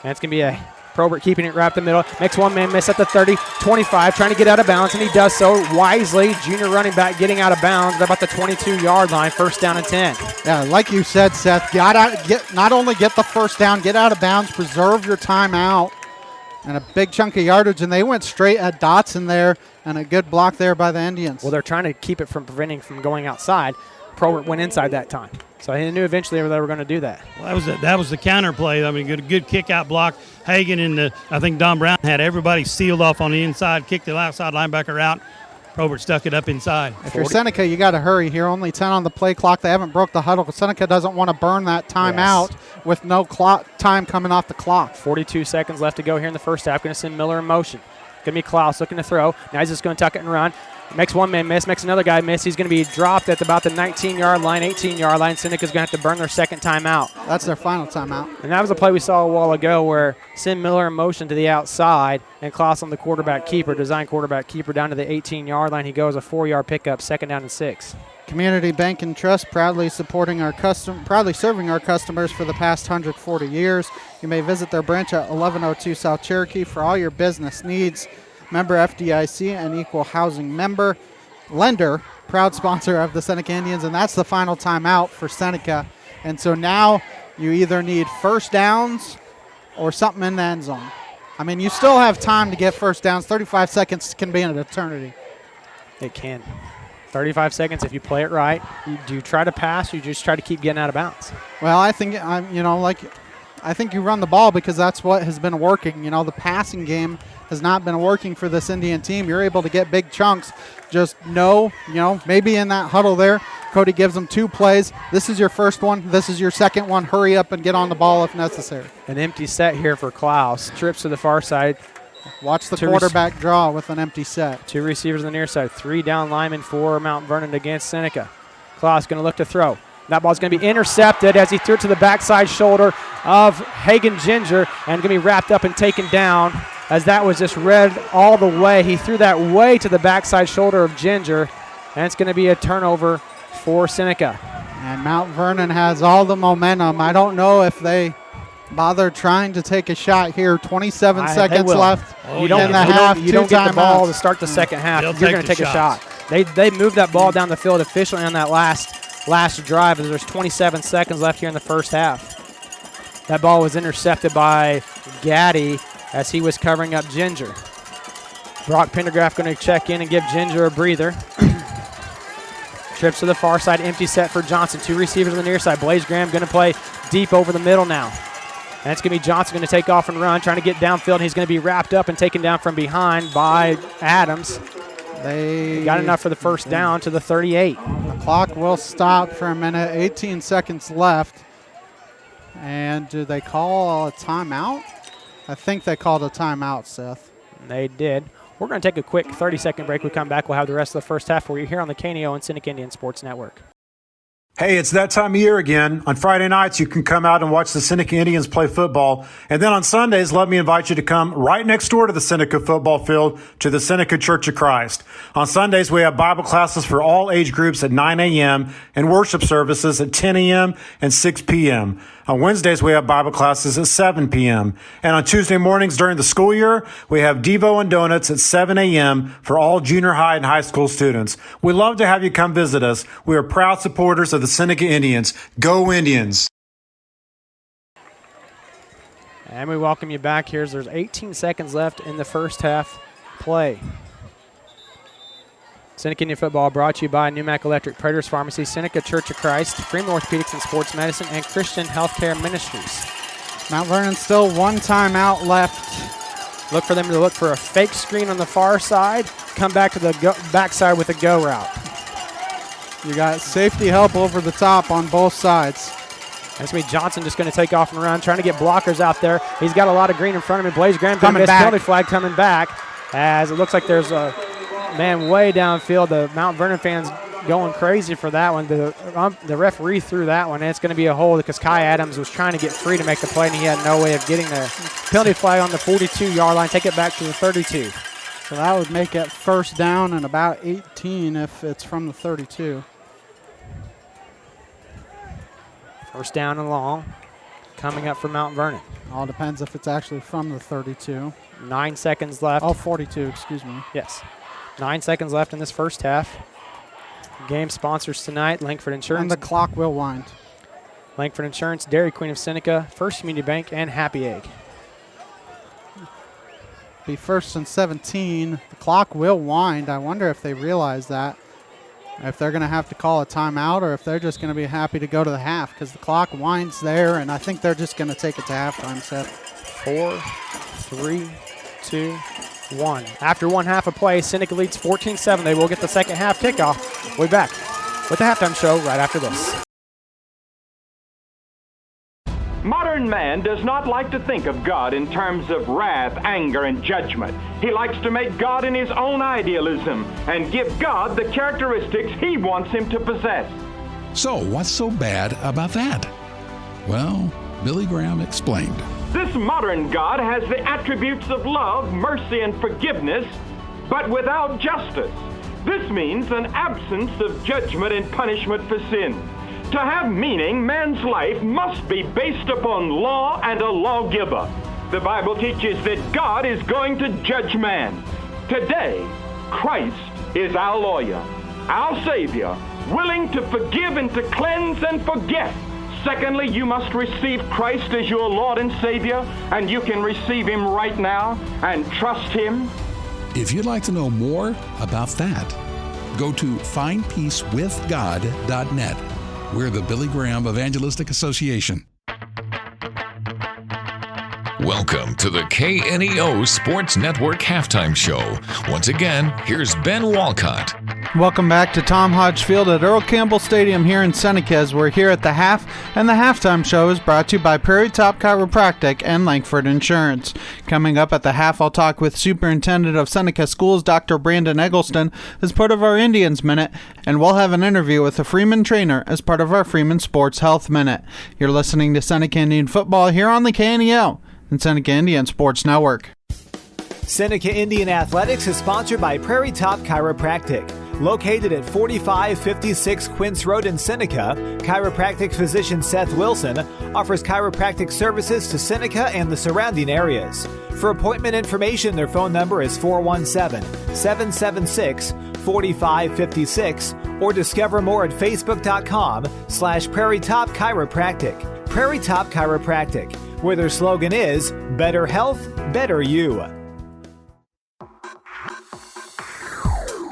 And it's going to be a Probert keeping it wrapped in the middle. Makes 1 man miss at the 30, 25, trying to get out of bounds, and he does so wisely. Junior running back getting out of bounds. They're about the 22-yard line, 1st down and 10. Yeah, like you said, Seth, not only get the first down, get out of bounds, preserve your timeout, and a big chunk of yardage, and they went straight at Dotson there, and a good block there by the Indians. Well, they're trying to keep it from preventing from going outside. Probert went inside that time. So he knew eventually they were going to do that. Well, that was the counter play. I mean, good kick out block. Hagan and I think Don Brown had everybody sealed off on the inside, kicked the outside linebacker out. Probert stuck it up inside. If you're Seneca, you got to hurry here. Only 10 on the play clock. They haven't broke the huddle. Seneca doesn't want to burn that time out with no time coming off the clock. 42 seconds left to go here in the first half. Going to send Miller in motion. Going to be Klaus looking to throw. Now he's just going to tuck it and run. Makes 1 man miss, makes another guy miss. He's going to be dropped at about the 19-yard line, 18-yard line. Seneca's going to have to burn their second timeout. That's their final timeout. And that was a play we saw a while ago where send Miller in motion to the outside and Klaus on the quarterback keeper, design quarterback keeper down to the 18-yard line. He goes a 4-yard pickup, 2nd down and 6. Community Bank and Trust proudly serving our customers for the past 140 years. You may visit their branch at 1102 South Cherokee for all your business needs. Member FDIC and equal housing member. Lender, proud sponsor of the Seneca Indians, and that's the final timeout for Seneca. And so now you either need first downs or something in the end zone. I mean, you still have time to get first downs. 35 seconds can be an eternity. It can. 35 seconds if you play it right. Do you try to pass or you just try to keep getting out of bounds? Well, I think I think you run the ball because that's what has been working. You know, the passing game has not been working for this Indian team. You're able to get big chunks. Just know, maybe in that huddle there, Cody gives them 2 plays. This is your first one. This is your second one. Hurry up and get on the ball if necessary. An empty set here for Klaus. Trips to the far side. Watch the quarterback draw with an empty set. 2 receivers on the near side. 3 down linemen for Mount Vernon against Seneca. Klaus going to look to throw. That ball's going to be intercepted as he threw it to the backside shoulder of Hagan Ginger and going to be wrapped up and taken down as that was just read all the way. He threw that way to the backside shoulder of Ginger, and it's going to be a turnover for Seneca. And Mount Vernon has all the momentum. I don't know if they bother trying to take a shot here. 27 seconds left in the half. You don't get the ball to start the second half. You're going to take a shot. They moved that ball down the field efficiently on that last drive as there's 27 seconds left here in the first half. That ball was intercepted by Gaddy as he was covering up Ginger. Brock Pendergraph going to check in and give Ginger a breather. Trips to the far side, empty set for Johnson. 2 receivers on the near side. Blaze Graham going to play deep over the middle now. And it's going to be Johnson going to take off and run, trying to get downfield. He's going to be wrapped up and taken down from behind by Adams. They got enough for the first down to the 38. The clock will stop for a minute. 18 seconds left. And do they call a timeout? I think they called a timeout, Seth. They did. We're going to take a quick 30-second break. We come back. We'll have the rest of the first half for you here on the KNO and Seneca Indian Sports Network. Hey, it's that time of year again. On Friday nights, you can come out and watch the Seneca Indians play football. And then on Sundays, let me invite you to come right next door to the Seneca football field to the Seneca Church of Christ. On Sundays, we have Bible classes for all age groups at 9 a.m. and worship services at 10 a.m. and 6 p.m. On Wednesdays, we have Bible classes at 7 p.m. And on Tuesday mornings during the school year, we have Devo and Donuts at 7 a.m. for all junior high and high school students. We love to have you come visit us. We are proud supporters of the Seneca Indians. Go Indians! And we welcome you back here. There's 18 seconds left in the first half play. Seneca Indian football brought to you by Newmac Electric, Prater's Pharmacy, Seneca Church of Christ, Freeman Orthopedics and Sports Medicine, and Christian Healthcare Ministries. Mount Vernon still one timeout left. Look for them to look for a fake screen on the far side, come back to the backside with a go route. You got safety help over the top on both sides. That's me. Johnson just going to take off and run, trying to get blockers out there. He's got a lot of green in front of him. Blaze Graham going to miss penalty flag coming back, as it looks like there's a man way downfield. The Mount Vernon fans going crazy for that one. The referee threw that one, and it's going to be a hold because Kai Adams was trying to get free to make the play, and he had no way of getting there. Penalty flag on the 42-yard line. Take it back to the 32. So that would make it first down and about 18 if it's from the 32. First down and long coming up for Mount Vernon. All depends if it's actually from the 32. 9 seconds left. Oh, 42, excuse me. Yes. 9 seconds left in this first half. Game sponsors tonight, Langford Insurance. And the clock will wind. Langford Insurance, Dairy Queen of Seneca, First Community Bank, and Happy Egg. Be first and 17. The clock will wind. I wonder if they realize that. If they're going to have to call a timeout or if they're just going to be happy to go to the half because the clock winds there, and I think they're just going to take it to halftime, Seth. 4, 3, 2, 1. After one half of play, Seneca leads 14-7. They will get the second half kickoff. We'll be back with the halftime show right after this. Modern man does not like to think of God in terms of wrath, anger, and judgment. He likes to make God in his own idealism and give God the characteristics he wants him to possess. So, what's so bad about that? Well, Billy Graham explained. This modern God has the attributes of love, mercy, and forgiveness, but without justice. This means an absence of judgment and punishment for sin. To have meaning, man's life must be based upon law and a lawgiver. The Bible teaches that God is going to judge man. Today, Christ is our lawyer, our Savior, willing to forgive and to cleanse and forget. Secondly, you must receive Christ as your Lord and Savior, and you can receive him right now and trust him. If you'd like to know more about that, go to findpeacewithgod.net. We're the Billy Graham Evangelistic Association. Welcome to the KNEO Sports Network Halftime Show. Once again, here's Ben Walcott. Welcome back to Tom Hodge Field at Earl Campbell Stadium here in Seneca as we're here at the half, and the halftime show is brought to you by Prairie Top Chiropractic and Langford Insurance. Coming up at the half, I'll talk with Superintendent of Seneca Schools, Dr. Brandon Eggleston, as part of our Indians Minute, and we'll have an interview with a Freeman trainer as part of our Freeman Sports Health Minute. You're listening to Seneca Indian Football here on the KNEO and Seneca Indian Sports Network. Seneca Indian Athletics is sponsored by Prairie Top Chiropractic. Located at 4556 Quince Road in Seneca, chiropractic physician Seth Wilson offers chiropractic services to Seneca and the surrounding areas. For appointment information, their phone number is 417-776-4556 or discover more at facebook.com/Prairie Top Chiropractic. Prairie Top Chiropractic, where their slogan is Better Health, Better You.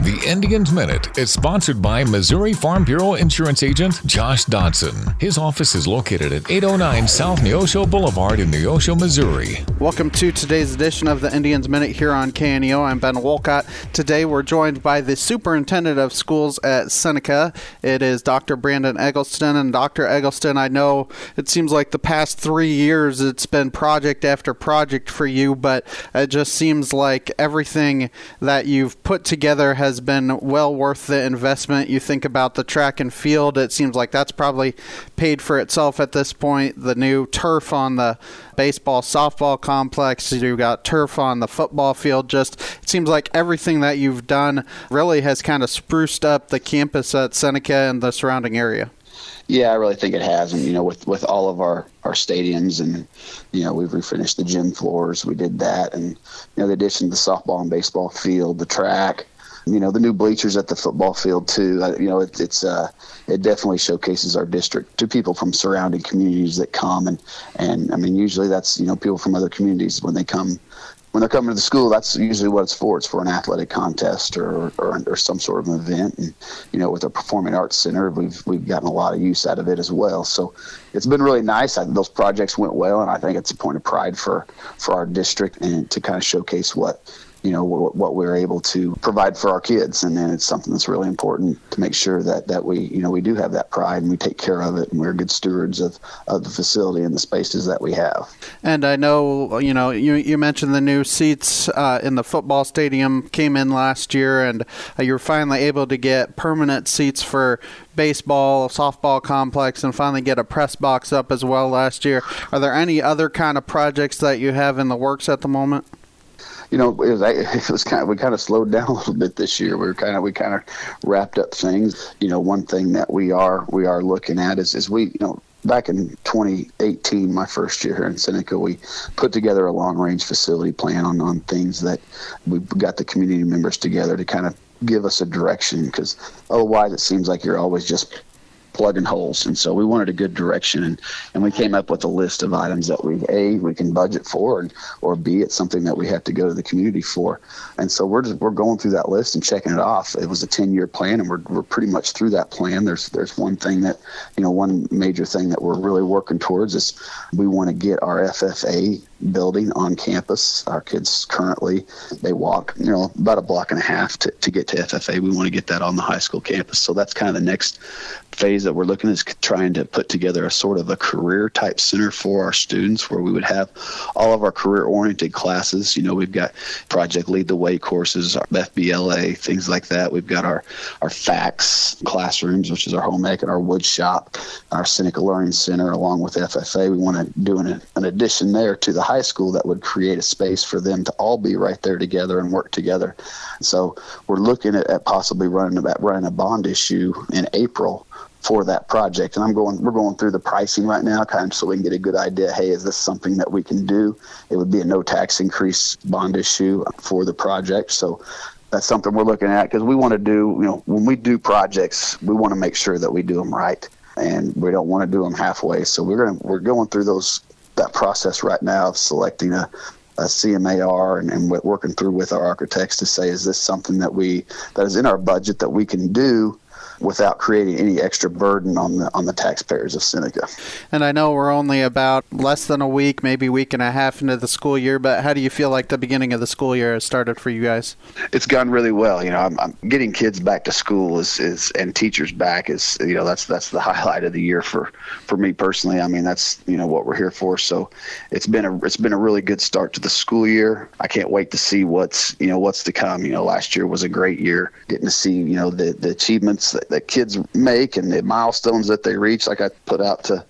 The Indians Minute is sponsored by Missouri Farm Bureau Insurance Agent Josh Dodson. His office is located at 809 South Neosho Boulevard in Neosho, Missouri. Welcome to today's edition of the Indians Minute here on KNEO. I'm Ben Wolcott. Today we're joined by the Superintendent of Schools at Seneca. It is Dr. Brandon Eggleston. And Dr. Eggleston, I know it seems like the past 3 years it's been project after project for you, but it just seems like everything that you've put together has been been well worth the investment. You think about the track and field, it seems like that's probably paid for itself at this point. The new turf on the baseball, softball complex, you've got turf on the football field. Just, it seems like everything that you've done really has kind of spruced up the campus at Seneca and the surrounding area. Yeah, I really think it has. And, with all of our stadiums and, we've refinished the gym floors. We did that. And, the addition to the softball and baseball field, the track, the new bleachers at the football field too. It definitely showcases our district to people from surrounding communities that come. And I mean, usually that's, people from other communities when they're coming to the school, that's usually what it's for. It's for an athletic contest or some sort of an event. And, with the Performing Arts Center, we've gotten a lot of use out of it as well. So it's been really nice. Those projects went well, and I think it's a point of pride for our district and to kind of showcase what we're able to provide for our kids. And then it's something that's really important to make sure that we do have that pride and we take care of it and we're good stewards of the facility and the spaces that we have. And I know, you mentioned the new seats in the football stadium came in last year, and you were finally able to get permanent seats for baseball, softball complex, and finally get a press box up as well last year. Are there any other kind of projects that you have in the works at the moment? It was kind of, we kind of slowed down a little bit this year. We kind of wrapped up things. One thing that we are looking at is we, back in 2018, my first year here in Seneca, we put together a long-range facility plan on things that we got the community members together to kind of give us a direction, because otherwise it seems like you're always just plugging holes. And so we wanted a good direction, and we came up with a list of items that we can budget for, or B, it's something that we have to go to the community for. And so we're going through that list and checking it off. It was a 10-year plan, and we're pretty much through that plan. There's one thing that, one major thing that we're really working towards is we want to get our FFA building on campus. Our kids currently, they walk, about a block and a half to get to FFA. We want to get that on the high school campus. So that's kind of the next phase that we're looking at, is trying to put together a sort of a career type center for our students, where we would have all of our career oriented classes. We've got Project Lead the Way courses, our FBLA, things like that. We've got our FACS classrooms, which is our home ec, and our wood shop, our Seneca Learning Center, along with FFA. We want to do an addition there to the high school that would create a space for them to all be right there together and work together. So we're looking at possibly running a bond issue in April for that project. And we're going through the pricing right now, kind of so we can get a good idea. Hey, is this something that we can do? It would be a no tax increase bond issue for the project. So that's something we're looking at, because we want to do, when we do projects, we want to make sure that we do them right, and we don't want to do them halfway. So we're going through that process right now of selecting a CMAR and working through with our architects to say, is this something that is in our budget that we can do without creating any extra burden on the taxpayers of Seneca. And I know we're only about less than a week, maybe week and a half into the school year, but how do you feel like the beginning of the school year has started for you guys? It's gone really well. I'm getting kids back to school and teachers back is, that's the highlight of the year for me personally. I mean, that's, what we're here for. So it's been a really good start to the school year. I can't wait to see what's to come. Last year was a great year, getting to see, the achievements that kids make and the milestones that they reach. Like I put out to,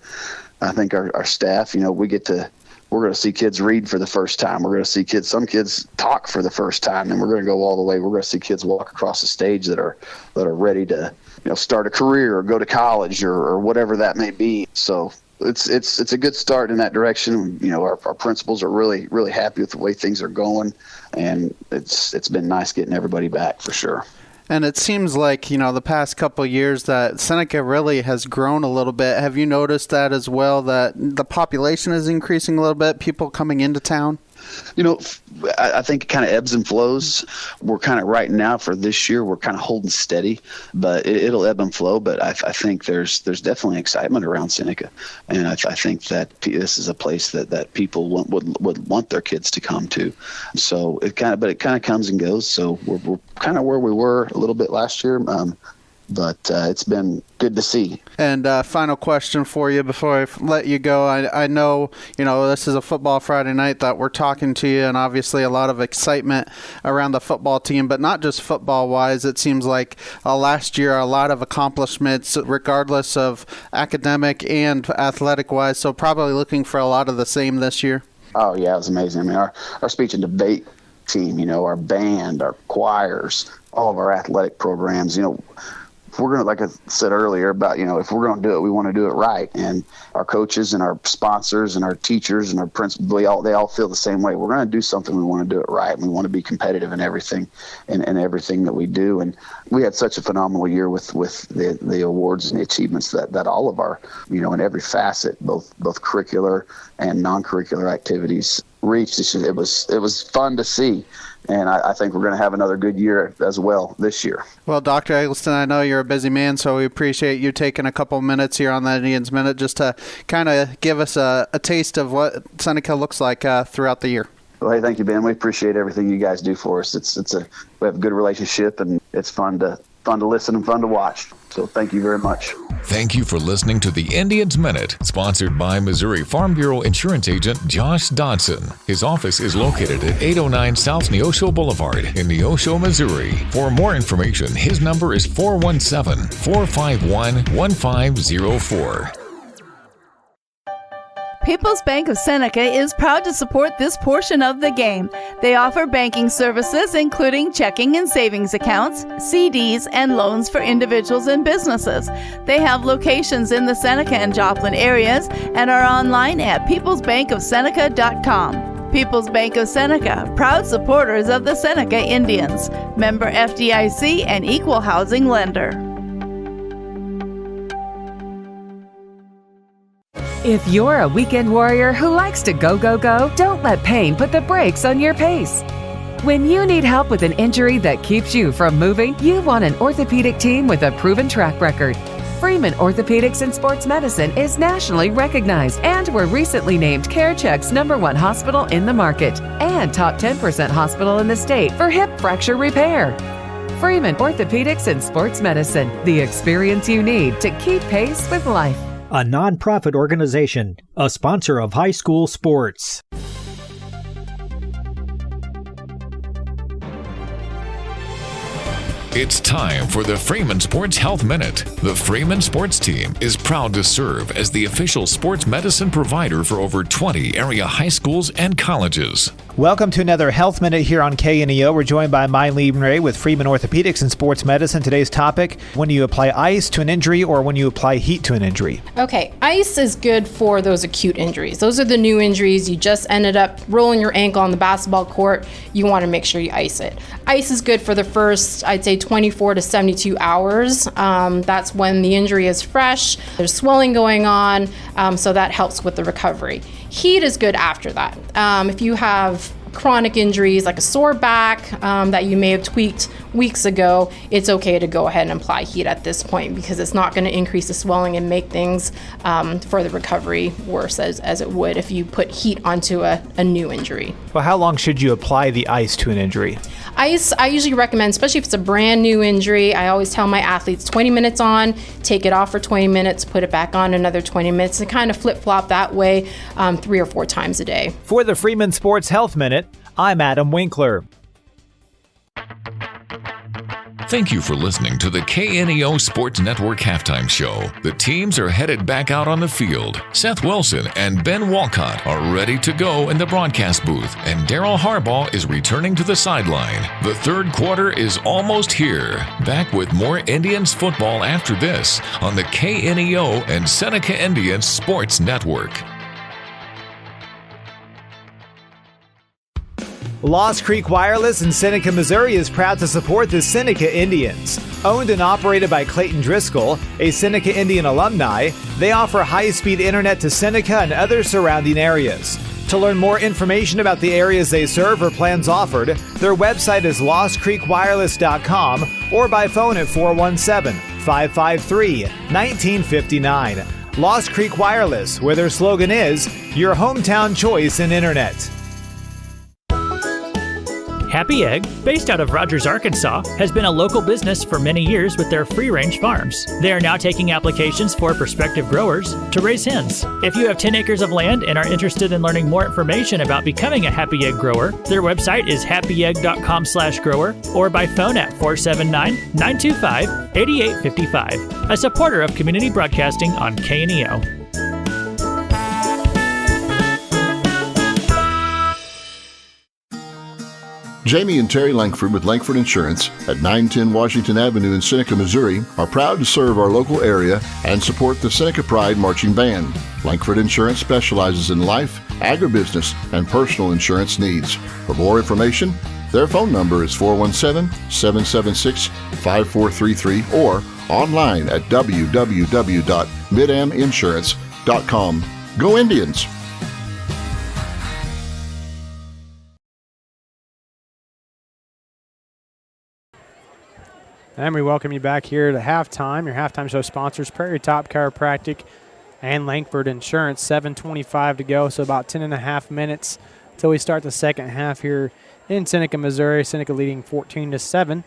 I think our staff, we're going to see kids read for the first time. We're going to see some kids talk for the first time, and we're going to go all the way. We're going to see kids walk across the stage that are ready to, start a career or go to college or whatever that may be. So it's a good start in that direction. Our principals are really, really happy with the way things are going, and it's been nice getting everybody back for sure. And it seems like, the past couple of years that Seneca really has grown a little bit. Have you noticed that as well, that the population is increasing a little bit, people coming into town? I think it kind of ebbs and flows. We're kind of right now for this year, we're kind of holding steady, but it'll ebb and flow. But I think there's definitely excitement around Seneca, and I think that this is a place that people would want their kids to come to. So it kind of comes and goes. So we're kind of where we were a little bit last year. but it's been good to see. And final question for you before I let you go. I know, this is a Football Friday night that we're talking to you, and obviously a lot of excitement around the football team, but not just football-wise. It seems like last year a lot of accomplishments regardless of academic and athletic-wise, so probably looking for a lot of the same this year. Oh, yeah, it was amazing. I mean, our speech and debate team, our band, our choirs, all of our athletic programs, if we're going to, like I said earlier about, if we're going to do it, we want to do it right. And our coaches and our sponsors and our teachers and our principals, they all feel the same way. We're going to do something. We want to do it right. And we want to be competitive in everything and everything that we do. And we had such a phenomenal year with the awards and the achievements that all of our, in every facet, both curricular and non-curricular activities reached. It was fun to see. And I think we're going to have another good year as well this year. Well, Dr. Eggleston, I know you're a busy man, so we appreciate you taking a couple minutes here on the Indians Minute just to kind of give us a taste of what Seneca looks like throughout the year. Well, hey, thank you, Ben. We appreciate everything you guys do for us. We have a good relationship, and it's fun to listen and fun to watch. So thank you very much. Thank you for listening to the Indians Minute, sponsored by Missouri Farm Bureau Insurance Agent Josh Dodson. His office is located at 809 South Neosho Boulevard in Neosho, Missouri. For more information, his number is 417-451-1504. People's Bank of Seneca is proud to support this portion of the game. They offer banking services including checking and savings accounts, CDs, and loans for individuals and businesses. They have locations in the Seneca and Joplin areas and are online at peoplesbankofseneca.com. People's Bank of Seneca, proud supporters of the Seneca Indians. Member FDIC and equal housing lender. If you're a weekend warrior who likes to go, don't let pain put the brakes on your pace. When you need help with an injury that keeps you from moving, you want an orthopedic team with a proven track record. Freeman Orthopedics and Sports Medicine is nationally recognized and were recently named CareCheck's #1 hospital in the market and top 10% hospital in the state for hip fracture repair. Freeman Orthopedics and Sports Medicine, the experience you need to keep pace with life. A nonprofit organization, a sponsor of high school sports. It's time for the Freeman Sports Health Minute. The Freeman Sports Team is proud to serve as the official sports medicine provider for over 20 area high schools and colleges. Welcome to another Health Minute here on KNEO. We're joined by Mylene Ray with Freeman Orthopedics and Sports Medicine. Today's topic, when you apply ice to an injury or when you apply heat to an injury. Okay, ice is good for those acute injuries. Those are the new injuries. You just ended up rolling your ankle on the basketball court. You want to make sure you ice it. Ice is good for the first, I'd say, 24 to 72 hours. That's when the injury is fresh. There's swelling going on, so that helps with the recovery. Heat is good after that. If you have chronic injuries like a sore back that you may have tweaked weeks ago, it's okay to go ahead and apply heat at this point because it's not going to increase the swelling and make things for the recovery worse as it would if you put heat onto a new injury. Well, how long should you apply the ice to an injury? Ice, I usually recommend, especially if it's a brand new injury, I always tell my athletes 20 minutes on, take it off for 20 minutes, put it back on another 20 minutes, and kind of flip-flop that way 3 or 4 times a day. For the Freeman Sports Health Minute, I'm Adam Winkler. Thank you for listening to the KNEO Sports Network Halftime Show. The teams are headed back out on the field. Seth Wilson and Ben Walcott are ready to go in the broadcast booth, and Daryl Harbaugh is returning to the sideline. The third quarter is almost here. Back with more Indians football after this on the KNEO and Seneca Indians Sports Network. Lost Creek Wireless in Seneca, Missouri is proud to support the Seneca Indians. Owned and operated by Clayton Driscoll, a Seneca Indian alumni, they offer high-speed internet to Seneca and other surrounding areas. To learn more information about the areas they serve or plans offered, their website is lostcreekwireless.com or by phone at 417-553-1959. Lost Creek Wireless, where their slogan is, your hometown choice in internet. Happy Egg, based out of Rogers, Arkansas, has been a local business for many years with their free-range farms. They are now taking applications for prospective growers to raise hens. If you have 10 acres of land and are interested in learning more information about becoming a Happy Egg grower, their website is happyegg.com/grower or by phone at 479-925-8855. A supporter of community broadcasting on KNEO. Jamie and Terry Langford with Langford Insurance at 910 Washington Avenue in Seneca, Missouri are proud to serve our local area and support the Seneca Pride Marching Band. Langford Insurance specializes in life, agribusiness, and personal insurance needs. For more information, their phone number is 417-776-5433 or online at www.midaminsurance.com. Go Indians! And we welcome you back here to halftime. Your halftime show sponsors Prairie Top Chiropractic and Langford Insurance. 7:25 to go, so about 10.5 minutes until we start the second half here in Seneca, Missouri. Seneca leading 14-7.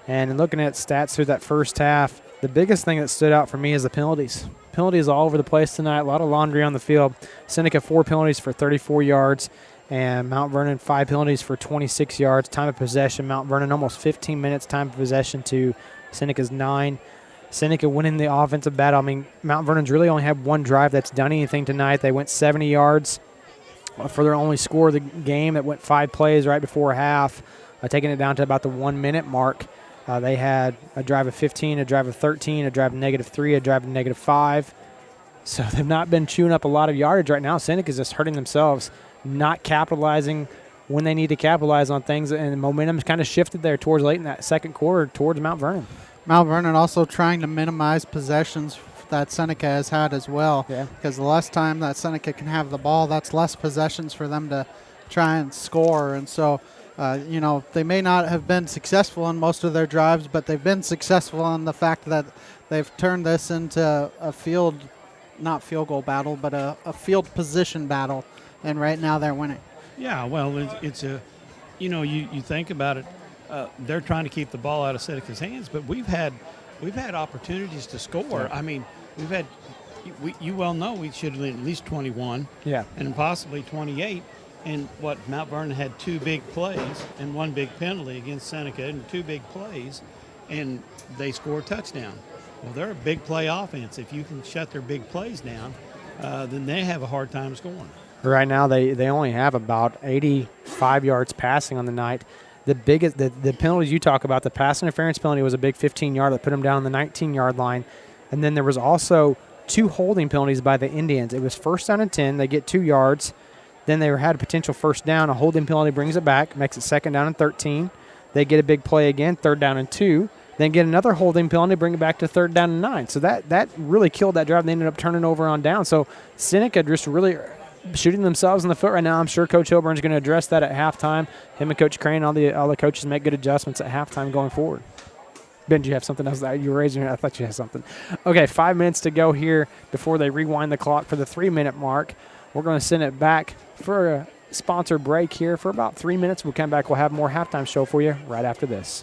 And looking at stats through that first half, the biggest thing that stood out for me is the penalties. Penalties all over the place tonight. A lot of laundry on the field. Seneca 4 penalties for 34 yards. And Mount Vernon 5 penalties for 26 yards. Time of possession, Mount Vernon almost 15 minutes. Time of possession to Seneca's 9. Seneca winning the offensive battle. I mean, Mount Vernon's really only had one drive that's done anything tonight. They went 70 yards for their only score of the game. That went 5 plays right before half, taking it down to about the 1 minute mark. They had a drive of 15, a drive of 13, a drive of -3, a drive of -5. So they've not been chewing up a lot of yardage right now. Seneca's just hurting themselves, not capitalizing when they need to capitalize on things, and the momentum's kind of shifted there towards late in that second quarter towards Mount Vernon. Mount Vernon also trying to minimize possessions that Seneca has had as well. Yeah. Because the less time that Seneca can have the ball, that's less possessions for them to try and score. And so, they may not have been successful in most of their drives, but they've been successful in the fact that they've turned this into a field, not field goal battle, but a field position battle. And right now they're winning. Yeah, well, it's a, you think about it, they're trying to keep the ball out of Seneca's hands, but we've had opportunities to score. Yeah. I mean, you well know we should have at least 21, yeah, and possibly 28. And Mount Vernon had 2 big plays and 1 big penalty against Seneca, and 2 big plays, and they score a touchdown. Well, they're a big play offense. If you can shut their big plays down, then they have a hard time scoring. Right now, they only have about 85 yards passing on the night. The biggest, the penalties you talk about, the pass interference penalty was a big 15-yard that put them down on the 19-yard line. And then there was also 2 holding penalties by the Indians. It was first down and 10. They get 2 yards. Then they had a potential first down. A holding penalty brings it back, makes it second down and 13. They get a big play again, third down and 2. Then get another holding penalty, bring it back to third down and 9. So that really killed that drive. They ended up turning over on down. So Seneca just really shooting themselves in the foot right now. I'm sure Coach Hilburn's going to address that at halftime. Him and Coach Crane, all the coaches make good adjustments at halftime going forward. Ben, do you have something else? You were raising your hand. I thought you had something. Okay, 5 minutes to go here before they rewind the clock for the 3-minute mark. We're going to send it back for a sponsor break here for about 3 minutes. We'll come back. We'll have more halftime show for you right after this.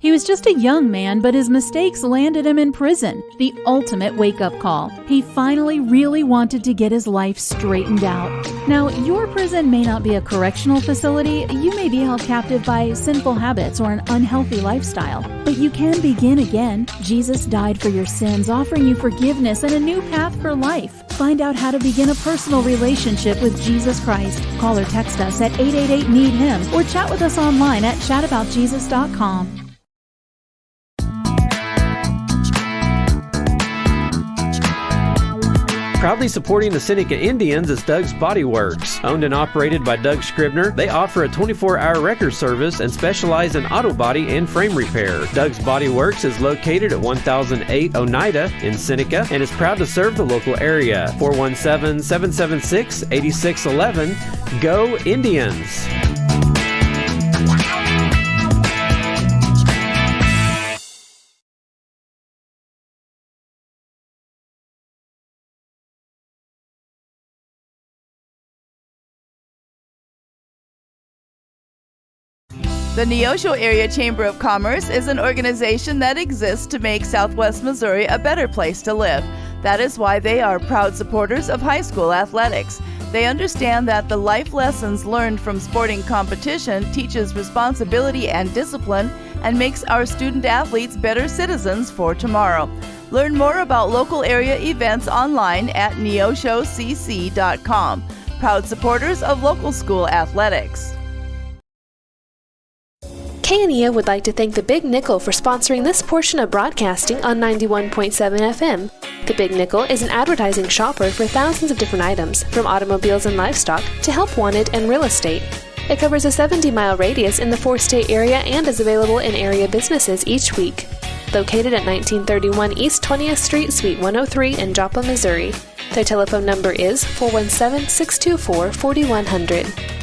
He was just a young man, but his mistakes landed him in prison. The ultimate wake-up call. He finally really wanted to get his life straightened out. Now, your prison may not be a correctional facility. You may be held captive by sinful habits or an unhealthy lifestyle. But you can begin again. Jesus died for your sins, offering you forgiveness and a new path for life. Find out how to begin a personal relationship with Jesus Christ. Call or text us at 888-NEED-HIM or chat with us online at chataboutjesus.com. Proudly supporting the Seneca Indians is Doug's Body Works. Owned and operated by Doug Scribner, they offer a 24-hour wrecker service and specialize in auto body and frame repair. Doug's Body Works is located at 1008 Oneida in Seneca and is proud to serve the local area. 417-776-8611. Go Indians! The Neosho Area Chamber of Commerce is an organization that exists to make Southwest Missouri a better place to live. That is why they are proud supporters of high school athletics. They understand that the life lessons learned from sporting competition teaches responsibility and discipline and makes our student athletes better citizens for tomorrow. Learn more about local area events online at neoshocc.com. Proud supporters of local school athletics. KNEO would like to thank the Big Nickel for sponsoring this portion of broadcasting on 91.7 FM. The Big Nickel is an advertising shopper for thousands of different items, from automobiles and livestock to help wanted and real estate. It covers a 70-mile radius in the four-state area and is available in area businesses each week. Located at 1931 East 20th Street, Suite 103 in Joplin, Missouri. Their telephone number is 417-624-4100.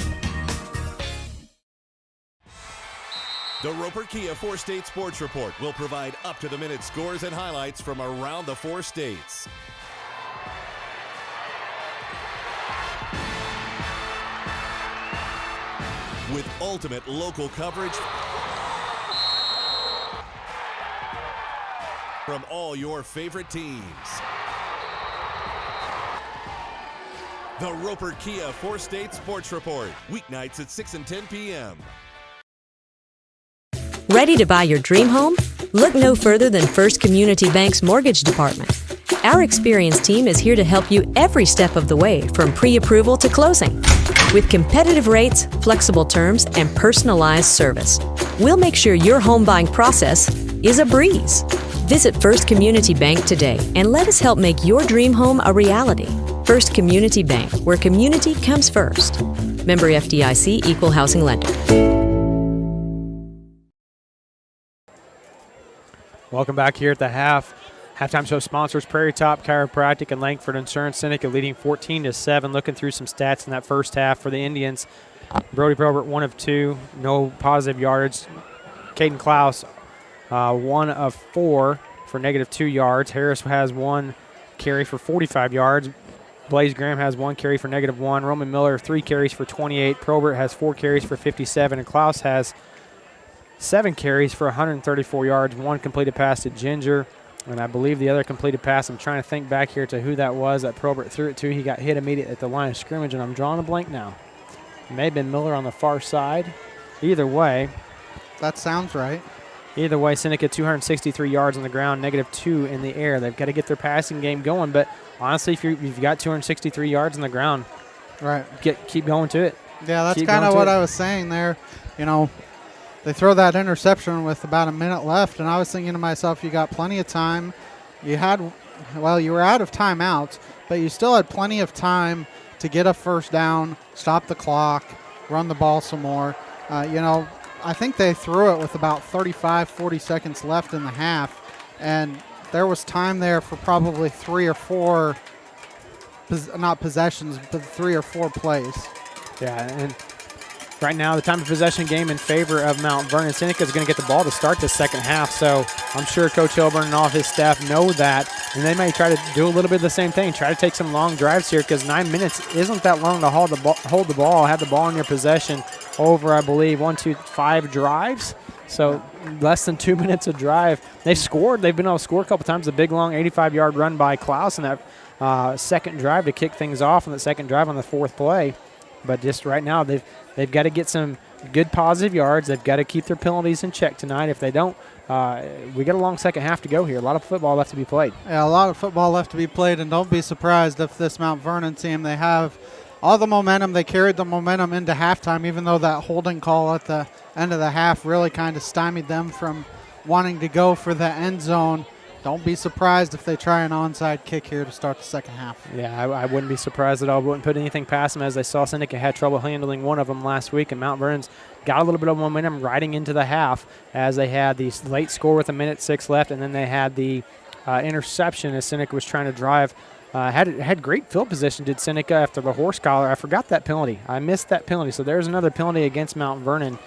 The Roper Kia Four-State Sports Report will provide up-to-the-minute scores and highlights from around the four states. With ultimate local coverage from all your favorite teams. The Roper Kia Four-State Sports Report, weeknights at 6 and 10 p.m. Ready to buy your dream home? Look no further than First Community Bank's Mortgage Department. Our experienced team is here to help you every step of the way, from pre-approval to closing. With competitive rates, flexible terms, and personalized service, we'll make sure your home buying process is a breeze. Visit First Community Bank today and let us help make your dream home a reality. First Community Bank, where community comes first. Member FDIC, Equal Housing Lender. Welcome back here at the halftime show. Sponsors Prairie Top Chiropractic and Langford Insurance. Seneca leading 14-7. Looking through some stats in that first half for the Indians. Brody Probert 1 of 2, no positive yardage. Caden Klaus 1 of 4 for -2 yards. Harris has 1 carry for 45 yards. Blaze Graham has 1 carry for -1. Roman Miller 3 carries for 28. Probert has 4 carries for 57, and Klaus has 7 carries for 134 yards, 1 completed pass to Ginger, and I believe the other completed pass, I'm trying to think back here to who that was that Probert threw it to. He got hit immediately at the line of scrimmage, and I'm drawing a blank now. It may have been Miller on the far side. Either way. That sounds right. Either way, Seneca 263 yards on the ground, -2 in the air. They've got to get their passing game going, but honestly, if you've got 263 yards on the ground, right, keep going to it. Yeah, that's kind of what I was saying there. You know, they throw that interception with about a minute left, and I was thinking to myself, you got plenty of time. You were out of timeouts, but you still had plenty of time to get a first down, stop the clock, run the ball some more. I think they threw it with about 35, 40 seconds left in the half, and there was time there for probably 3 or 4, not possessions, but 3 or 4 plays. Yeah, and right now, the time of possession game in favor of Mount Vernon. Seneca is going to get the ball to start the second half, so I'm sure Coach Hilburn and all of his staff know that, and they may try to do a little bit of the same thing, try to take some long drives here, because 9 minutes isn't that long to hold the ball, have the ball in your possession over, I believe, 5 drives. So less than 2 minutes of drive. They've scored. They've been able to score a couple times. A big, long 85-yard run by Klaus in that second drive to kick things off on the second drive on the 4th play. But just right now, they've got to get some good positive yards. They've got to keep their penalties in check tonight. If they don't, we got a long second half to go here. A lot of football left to be played. Yeah, a lot of football left to be played, and don't be surprised if this Mount Vernon team, they have all the momentum. They carried the momentum into halftime, even though that holding call at the end of the half really kind of stymied them from wanting to go for the end zone. Don't be surprised if they try an onside kick here to start the second half. Yeah, I wouldn't be surprised at all. Wouldn't put anything past them, as they saw Seneca had trouble handling one of them last week, and Mount Vernon's got a little bit of momentum riding into the half, as they had the late score with 1:06 left, and then they had the interception as Seneca was trying to drive. Had great field position, did Seneca, after the horse collar. I forgot that penalty. I missed that penalty. So there's another penalty against Mount Vernon.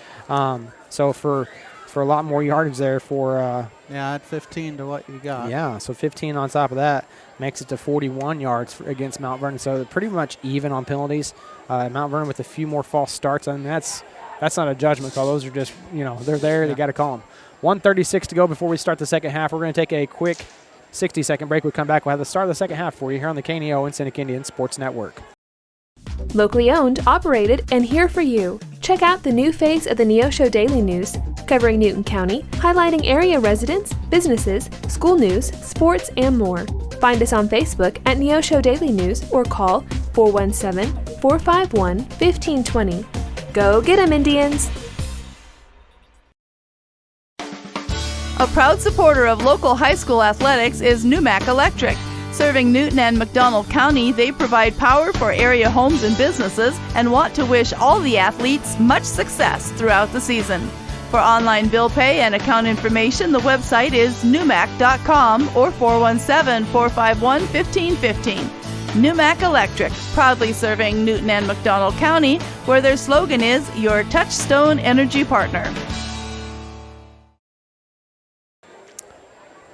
So for a lot more yardage there for add 15 to what you got. Yeah, so 15 on top of that makes it to 41 yards against Mount Vernon. So pretty much even on penalties. Mount Vernon with a few more false starts. I mean, that's That's not a judgment call. Those are just, they're there. They got to call them. 1:36 to go before we start the second half. We're going to take a quick 60-second break. We come back. We'll have the start of the second half for you here on the KNEO and Seneca Indian Sports Network. Locally owned, operated, and here for you. Check out the new face of the Neosho Daily News, covering Newton County, highlighting area residents, businesses, school news, sports, and more. Find us on Facebook at Neosho Daily News or call 417-451-1520. Go get 'em, Indians! A proud supporter of local high school athletics is Numac Electric. Serving Newton and McDonald County, they provide power for area homes and businesses and want to wish all the athletes much success throughout the season. For online bill pay and account information, the website is numac.com or 417-451-1515. Numac Electric, proudly serving Newton and McDonald County, where their slogan is your touchstone energy partner.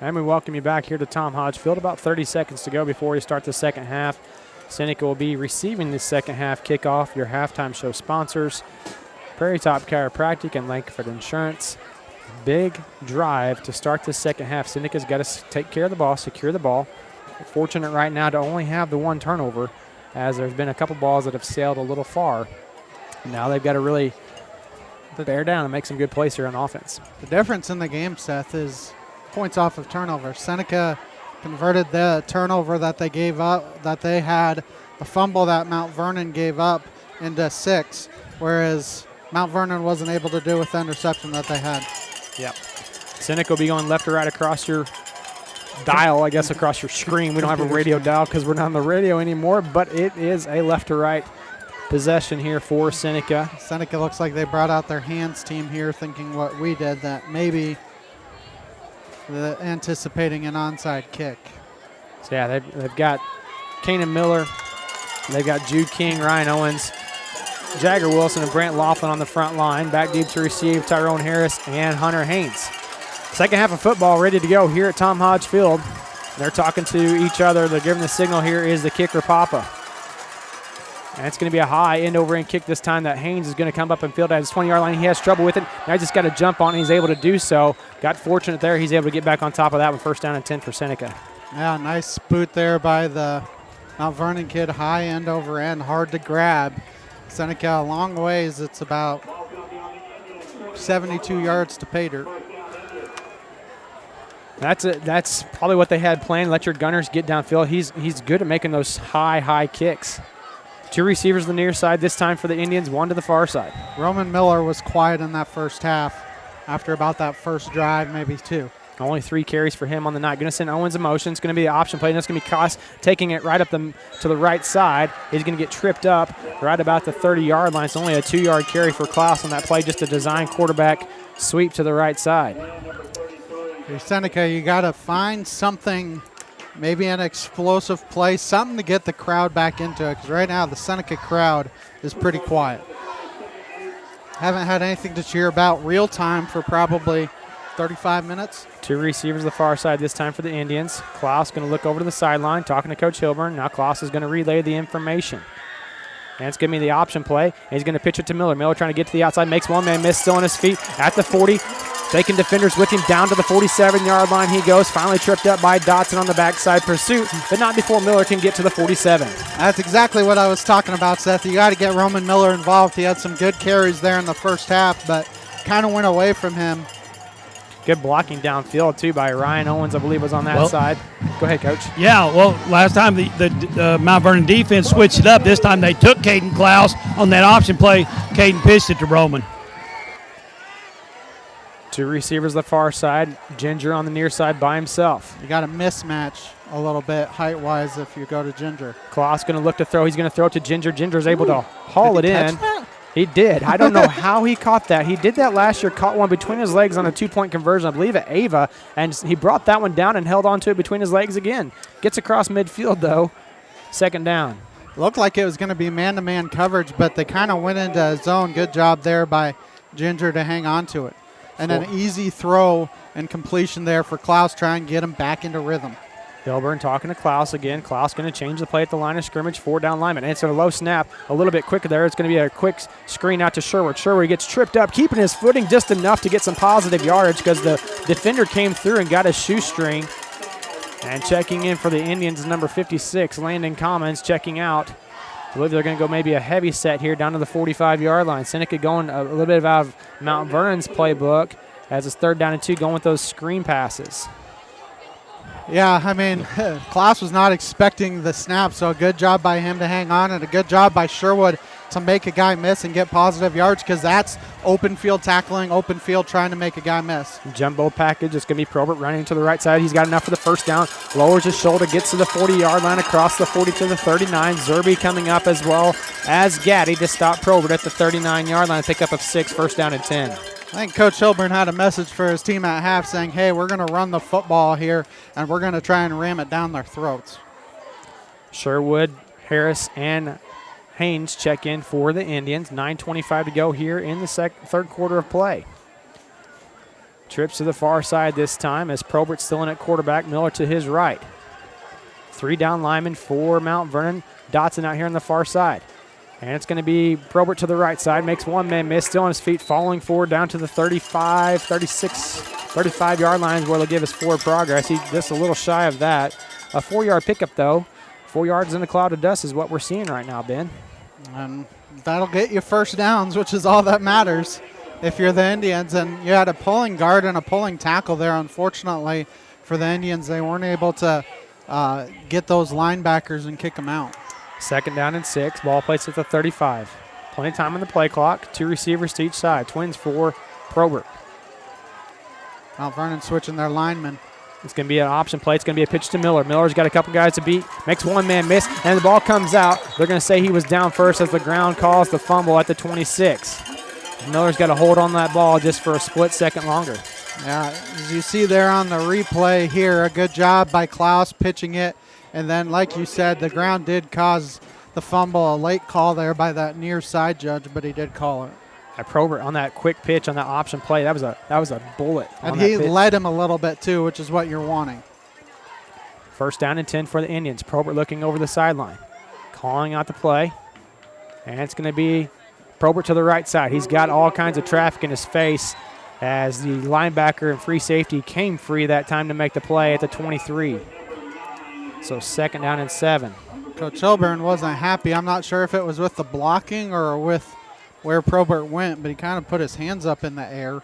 And we welcome you back here to Tom Hodge Field. About 30 seconds to go before we start the second half. Seneca will be receiving the second half kickoff. Your halftime show sponsors, Prairie Top Chiropractic and Langford Insurance. Big drive to start the second half. Seneca's got to take care of the ball, secure the ball. Fortunate right now to only have the one turnover, as there's been a couple balls that have sailed a little far. Now they've got to really bear down and make some good plays here on offense. The difference in the game, Seth, is points off of turnover. Seneca converted the turnover that they gave up, that they had, the fumble that Mount Vernon gave up, into 6, whereas Mount Vernon wasn't able to do with the interception that they had. Yep. Seneca will be going left or right across your dial, I guess, across your screen. We don't have a radio dial because we're not on the radio anymore, but it is a left to right possession here for Seneca. Seneca looks like they brought out their hands team here, thinking what we did, that maybe anticipating an onside kick. So yeah, they've got Kanan Miller, they've got Jude King, Ryan Owens, Jagger Wilson, and Brant Laughlin on the front line. Back deep to receive Tyrone Harris and Hunter Haynes. Second half of football ready to go here at Tom Hodge Field. They're talking to each other. They're giving the signal. Here is the kicker, Papa. And it's going to be a high end-over-end kick this time that Haynes is going to come up and field at his 20-yard line. He has trouble with it. Now he's just got to jump on it. He's able to do so. Got fortunate there. He's able to get back on top of that one. First down and 10 for Seneca. Yeah, nice boot there by the Mount Vernon kid. High end-over-end, hard to grab. Seneca a long ways. It's about 72 yards to pay dirt. That's probably what they had planned. Let your gunners get downfield. He's good at making those high kicks. 2 receivers on the near side this time for the Indians, 1 to the far side. Roman Miller was quiet in that first half after about that first drive, maybe 2. Only 3 carries for him on the night. Going to send Owens in motion. It's going to be the option play, and it's going to be Koss taking it right up to the right side. He's going to get tripped up right about the 30-yard line. It's only a 2-yard carry for Klaus on that play, just a design quarterback sweep to the right side. Hey, Seneca, you got to find something, maybe an explosive play, something to get the crowd back into it, because right now the Seneca crowd is pretty quiet. Haven't had anything to cheer about real time for probably 35 minutes. 2 receivers to the far side this time for the Indians. Klaus going to look over to the sideline, talking to Coach Hilburn. Now Klaus is going to relay the information. And it's going to be the option play. And he's going to pitch it to Miller. Miller trying to get to the outside, makes one man miss, still on his feet at the 40. Taking defenders with him down to the 47-yard line he goes. Finally tripped up by Dotson on the backside pursuit, but not before Miller can get to the 47. That's exactly what I was talking about, Seth. You got to get Roman Miller involved. He had some good carries there in the first half, but kind of went away from him. Good blocking downfield, too, by Ryan Owens, I believe, was on that side. Go ahead, Coach. Yeah, well, last time the Mount Vernon defense switched it up. This time they took Caden Klaus on that option play. Caden pitched it to Roman. 2 receivers the far side. Ginger on the near side by himself. You got a mismatch a little bit height-wise if you go to Ginger. Klaus going to look to throw. He's going to throw it to Ginger. Ginger's able to haul it in. He did. I don't know how he caught that. He did that last year, caught one between his legs on a 2-point conversion, I believe at Ava, and he brought that one down and held on to it between his legs again. Gets across midfield, though. Second down. Looked like it was going to be man-to-man coverage, but they kind of went into zone. Good job there by Ginger to hang on to it. And an easy throw and completion there for Klaus, trying to get him back into rhythm. Hilburn talking to Klaus again. Klaus going to change the play at the line of scrimmage. 4 down lineman. And it's a low snap. A little bit quicker there. It's going to be a quick screen out to Sherwood. Sherwood gets tripped up, keeping his footing just enough to get some positive yardage because the defender came through and got his shoestring. And checking in for the Indians is number 56, Landon Commons, checking out. I believe they're going to go maybe a heavy set here down to the 45-yard line. Seneca going a little bit out of Mount Vernon's playbook as it's 3rd down and 2, going with those screen passes. Yeah, I mean, Klaus was not expecting the snap, so a good job by him to hang on and a good job by Sherwood to make a guy miss and get positive yards because that's open field tackling, open field trying to make a guy miss. Jumbo package. It's going to be Probert running to the right side. He's got enough for the first down. Lowers his shoulder, gets to the 40-yard line, across the 40 to the 39. Zerby coming up as well as Gaddy to stop Probert at the 39-yard line. Pick up of 6, 1st down and 10. I think Coach Hilburn had a message for his team at half saying, hey, we're going to run the football here, and we're going to try and ram it down their throats. Sherwood, Harris, and Haynes check in for the Indians. 9:25 to go here in the third quarter of play. Trips to the far side this time as Probert's still in at quarterback. Miller to his right. 3 down linemen for Mount Vernon. Dotson out here on the far side. And it's going to be Probert to the right side. Makes one man miss. Still on his feet. Falling forward down to the 35, 36, 35-yard lines where they'll give us forward progress. He's just a little shy of that. A 4-yard pickup, though. 4 yards in a cloud of dust is what we're seeing right now, Ben. And that'll get you first downs, which is all that matters if you're the Indians. And you had a pulling guard and a pulling tackle there. Unfortunately for the Indians, they weren't able to get those linebackers and kick them out. 2nd down and 6. Ball placed at the 35. Plenty of time on the play clock. 2 receivers to each side. Twins for Probert. Mount Vernon switching their linemen. It's going to be an option play. It's going to be a pitch to Miller. Miller's got a couple guys to beat. Makes one man miss, and the ball comes out. They're going to say he was down first as the ground calls the fumble at the 26. Miller's got to hold on that ball just for a split second longer. Yeah, as you see there on the replay here, a good job by Klaus pitching it. And then, like you said, the ground did cause the fumble, a late call there by that near side judge, but he did call it. Probert on that quick pitch on that option play, that was a bullet. And he led him a little bit too, which is what you're wanting. 1st down and 10 for the Indians. Probert looking over the sideline, calling out the play, and it's going to be Probert to the right side. He's got all kinds of traffic in his face as the linebacker and free safety came free that time to make the play at the 23. So 2nd down and 7. Coach Hilburn wasn't happy. I'm not sure if it was with the blocking or with where Probert went, but he kind of put his hands up in the air.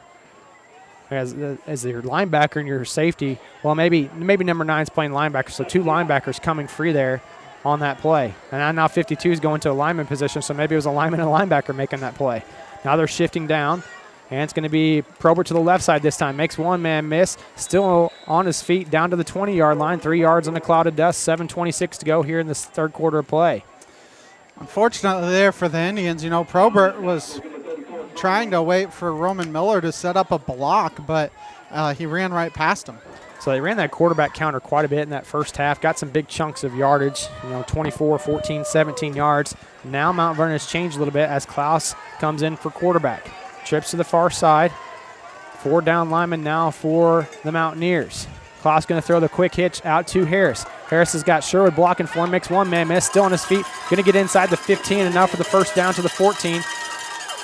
As your linebacker and your safety, well, maybe number 9's playing linebacker, so 2 linebackers coming free there on that play. And now 52 is going to a lineman position, so maybe it was a lineman and a linebacker making that play. Now they're shifting down. And it's going to be Probert to the left side this time. Makes one man miss. Still on his feet down to the 20-yard line. 3 yards in a cloud of dust. 7:26 to go here in this third quarter of play. Unfortunately there for the Indians, Probert was trying to wait for Roman Miller to set up a block, but he ran right past him. So they ran that quarterback counter quite a bit in that first half. Got some big chunks of yardage, 24, 14, 17 yards. Now Mount Vernon has changed a little bit as Klaus comes in for quarterback. Trips to the far side. 4 down linemen now for the Mountaineers. Klaus going to throw the quick hitch out to Harris. Harris has got Sherwood blocking for him. Makes one man miss. Still on his feet. Going to get inside the 15 and now for the first down to the 14.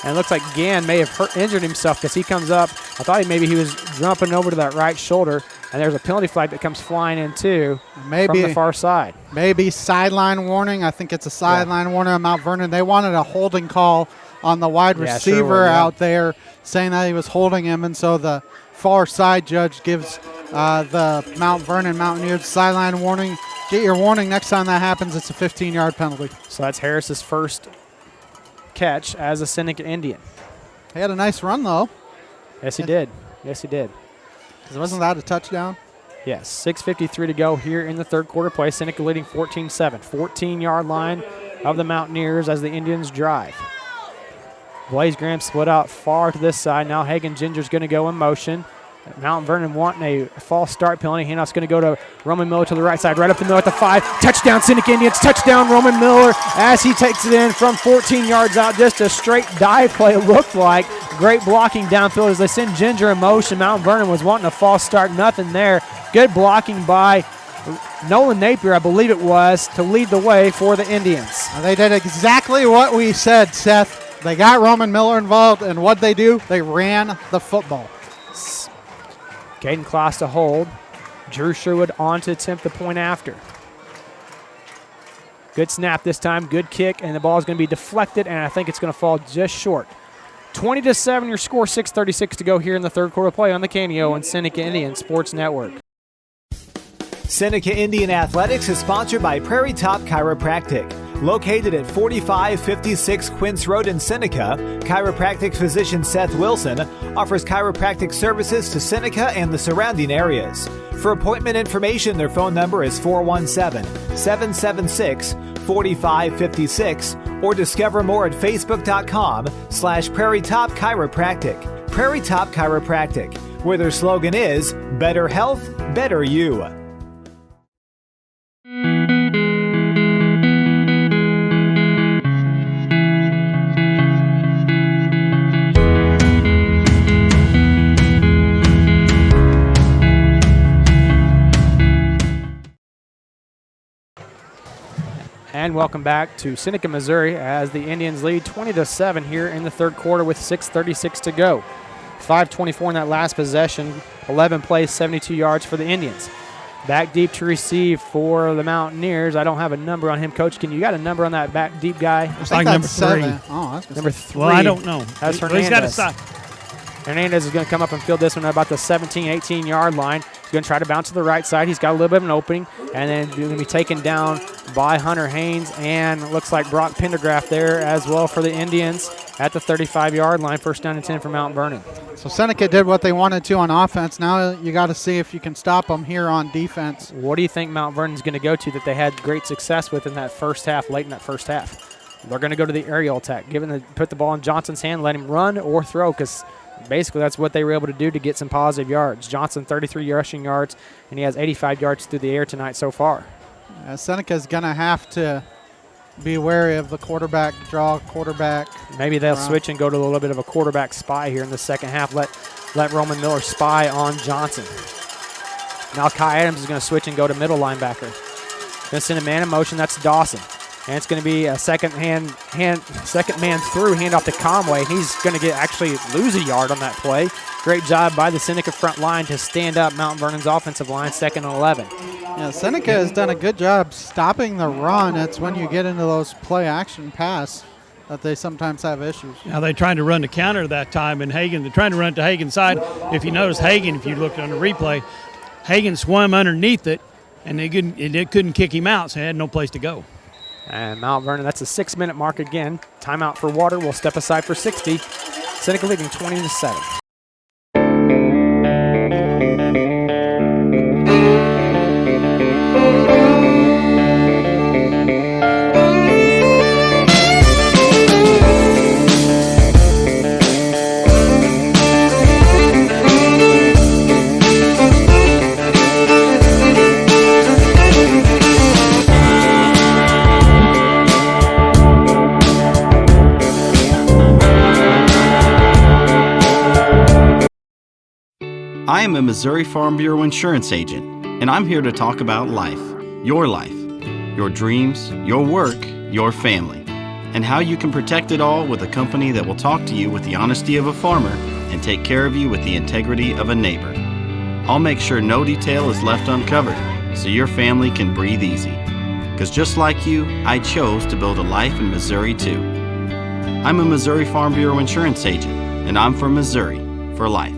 And it looks like Gann may have injured himself because he comes up. I thought maybe he was jumping over to that right shoulder. And there's a penalty flag that comes flying in too from the far side. Maybe sideline warning. I think it's a sideline warning on Mount Vernon. They wanted a holding call on the wide receiver out there, saying that he was holding him, and so the far side judge gives the Mount Vernon Mountaineers sideline warning. Get your warning next time that happens. It's a 15-yard penalty. So that's Harris's first catch as a Seneca Indian. He had a nice run, though. Yes, he did. Yes, he did. Wasn't that a touchdown? Yes, 6:53 to go here in the third quarter play. Seneca leading 14-7. 14-yard line of the Mountaineers as the Indians drive. Blaze Graham split out far to this side. Now Hagen Ginger's going to go in motion. Mount Vernon wanting a false start penalty. Handoff's going to go to Roman Miller to the right side. Right up the middle at the 5. Touchdown Seneca Indians. Touchdown Roman Miller as he takes it in from 14 yards out. Just a straight dive play it looked like. Great blocking downfield as they send Ginger in motion. Mount Vernon was wanting a false start. Nothing there. Good blocking by Nolan Napier, I believe it was, to lead the way for the Indians. They did exactly what we said, Seth. They got Roman Miller involved, and what'd they do? They ran the football. Caden Kloss to hold. Drew Sherwood on to attempt the point after. Good snap this time, good kick, and the ball is going to be deflected, and I think it's going to fall just short. 20-7, your score, 6:36 to go here in the third quarter play on the KNEO and Seneca Indian Sports Network. Seneca Indian Athletics is sponsored by Prairie Top Chiropractic. Located at 4556 Quince Road in Seneca, chiropractic physician Seth Wilson offers chiropractic services to Seneca and the surrounding areas. For appointment information, their phone number is 417-776-4556 or discover more at facebook.com/Prairie Top Chiropractic. Prairie Top Chiropractic, where their slogan is better health, better you. And welcome back to Seneca, Missouri, as the Indians lead 20-7 here in the third quarter with 6:36 to go. 5:24 in that last possession, 11 plays, 72 yards for the Indians. Back deep to receive for the Mountaineers. I don't have a number on him, Coach. You got a number on that back deep guy? It's like number 3. Oh, that's number 3. Well, I don't know. That's He's Hernandez. got to stop. Hernandez is going to come up and field this one at about the 17, 18-yard line. He's going to try to bounce to the right side. He's got a little bit of an opening, and then going to be taken down by Hunter Haynes, and it looks like Brock Pendergraft there as well for the Indians at the 35-yard line. First down and 10 for Mount Vernon. So Seneca did what they wanted to on offense. Now you got to see if you can stop them here on defense. What do you think Mount Vernon's going to go to that they had great success with in that first half, late in that first half? They're going to go to the aerial attack, put the ball in Johnson's hand, let him run or throw, because basically that's what they were able to do to get some positive yards. Johnson, 33 rushing yards, and he has 85 yards through the air tonight so far. Seneca's going to have to be wary of the quarterback draw, quarterback. Maybe they'll switch and go to a little bit of a quarterback spy here in the second half. Let Roman Miller spy on Johnson. Now Kai Adams is going to switch and go to middle linebacker. Going to send a man in motion. That's Dawson. And it's going to be a second man through, hand off to Conway. He's going to actually lose a yard on that play. Great job by the Seneca front line to stand up Mount Vernon's offensive line, 2nd and 11. Yeah, Seneca has done a good job stopping the run. It's when you get into those play action pass that they sometimes have issues. Now they're trying to run the counter that time, and they're trying to run it to Hagen's side. If you notice Hagen, if you looked on the replay, Hagen swam underneath it, and they couldn't kick him out, so he had no place to go. And Mount Vernon, that's a 6-minute mark again. Timeout for water. We'll step aside for 60. Seneca leading 20-7. I am a Missouri Farm Bureau insurance agent, and I'm here to talk about life, your dreams, your work, your family, and how you can protect it all with a company that will talk to you with the honesty of a farmer and take care of you with the integrity of a neighbor. I'll make sure no detail is left uncovered so your family can breathe easy. Because just like you, I chose to build a life in Missouri too. I'm a Missouri Farm Bureau insurance agent, and I'm from Missouri for life.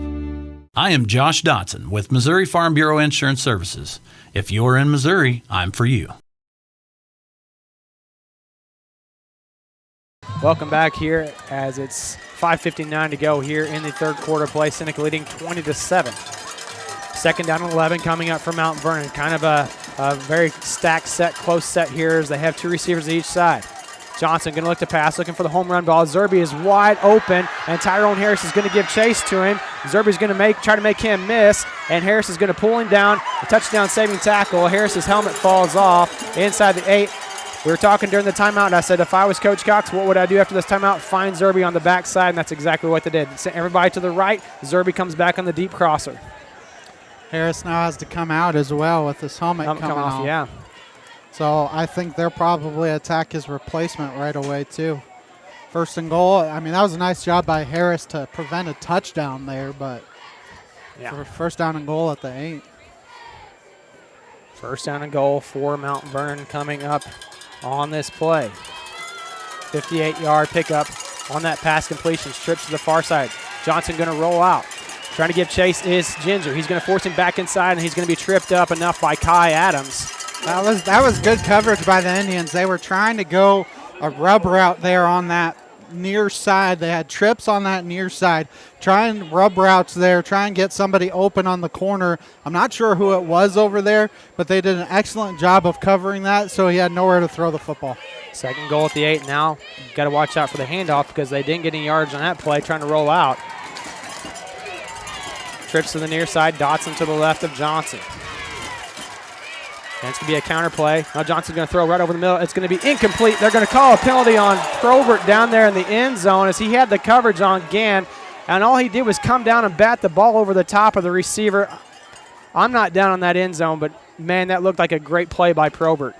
I am Josh Dotson with Missouri Farm Bureau Insurance Services. If you're in Missouri, I'm for you. Welcome back here as it's 5:59 to go here in the third quarter play. Seneca leading 20-7. 2nd down and 11 coming up for Mount Vernon. Kind of a very stacked set, close set here as they have 2 receivers each side. Johnson going to look to pass, looking for the home run ball. Zerby is wide open, and Tyrone Harris is going to give chase to him. Zerby's going to try to make him miss, and Harris is going to pull him down. A touchdown saving tackle. Harris's helmet falls off inside the 8. We were talking during the timeout, and I said if I was Coach Cox, what would I do after this timeout? Find Zerby on the backside, and that's exactly what they did. Sent everybody to the right. Zerby comes back on the deep crosser. Harris now has to come out as well with his helmet coming off. Yeah. So I think they'll probably attack his replacement right away too. First and goal. I mean, that was a nice job by Harris to prevent a touchdown there, but for first down and goal at the 8. First down and goal for Mount Vernon coming up on this play. 58-yard pickup on that pass completion. Strips to the far side. Johnson going to roll out. Trying to give chase is Ginger. He's going to force him back inside, and he's going to be tripped up enough by Kai Adams. That was good coverage by the Indians. They were trying to go a rub route there on that near side. They had trips on that near side. Try and rub routes there. Try and get somebody open on the corner. I'm not sure who it was over there, but they did an excellent job of covering that, so he had nowhere to throw the football. Second goal at the 8 now. Got to watch out for the handoff because they didn't get any yards on that play trying to roll out. Trips to the near side. Dotson to the left of Johnson. And it's going to be a counter play. Now Johnson's going to throw right over the middle. It's going to be incomplete. They're going to call a penalty on Probert down there in the end zone as he had the coverage on Gann. And all he did was come down and bat the ball over the top of the receiver. I'm not down on that end zone, but, man, that looked like a great play by Probert.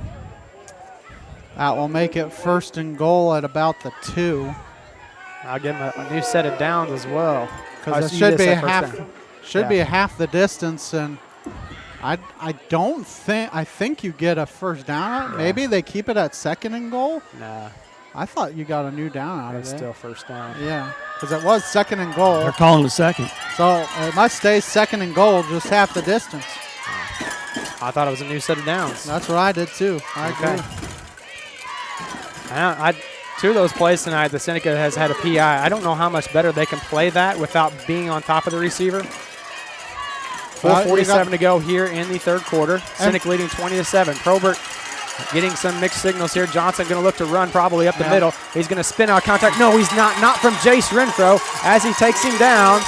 That will make it first and goal at about the 2. I'll give him a new set of downs as well. Because it should be half the distance, and I think you get a first down. Maybe they keep it at second and goal. Nah. I thought you got a new down out of it. It's still first down. Yeah, because it was second and goal. They're calling it second. So it must stay second and goal, just half the distance. I thought it was a new set of downs. That's what I did too. I agree. Two of those plays tonight, the Seneca has had a PI. I don't know how much better they can play that without being on top of the receiver. 4:47 to go here in the third quarter. Seneca leading 20-7. Probert getting some mixed signals here. Johnson going to look to run probably up the middle. He's going to spin out contact. No, he's not. Not from Jace Renfro as he takes him down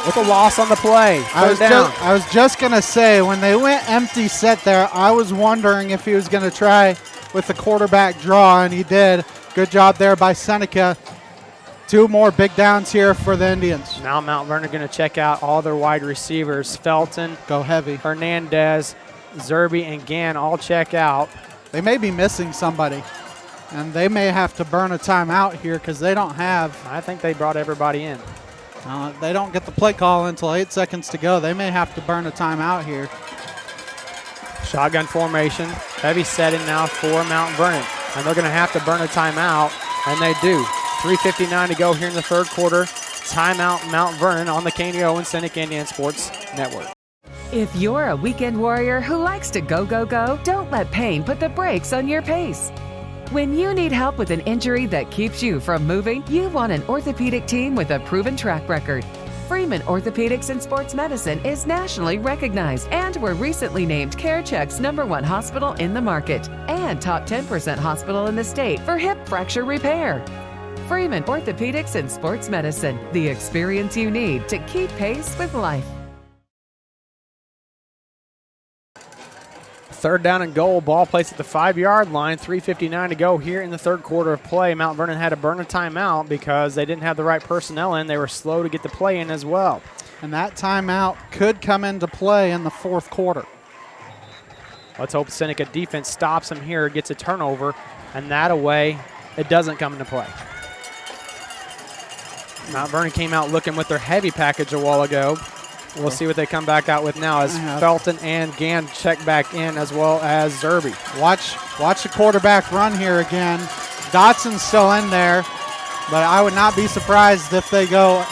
with a loss on the play. I was just going to say, when they went empty set there, I was wondering if he was going to try with the quarterback draw, and he did. Good job there by Seneca. 2 more big downs here for the Indians. Now Mount Vernon going to check out all their wide receivers. Felton, go heavy. Hernandez, Zerby, and Gann all check out. They may be missing somebody, and they may have to burn a timeout here because they don't have. I think they brought everybody in. They don't get the play call until 8 seconds to go. They may have to burn a timeout here. Shotgun formation. Heavy setting now for Mount Vernon. And they're going to have to burn a timeout, and they do. 3:59 to go here in the third quarter. Timeout Mount Vernon on the KNO and Seneca Indian Sports Network. If you're a weekend warrior who likes to go, go, go, don't let pain put the brakes on your pace. When you need help with an injury that keeps you from moving, you want an orthopedic team with a proven track record. Freeman Orthopedics and Sports Medicine is nationally recognized and were recently named CareCheck's #1 hospital in the market and top 10% hospital in the state for hip fracture repair. Freeman Orthopedics and Sports Medicine, the experience you need to keep pace with life. Third down and goal, ball placed at the 5-yard line. 3:59 to go here in the third quarter of play. Mount Vernon had to burn a timeout because they didn't have the right personnel in. They were slow to get the play in as well. And that timeout could come into play in the fourth quarter. Let's hope Seneca defense stops them here, gets a turnover, and that away, it doesn't come into play. Mount Vernon came out looking with their heavy package a while ago. We'll see what they come back out with now as Felton and Gann check back in, as well as Zerby. Watch the quarterback run here again. Dotson's still in there, but I would not be surprised if they go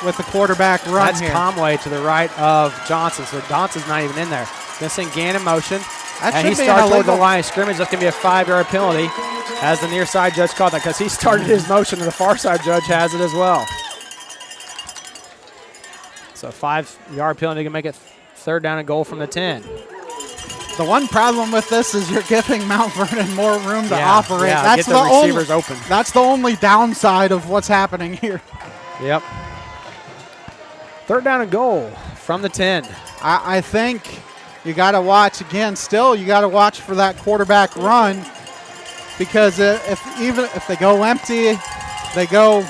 with the quarterback run. That's here. Conway to the right of Johnson, so Johnson's not even in there. Gonna send Gann in motion, and he starts toward the line of scrimmage. That's gonna be a 5-yard penalty, as the near side judge called that because he started his motion, and the far side judge has it as well. So 5-yard penalty can make it third down and goal from the 10. The one problem with this is you're giving Mount Vernon more room to operate. Yeah, that's get the receivers open. That's the only downside of what's happening here. Yep. Third down and goal from the 10. I think you got to watch again. Still, you got to watch for that quarterback run because if they go empty, they go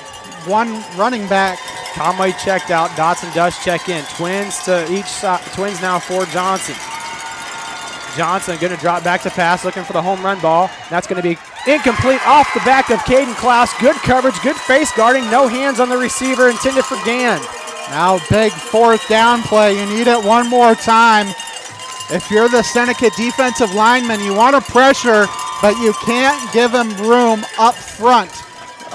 one running back. Conway checked out. Dotson does check in. Twins to each side. Twins now for Johnson. Johnson going to drop back to pass, looking for the home run ball. That's going to be incomplete off the back of Caden Klaus. Good coverage, good face guarding. No hands on the receiver, intended for Gann. Now big fourth down play. You need it one more time. If you're the Seneca defensive lineman, you want to pressure, but you can't give him room up front.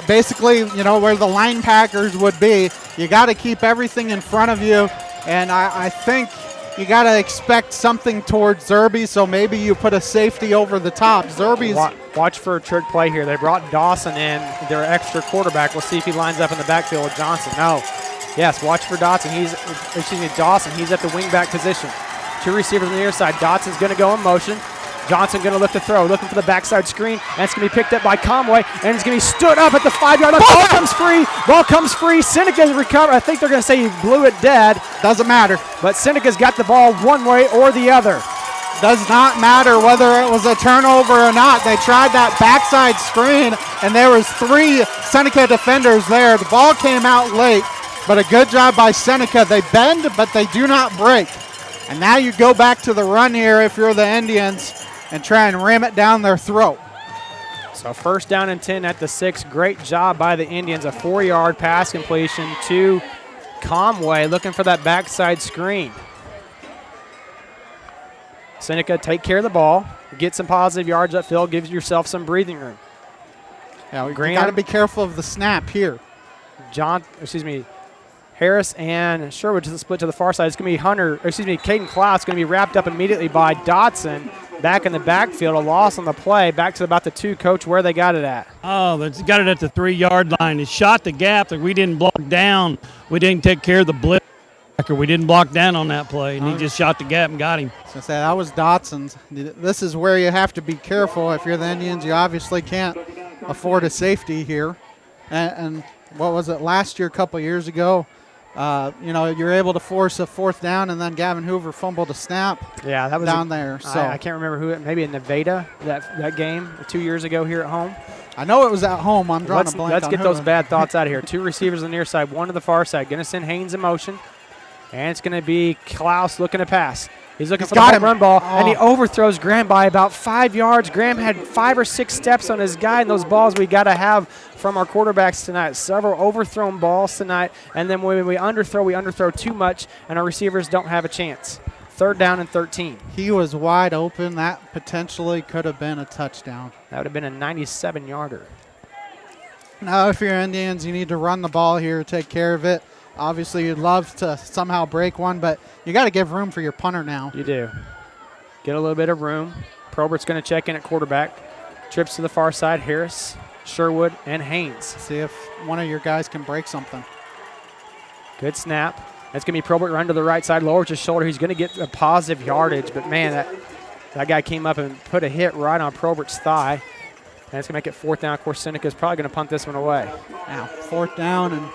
Basically, where the linebackers would be. You got to keep everything in front of you, and I think you got to expect something towards Zerby, so maybe you put a safety over the top. Zerby's... Watch for a trick play here. They brought Dawson in, their extra quarterback. We'll see if he lines up in the backfield with Johnson. No. Yes, watch for Dawson. Dawson. He's at the wingback position. Two receivers on the near side. Dotson's going to go in motion. Johnson going to look to throw, looking for the backside screen, and it's going to be picked up by Conway, and it's going to be stood up at the 5-yard line. Ball comes free. Ball comes free. Seneca's recovered. I think they're going to say he blew it dead. Doesn't matter. But Seneca's got the ball one way or the other. Does not matter whether it was a turnover or not. They tried that backside screen, and there was 3 Seneca defenders there. The ball came out late, but a good job by Seneca. They bend, but they do not break. And now you go back to the run here if you're the Indians and try and ram it down their throat. So first down and 10 at the 6. Great job by the Indians. A 4-yard pass completion to Conway, looking for that backside screen. Seneca take care of the ball, get some positive yards upfield, gives yourself some breathing room. Yeah, you got to be careful of the snap here. Harris and Sherwood to the split to the far side. It's going to be Caden Klaus going to be wrapped up immediately by Dotson. Back in the backfield, a loss on the play. Back to about the 2, Coach, where they got it at. Oh, they got it at the 3-yard line. It shot the gap that we didn't block down. We didn't take care of the blitz. We didn't block down on that play, and he just shot the gap and got him. So that was Dotson's. This is where you have to be careful. If you're the Indians, you obviously can't afford a safety here. And what was it, last year, a couple years ago? You're able to force a 4th down, and then Gavin Hoover fumbled a snap. Yeah, that was down there. So I can't remember who. Maybe in Nevada that game 2 years ago here at home. I know it was at home. I'm drawing a blank. Let's on get Hoover. those bad thoughts out of here. 2 receivers on the near side, 1 to the far side. Going to send Haynes in motion, and it's going to be Klaus looking to pass. He's looking for the home run ball, and he overthrows Graham by about 5 yards. Graham had 5 or 6 steps on his guy, and those balls we got to have from our quarterbacks tonight. Several overthrown balls tonight, and then when we underthrow too much, and our receivers don't have a chance. 3rd down and 13. He was wide open. That potentially could have been a touchdown. That would have been a 97-yarder. Now, if you're Indians, you need to run the ball here, take care of it. Obviously, you'd love to somehow break one, but you got to give room for your punter now. You do. Get a little bit of room. Probert's going to check in at quarterback. Trips to the far side. Harris, Sherwood, and Haynes. See if one of your guys can break something. Good snap. That's going to be Probert run to the right side, lowers his shoulder. He's going to get a positive yardage, but, man, that guy came up and put a hit right on Probert's thigh. And it's going to make it 4th down. Of course, Seneca's probably going to punt this one away. Now, 4th down and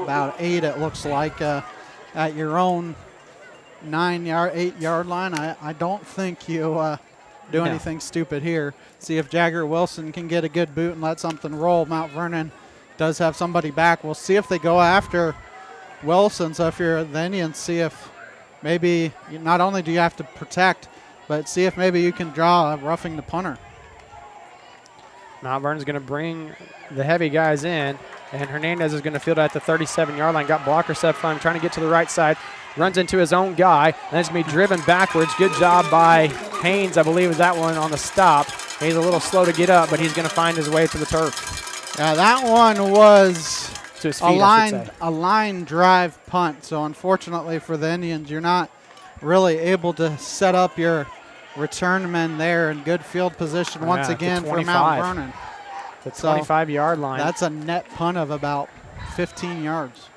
about 8, it looks like, at your own 8-yard line. I don't think you do anything stupid here. See if Jagger Wilson can get a good boot and let something roll. Mount Vernon does have somebody back. We'll see if they go after Wilson. So if you're the Indians, see if maybe not only do you have to protect, but see if maybe you can draw a roughing the punter. Mount Vernon's going to bring the heavy guys in, and Hernandez is going to field it at the 37-yard line. Got blocker set from him, trying to get to the right side. Runs into his own guy, and it's going to be driven backwards. Good job by Haynes, I believe, was that one on the stop. He's a little slow to get up, but he's going to find his way to the turf. Yeah, that one was to his feet, a line drive punt. So unfortunately for the Indians, you're not really able to set up your return men there in good field position once again for Mount Vernon. The 25-yard line. That's a net punt of about 15 yards.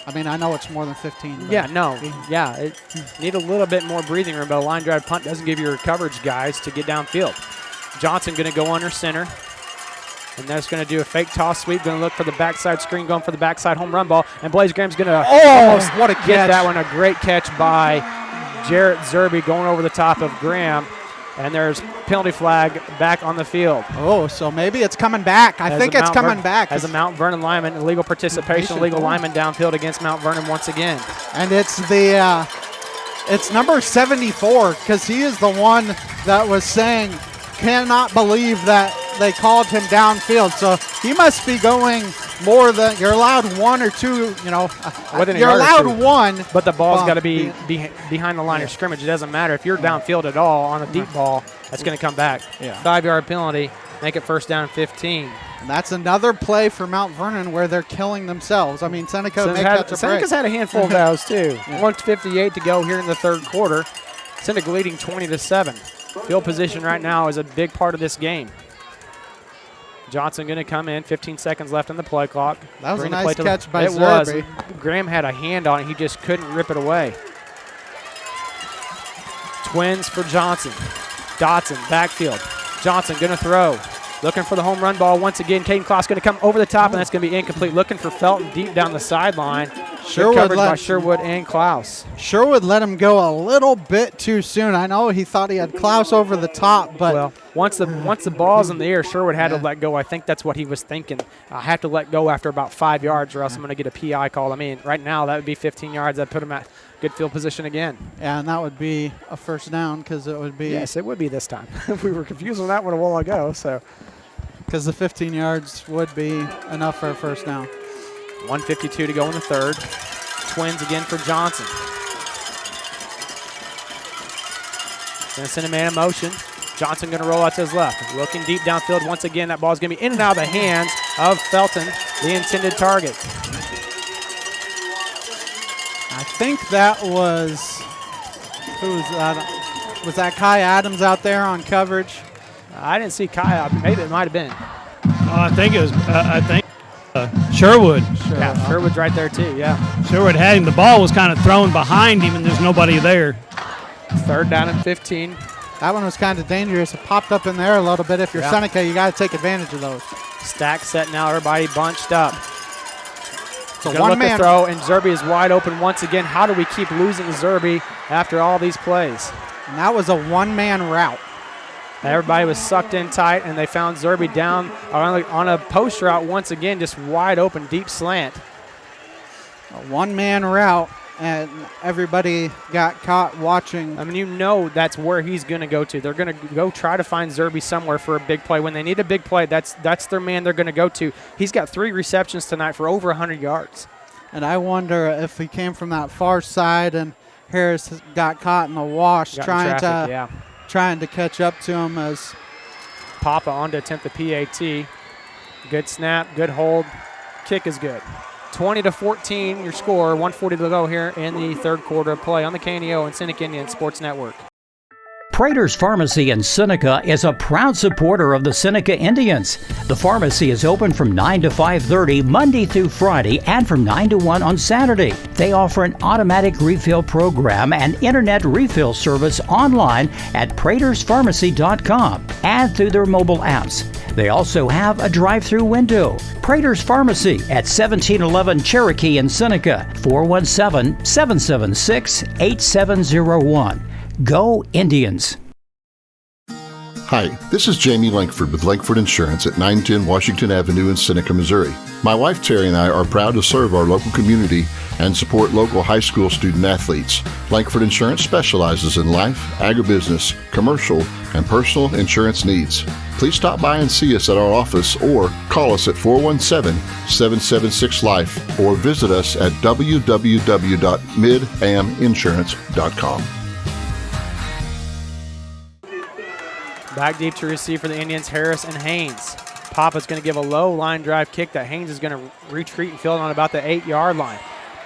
I mean, I know it's more than 15. Yeah, it need a little bit more breathing room, but a line drive punt doesn't give your coverage guys to get downfield. Johnson going to go under center, and that's going to do a fake toss sweep, going to look for the backside screen, going for the backside home run ball, and Blaze Graham's going to what a catch. Get that one. A great catch by Jarrett Zerby going over the top of Graham. And there's penalty flag back on the field. Oh, so maybe it's coming back. I think it's coming back. As a Mount Vernon lineman, illegal participation, illegal lineman downfield against Mount Vernon once again. And it's it's number 74, because he is the one that was saying, cannot believe that they called him downfield. So he must be going more than, you're allowed one or two, you're allowed one. But the ball's got to be behind the line of scrimmage. It doesn't matter. If you're downfield at all on a deep ball, that's going to come back. 5-yard penalty, make it first down and 15. And that's another play for Mount Vernon where they're killing themselves. I mean, Seneca's had a handful of those too. 1:58 to go here in the third quarter. Seneca leading 20-7. Field position right now is a big part of this game. Johnson going to come in. 15 seconds left on the play clock. That was a nice catch by Zerbe. It was. Graham had a hand on it. He just couldn't rip it away. Twins for Johnson. Dotson, backfield. Johnson going to throw. Looking for the home run ball once again. Caden Klaus going to come over the top, and that's going to be incomplete. Looking for Felton deep down the sideline. Covered by Sherwood and Klaus. Sherwood let him go a little bit too soon. I know he thought he had Klaus over the top, but well, once the ball's in the air, Sherwood had to let go. I think that's what he was thinking. I have to let go after about 5 yards, or else I'm going to get a PI call. I mean, right now that would be 15 yards. That'd put him at good field position again. Yeah, and that would be a first down because it would be. Yes, it would be this time. We were confused on that one a while ago, so. Because the 15 yards would be enough for a first down. 1:52 to go in the third. Twins again for Johnson. Going to send a man in motion. Johnson going to roll out to his left. Looking deep downfield once again. That ball's going to be in and out of the hands of Felton, the intended target. I think that was, who was that? Was that Kai Adams out there on coverage? I didn't see Kai. Maybe it might have been. I think it was. Sherwood. Yeah, Sherwood's right there too. Yeah. Sherwood had him. The ball was kind of thrown behind him, and there's nobody there. Third down and 15. That one was kind of dangerous. It popped up in there a little bit. If you're Seneca, you got to take advantage of those. Stack set now. Everybody bunched up. So one man throw, and Zerbe is wide open once again. How do we keep losing Zerbe after all these plays? And that was a one-man route. Everybody was sucked in tight, and they found Zerbe down on a post route once again, just wide open, deep slant. A one-man route, and everybody got caught watching. I mean, you know that's where he's going to go to. They're going to go try to find Zerbe somewhere for a big play. When they need a big play, that's their man they're going to go to. He's got 3 receptions tonight for over 100 yards. And I wonder if he came from that far side and Harris got caught in the wash trying to catch up to him as Papa on to attempt the PAT. Good snap, good hold. Kick is good. 20-14 your score, 1:40 to go here in the third quarter of play on the KNEO and Seneca Indian Sports Network. Prater's Pharmacy in Seneca is a proud supporter of the Seneca Indians. The pharmacy is open from 9 to 5:30 Monday through Friday and from 9 to 1 on Saturday. They offer an automatic refill program and internet refill service online at praterspharmacy.com and through their mobile apps. They also have a drive-through window. Prater's Pharmacy at 1711 Cherokee in Seneca, 417-776-8701. Go Indians! Hi, this is Jamie Lankford with Lankford Insurance at 910 Washington Avenue in Seneca, Missouri. My wife Terry and I are proud to serve our local community and support local high school student athletes. Lankford Insurance specializes in life, agribusiness, commercial, and personal insurance needs. Please stop by and see us at our office or call us at 417-776-LIFE or visit us at www.midaminsurance.com. Back deep to receive for the Indians, Harris and Haynes. Papa's going to give a low line drive kick that Haynes is going to retreat and field on about the 8-yard line.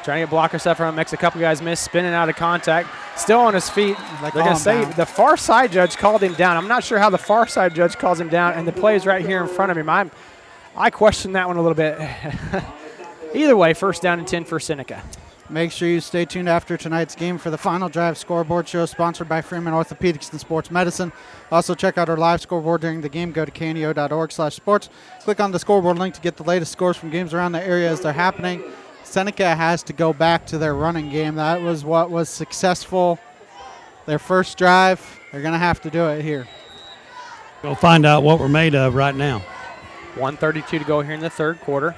Trying to get blocker stuff from him, makes a couple guys miss, spinning out of contact, still on his feet. They're going to say the far side judge called him down. I'm not sure how the far side judge calls him down, and the play is right here in front of him. I question that one a little bit. Either way, first down and 10 for Seneca. Make sure you stay tuned after tonight's game for the Final Drive Scoreboard Show, sponsored by Freeman Orthopedics and Sports Medicine. Also, check out our live scoreboard during the game. Go to kneo.org/sports. Click on the scoreboard link to get the latest scores from games around the area as they're happening. Seneca has to go back to their running game. That was what was successful their first drive. They're going to have to do it here. We'll find out what we're made of right now. 1:32 to go here in the third quarter.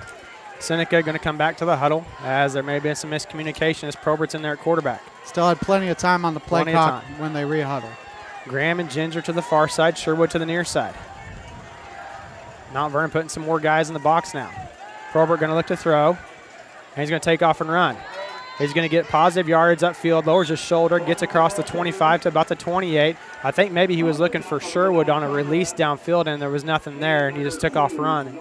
Seneca going to come back to the huddle as there may have been some miscommunication as Probert's in there at quarterback. Still had plenty of time on the play clock when they re-huddle. Graham and Ginger to the far side, Sherwood to the near side. Mount Vernon putting some more guys in the box now. Probert going to look to throw, and he's going to take off and run. He's going to get positive yards upfield, lowers his shoulder, gets across the 25 to about the 28. I think maybe he was looking for Sherwood on a release downfield, and there was nothing there, and he just took off running.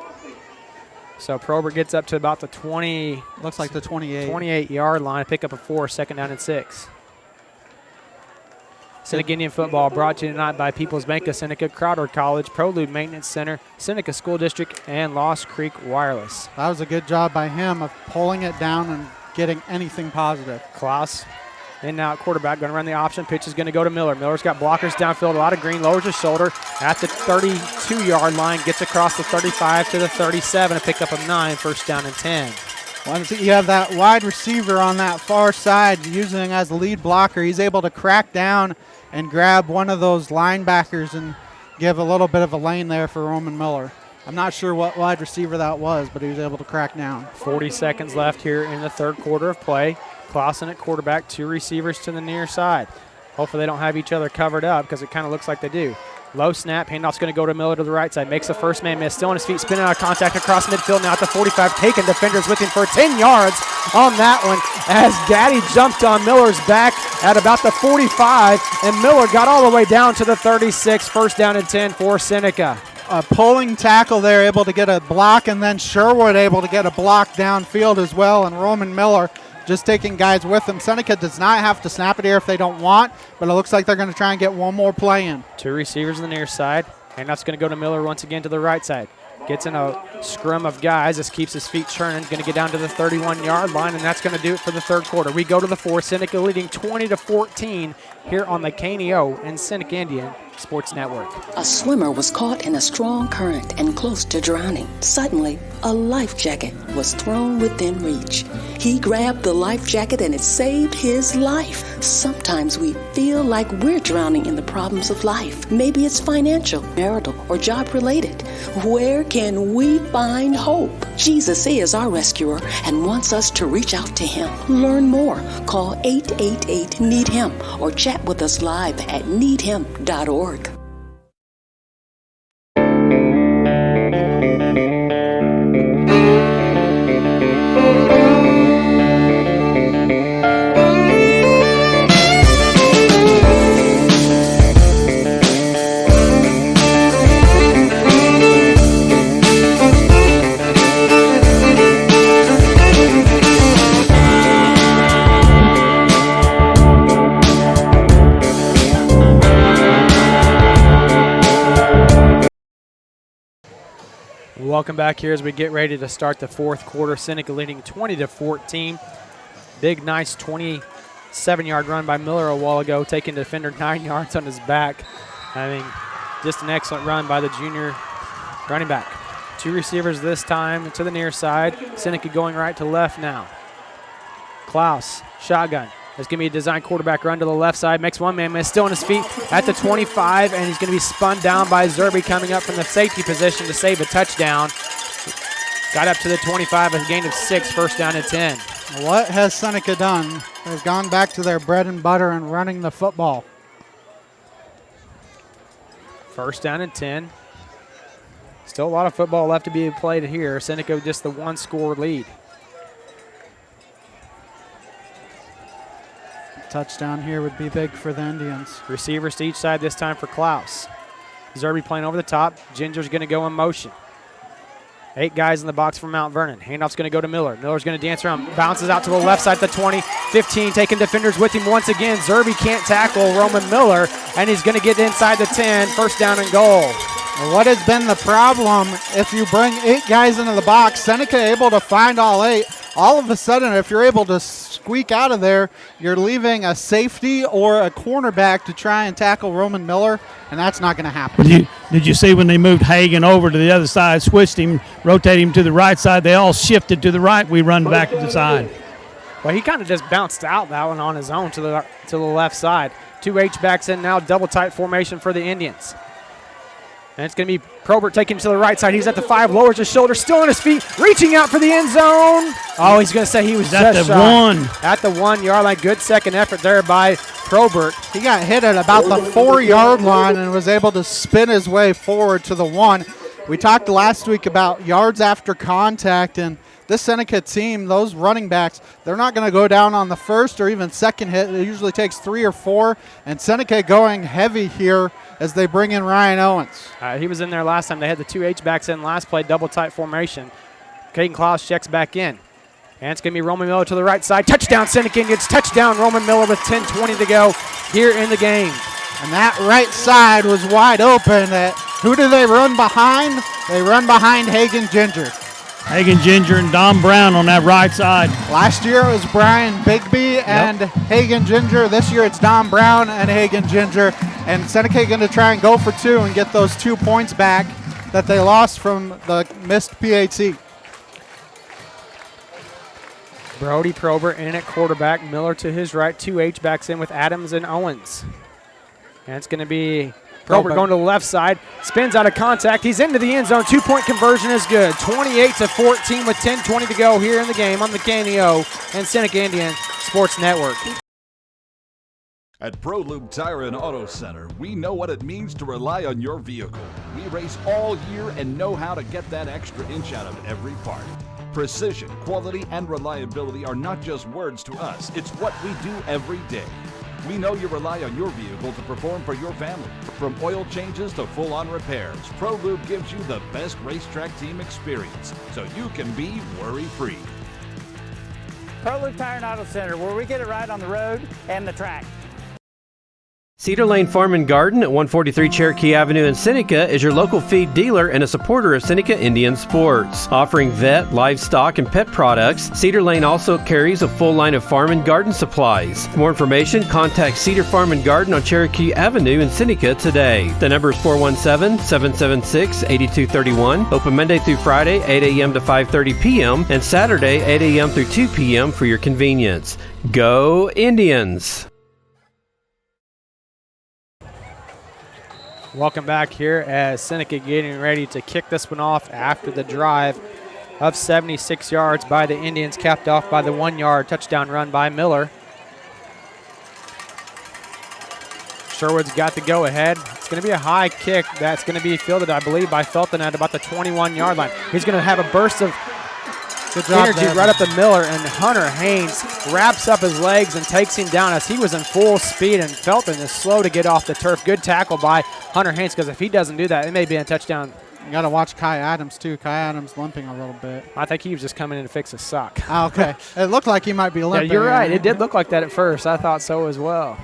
So Probert gets up to about the 20. Looks like the 28. 28-yard line, pick up a 4, 2nd down and 6. Seneca Indian football brought to you tonight by People's Bank of Seneca, Crowder College, Prelude Maintenance Center, Seneca School District, and Lost Creek Wireless. That was a good job by him of pulling it down and getting anything positive. Klaus in now at quarterback, going to run the option. Pitch is going to go to Miller. Miller's got blockers downfield, a lot of green, lowers his shoulder at the 32-yard line, gets across the 35 to the 37, a pickup of 9, 1st down and 10. You have that wide receiver on that far side using him as the lead blocker. He's able to crack down and grab one of those linebackers and give a little bit of a lane there for Roman Miller. I'm not sure what wide receiver that was, but he was able to crack down. 40 seconds left here in the third quarter of play. Clausen at quarterback, 2 receivers to the near side. Hopefully they don't have each other covered up because it kind of looks like they do. Low snap, handoff's going to go to Miller to the right side. Makes the first man miss. Still on his feet, spinning out of contact across midfield. Now at the 45, taking defenders with him for 10 yards on that one as Gaddy jumped on Miller's back at about the 45, and Miller got all the way down to the 36. 1st down and 10 for Seneca. A pulling tackle there, able to get a block, and then Sherwood able to get a block downfield as well, and Roman Miller just taking guys with him. Seneca does not have to snap it here if they don't want, but it looks like they're going to try and get one more play in. 2 receivers on the near side. Handoff's going to go to Miller once again to the right side. Gets in a scrum of guys. This keeps his feet churning. Going to get down to the 31-yard line, and that's going to do it for the third quarter. We go to the 4th. Seneca leading 20-14 here on the KNEO and Seneca Indian Sports Network. A swimmer was caught in a strong current and close to drowning. Suddenly, a life jacket was thrown within reach. He grabbed the life jacket and it saved his life. Sometimes we feel like we're drowning in the problems of life. Maybe it's financial, marital, or job related. Where can we find hope? Jesus is our rescuer and wants us to reach out to him. Learn more. Call 888-NEED-HIM or chat with us live at needhim.org. Welcome back here as we get ready to start the fourth quarter. Seneca leading 20-14. Big, nice 27-yard run by Miller a while ago, taking defender 9 yards on his back. I mean, just an excellent run by the junior running back. 2 receivers this time to the near side. Seneca going right to left now. Klaus, shotgun. There's going to be a design quarterback run to the left side. Makes one man miss. Still on his feet at the 25, and he's going to be spun down by Zerby coming up from the safety position to save a touchdown. Got up to the 25, a gain of 6, 1st down and 10. What has Seneca done? They've gone back to their bread and butter and running the football. 1st down and 10. Still a lot of football left to be played here. Seneca just the 1-score lead. Touchdown here would be big for the Indians. Receivers to each side this time for Klaus. Zerby playing over the top. Ginger's going to go in motion. 8 guys in the box for Mount Vernon. Handoff's going to go to Miller. Miller's going to dance around. Bounces out to the left side, the 20, 15, taking defenders with him once again. Zerby can't tackle Roman Miller, and he's going to get inside the 10. 1st down and goal. What has been the problem if you bring 8 guys into the box, Seneca able to find all 8, all of a sudden if you're able to squeak out of there, you're leaving a safety or a cornerback to try and tackle Roman Miller, and that's not going to happen. Did you see when they moved Hagan over to the other side, switched him, rotated him to the right side, they all shifted to the right, we run back to the side. Well, he kind of just bounced out that one on his own to the left side. Two H-backs in now, double tight formation for the Indians. And it's going to be Probert taking to the right side. He's at the 5, lowers his shoulder, still on his feet, reaching out for the end zone. Oh, he's going to say he was at just the shy. 1. At the 1 yard line. Good second effort there by Probert. He got hit at about the 4 yard line and was able to spin his way forward to the 1. We talked last week about yards after contact, and this Seneca team, those running backs, they're not going to go down on the first or even second hit. It usually takes 3 or 4, and Seneca going heavy here as they bring in Ryan Owens. He was in there last time. They had the 2 H-backs in last play, double tight formation. Caden Klaus checks back in. And it's going to be Roman Miller to the right side. Touchdown, Seneca Indians. Touchdown, Roman Miller with 10:20 to go here in the game. And that right side was wide open. Who do they run behind? They run behind Hagen Ginger. Hagen Ginger and Don Brown on that right side. Last year it was Brian Bigby and Hagen Ginger. This year it's Don Brown and Hagen Ginger. And Seneca going to try and go for 2 and get those 2 points back that they lost from the missed PAT. Brody Probert in at quarterback. Miller to his right. 2 H-backs in with Adams and Owens. And it's going to be Probert going to the left side. Spins out of contact. He's into the end zone. 2-point conversion is good. 28-14 with 10:20 to go here in the game on the KNEO and Seneca Indian Sports Network. At ProLube Tire and Auto Center, we know what it means to rely on your vehicle. We race all year and know how to get that extra inch out of every part. Precision, quality, and reliability are not just words to us. It's what we do every day. We know you rely on your vehicle to perform for your family. From oil changes to full-on repairs, ProLube gives you the best racetrack team experience, so you can be worry-free. ProLube Tire and Auto Center, where we get it right on the road and the track. Cedar Lane Farm and Garden at 143 Cherokee Avenue in Seneca is your local feed dealer and a supporter of Seneca Indian sports. Offering vet, livestock, and pet products, Cedar Lane also carries a full line of farm and garden supplies. For more information, contact Cedar Farm and Garden on Cherokee Avenue in Seneca today. The number is 417-776-8231. Open Monday through Friday, 8 a.m. to 5:30 p.m. and Saturday, 8 a.m. through 2 p.m. for your convenience. Go Indians! Welcome back here as Seneca getting ready to kick this one off after the drive of 76 yards by the Indians, capped off by the 1-yard touchdown run by Miller. Sherwood's got the go-ahead. It's going to be a high kick that's going to be fielded, I believe, by Felton at about the 21-yard line. He's going to have a burst of energy right up the Miller, and Hunter Haynes wraps up his legs and takes him down as he was in full speed, and Felton is slow to get off the turf. Good tackle by Hunter Haynes, because if he doesn't do that, it may be a touchdown. You got to watch Kai Adams, too. Kai Adams limping a little bit. I think he was just coming in to fix his sock. Oh, okay. It looked like he might be limping. Yeah, you're right. It did look like that at first. I thought so as well.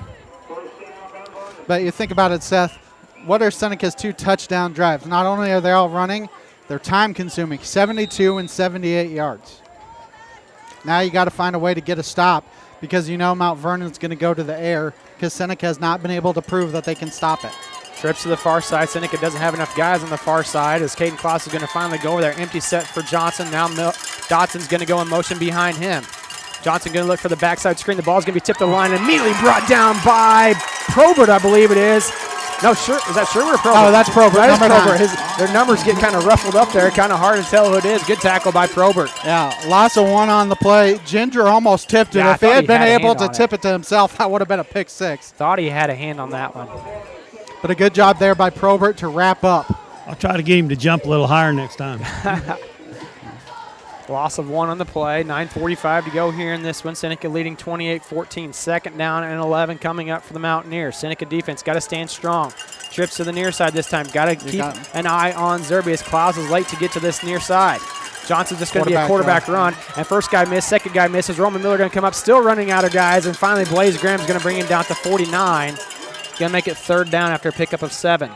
But you think about it, Seth, what are Seneca's 2 touchdown drives? Not only are they all running, they're time-consuming, 72 and 78 yards. Now you got to find a way to get a stop because you know Mount Vernon's going to go to the air because Seneca has not been able to prove that they can stop it. Trips to the far side. Seneca doesn't have enough guys on the far side as Caden Klaus is going to finally go over there. Empty set for Johnson. Now Dotson's going to go in motion behind him. Johnson going to look for the backside screen. The ball's going to be tipped to the line and immediately brought down by Probert, I believe it is. No, is that Sherwood or Probert? Oh, that's Probert. That is Probert. Their numbers get kind of ruffled up there. Kind of hard to tell who it is. Good tackle by Probert. Yeah, loss of 1 on the play. Ginger almost tipped it. Yeah, if he had been able to tip it to himself, that would have been a pick 6. Thought he had a hand on that one. But a good job there by Probert to wrap up. I'll try to get him to jump a little higher next time. Loss of 1 on the play. 9:45 to go here in this one. Seneca leading 28-14. Second down and 11 coming up for the Mountaineers. Seneca defense got to stand strong. Trips to the near side this time. Got to keep an eye on Zerby as Klaus is late to get to this near side. Johnson's just going to be a quarterback run. And first guy missed, second guy misses. Roman Miller going to come up, still running out of guys. And finally, Blaze Graham's going to bring him down to 49. Going to make it 3rd down after a pickup of 7.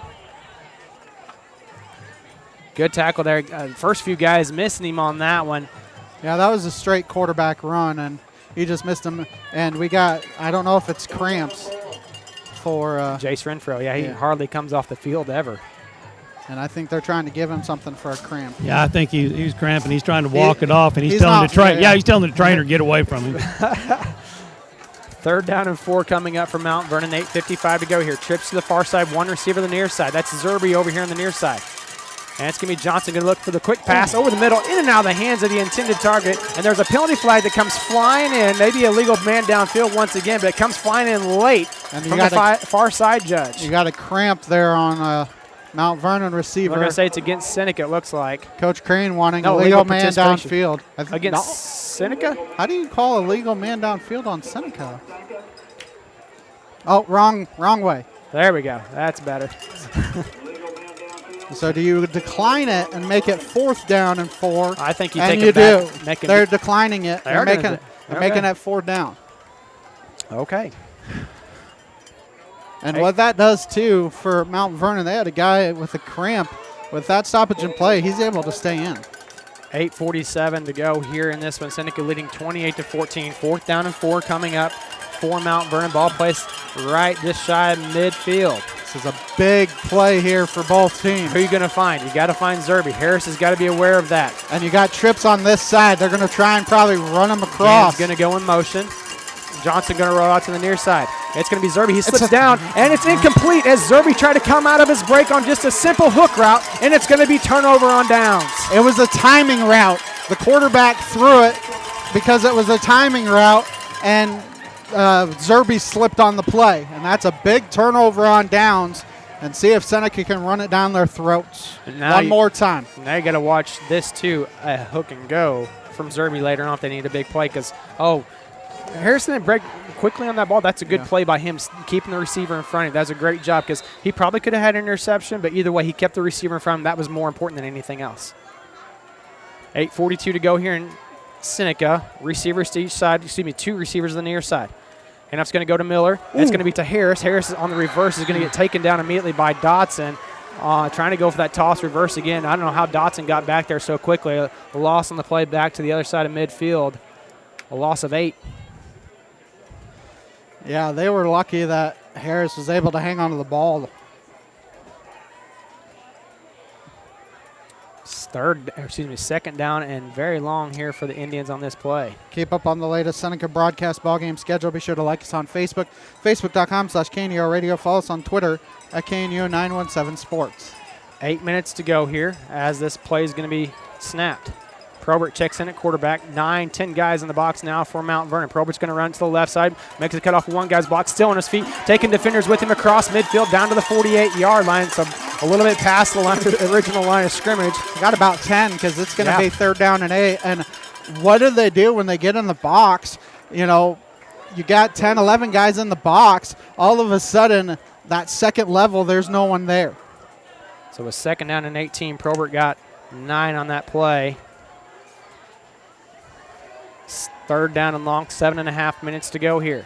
Good tackle there. First few guys missing him on that one. Yeah, that was a straight quarterback run, and he just missed him. And we got, I don't know if it's cramps for Jace Renfro. Yeah, he hardly comes off the field ever. And I think they're trying to give him something for a cramp. Yeah, I think he's cramping. He's trying to walk it off, and he's telling the trainer, he's telling the trainer, get away from him. 3rd down and 4 coming up for Mount Vernon. 8:55 to go here. Trips to the far side, one receiver to the near side. That's Zerby over here on the near side. And it's going to be Johnson going to look for the quick pass over the middle, in and out of the hands of the intended target. And there's a penalty flag that comes flying in. Maybe a legal man downfield once again, but it comes flying in late from the far side judge. You got a cramp there on Mount Vernon receiver. We're going to say it's against Seneca, it looks like. Coach Crane wanting a legal man downfield. Against Seneca? How do you call a legal man downfield on Seneca? Oh, wrong way. There we go. That's better. So do you decline it and make it 4th down and 4? I think you take it back. They're declining it. They're making it 4th down. Okay. And what that does, too, for Mount Vernon, they had a guy with a cramp. With that stoppage in play, he's able to stay in. 8:47 to go here in this one. Seneca leading 28-14. 4th down and 4 coming up for Mount Vernon. Ball placed right just shy of midfield. This is a big play here for both teams. Who are you going to find? You got to find Zerby. Harris has got to be aware of that. And you got trips on this side. They're going to try and probably run him across. He's going to go in motion. Johnson going to roll out to the near side. It's going to be Zerby. He slips down, and it's incomplete as Zerby tried to come out of his break on just a simple hook route, and it's going to be turnover on downs. It was a timing route. The quarterback threw it because it was a timing route, and Zerby slipped on the play, and that's a big turnover on downs. And see if Seneca can run it down their throats one more time. Now you got to watch this too, a hook and go from Zerby later on if they need a big play because, Harrison didn't break quickly on that ball. That's a good play by him, keeping the receiver in front of him. That's a great job because he probably could have had an interception, but either way, he kept the receiver in front of him. That was more important than anything else. 8:42 to go here in Seneca. Receivers to each side, 2 receivers on the near side. And that's going to go to Miller. It's going to be to Harris. Harris is on the reverse, is going to get taken down immediately by Dotson. Trying to go for that toss reverse again. I don't know how Dotson got back there so quickly. A loss on the play back to the other side of midfield. A loss of 8. Yeah, they were lucky that Harris was able to hang on to the ball. Second down and very long here for the Indians on this play. Keep up on the latest Seneca broadcast ball game schedule. Be sure to like us on Facebook, facebook.com/KNEO Radio. Follow us on Twitter at KNEO917 Sports. 8 minutes to go here as this play is going to be snapped. Probert checks in at quarterback. 9-10 guys in the box now for Mount Vernon. Probert's going to run to the left side. Makes a cut off one guy's block. Still on his feet. Taking defenders with him across midfield down to the 48-yard line. So a little bit past the original line of scrimmage. Got about 10 because it's going to be 3rd down and 8. And what do they do when they get in the box? You got 10, 11 guys in the box. All of a sudden, that second level, there's no one there. So a 2nd down and 18. Probert got 9 on that play. 3rd down and long, 7.5 minutes to go here.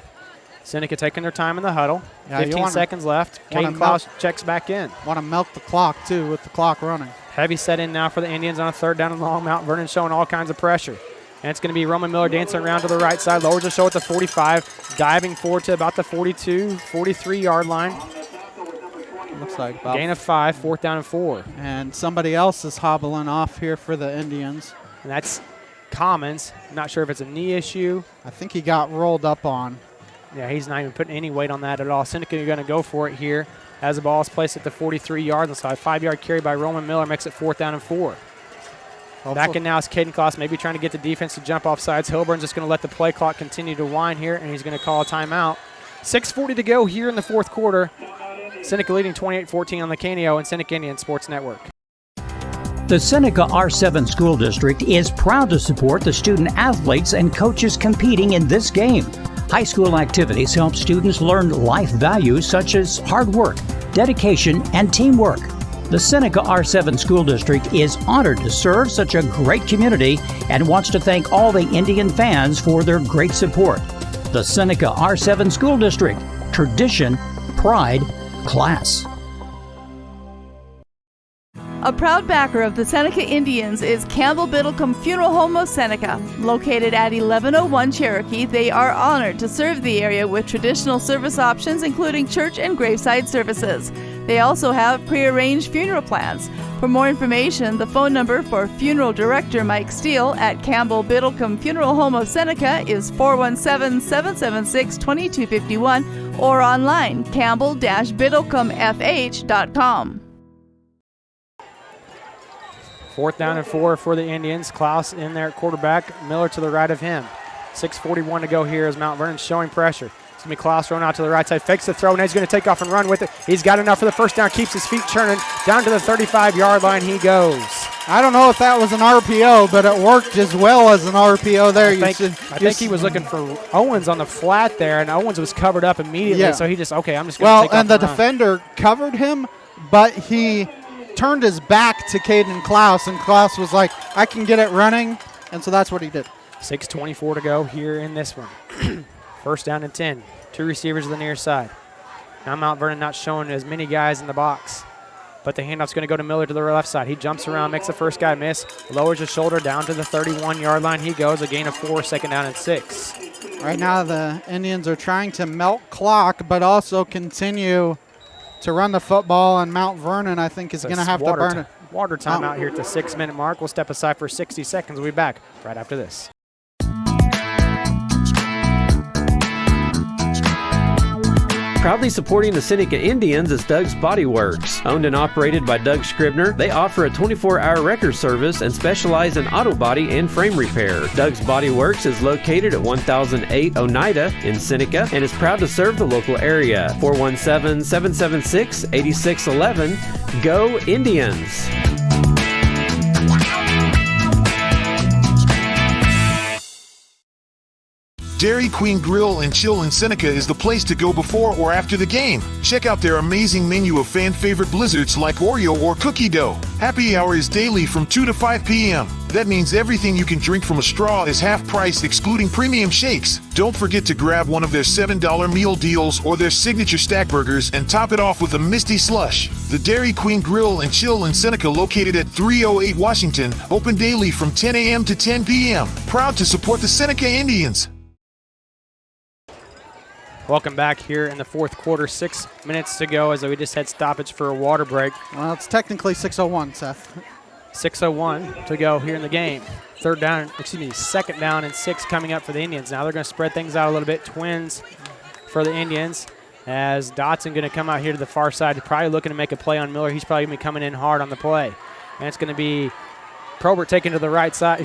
Seneca taking their time in the huddle. 15 seconds left. Caden Klaus checks back in. Want to milk the clock, too, with the clock running. Heavy set in now for the Indians on a 3rd down and long. Mount Vernon showing all kinds of pressure. And it's going to be Roman Miller dancing around to the right side. Lowers the show at the 45. Diving forward to about the 42, 43-yard line. Looks like about gain of 5, 4th down and 4. And somebody else is hobbling off here for the Indians. And that's Commons. Not sure if it's a knee issue. I think he got rolled up on. Yeah, he's not even putting any weight on that at all. Seneca are going to go for it here as the ball is placed at the 43-yard line. So a 5-yard carry by Roman Miller makes it 4th down and 4. Back in now is Caden Klaus, maybe trying to get the defense to jump off sides. Hilburn's just going to let the play clock continue to wind here, and he's going to call a timeout. 6:40 to go here in the 4th quarter. Seneca leading 28-14 on the KNEO and Seneca Indian Sports Network. The Seneca R7 School District is proud to support the student athletes and coaches competing in this game. High school activities help students learn life values such as hard work, dedication, and teamwork. The Seneca R7 School District is honored to serve such a great community and wants to thank all the Indian fans for their great support. The Seneca R7 School District, tradition, pride, class. A proud backer of the Seneca Indians is Campbell Biddlecombe Funeral Home of Seneca. Located at 1101 Cherokee, they are honored to serve the area with traditional service options including church and graveside services. They also have prearranged funeral plans. For more information, the phone number for Funeral Director Mike Steele at Campbell Biddlecombe Funeral Home of Seneca is 417-776-2251 or online campbell-biddlecomefh.com. 4th down and 4 for the Indians. Klaus in there at quarterback. Miller to the right of him. 6:41 to go here as Mount Vernon showing pressure. It's going to be Klaus thrown out to the right side. Fakes the throw. Now he's going to take off and run with it. He's got enough for the first down. Keeps his feet churning. Down to the 35-yard line he goes. I don't know if that was an RPO, but it worked as well as an RPO there. I think he was looking for Owens on the flat there, and Owens was covered up immediately. Yeah. So he just, I'm just going to take off and the defender covered him, but he turned his back to Caden Klaus, and Klaus was like, I can get it running, and so that's what he did. 6:24 to go here in this one. 1st down and 10. 2 receivers to the near side. Now Mount Vernon not showing as many guys in the box, but the handoff's going to go to Miller to the left side. He jumps around, makes the first guy miss, lowers his shoulder down to the 31-yard line. He goes, a gain of 4, 2nd down and 6. Right now the Indians are trying to melt clock, but also continue to run the football, and Mount Vernon, I think, is going to have to burn it. Water time out here at the 6-minute mark. We'll step aside for 60 seconds. We'll be back right after this. Proudly supporting the Seneca Indians is Doug's Body Works. Owned and operated by Doug Scribner, they offer a 24-hour wrecker service and specialize in auto body and frame repair. Doug's Body Works is located at 1008 Oneida in Seneca and is proud to serve the local area. 417-776-8611. Go Indians! Dairy Queen Grill and Chill in Seneca is the place to go before or after the game. Check out their amazing menu of fan-favorite blizzards like Oreo or cookie dough. Happy hour is daily from 2 to 5 p.m. That means everything you can drink from a straw is half price, excluding premium shakes. Don't forget to grab one of their $7 meal deals or their signature stack burgers and top it off with a Misty Slush. The Dairy Queen Grill and Chill in Seneca, located at 308 Washington, open daily from 10 a.m. to 10 p.m. Proud to support the Seneca Indians. Welcome back here in the 4th quarter. 6 minutes to go as we just had stoppage for a water break. Well, it's technically 6:01, Seth. 6:01 to go here in the game. 2nd down and 6 coming up for the Indians. Now they're going to spread things out a little bit. Twins for the Indians as Dotson going to come out here to the far side, probably looking to make a play on Miller. He's probably going to be coming in hard on the play. And it's going to be Probert taken to the left side.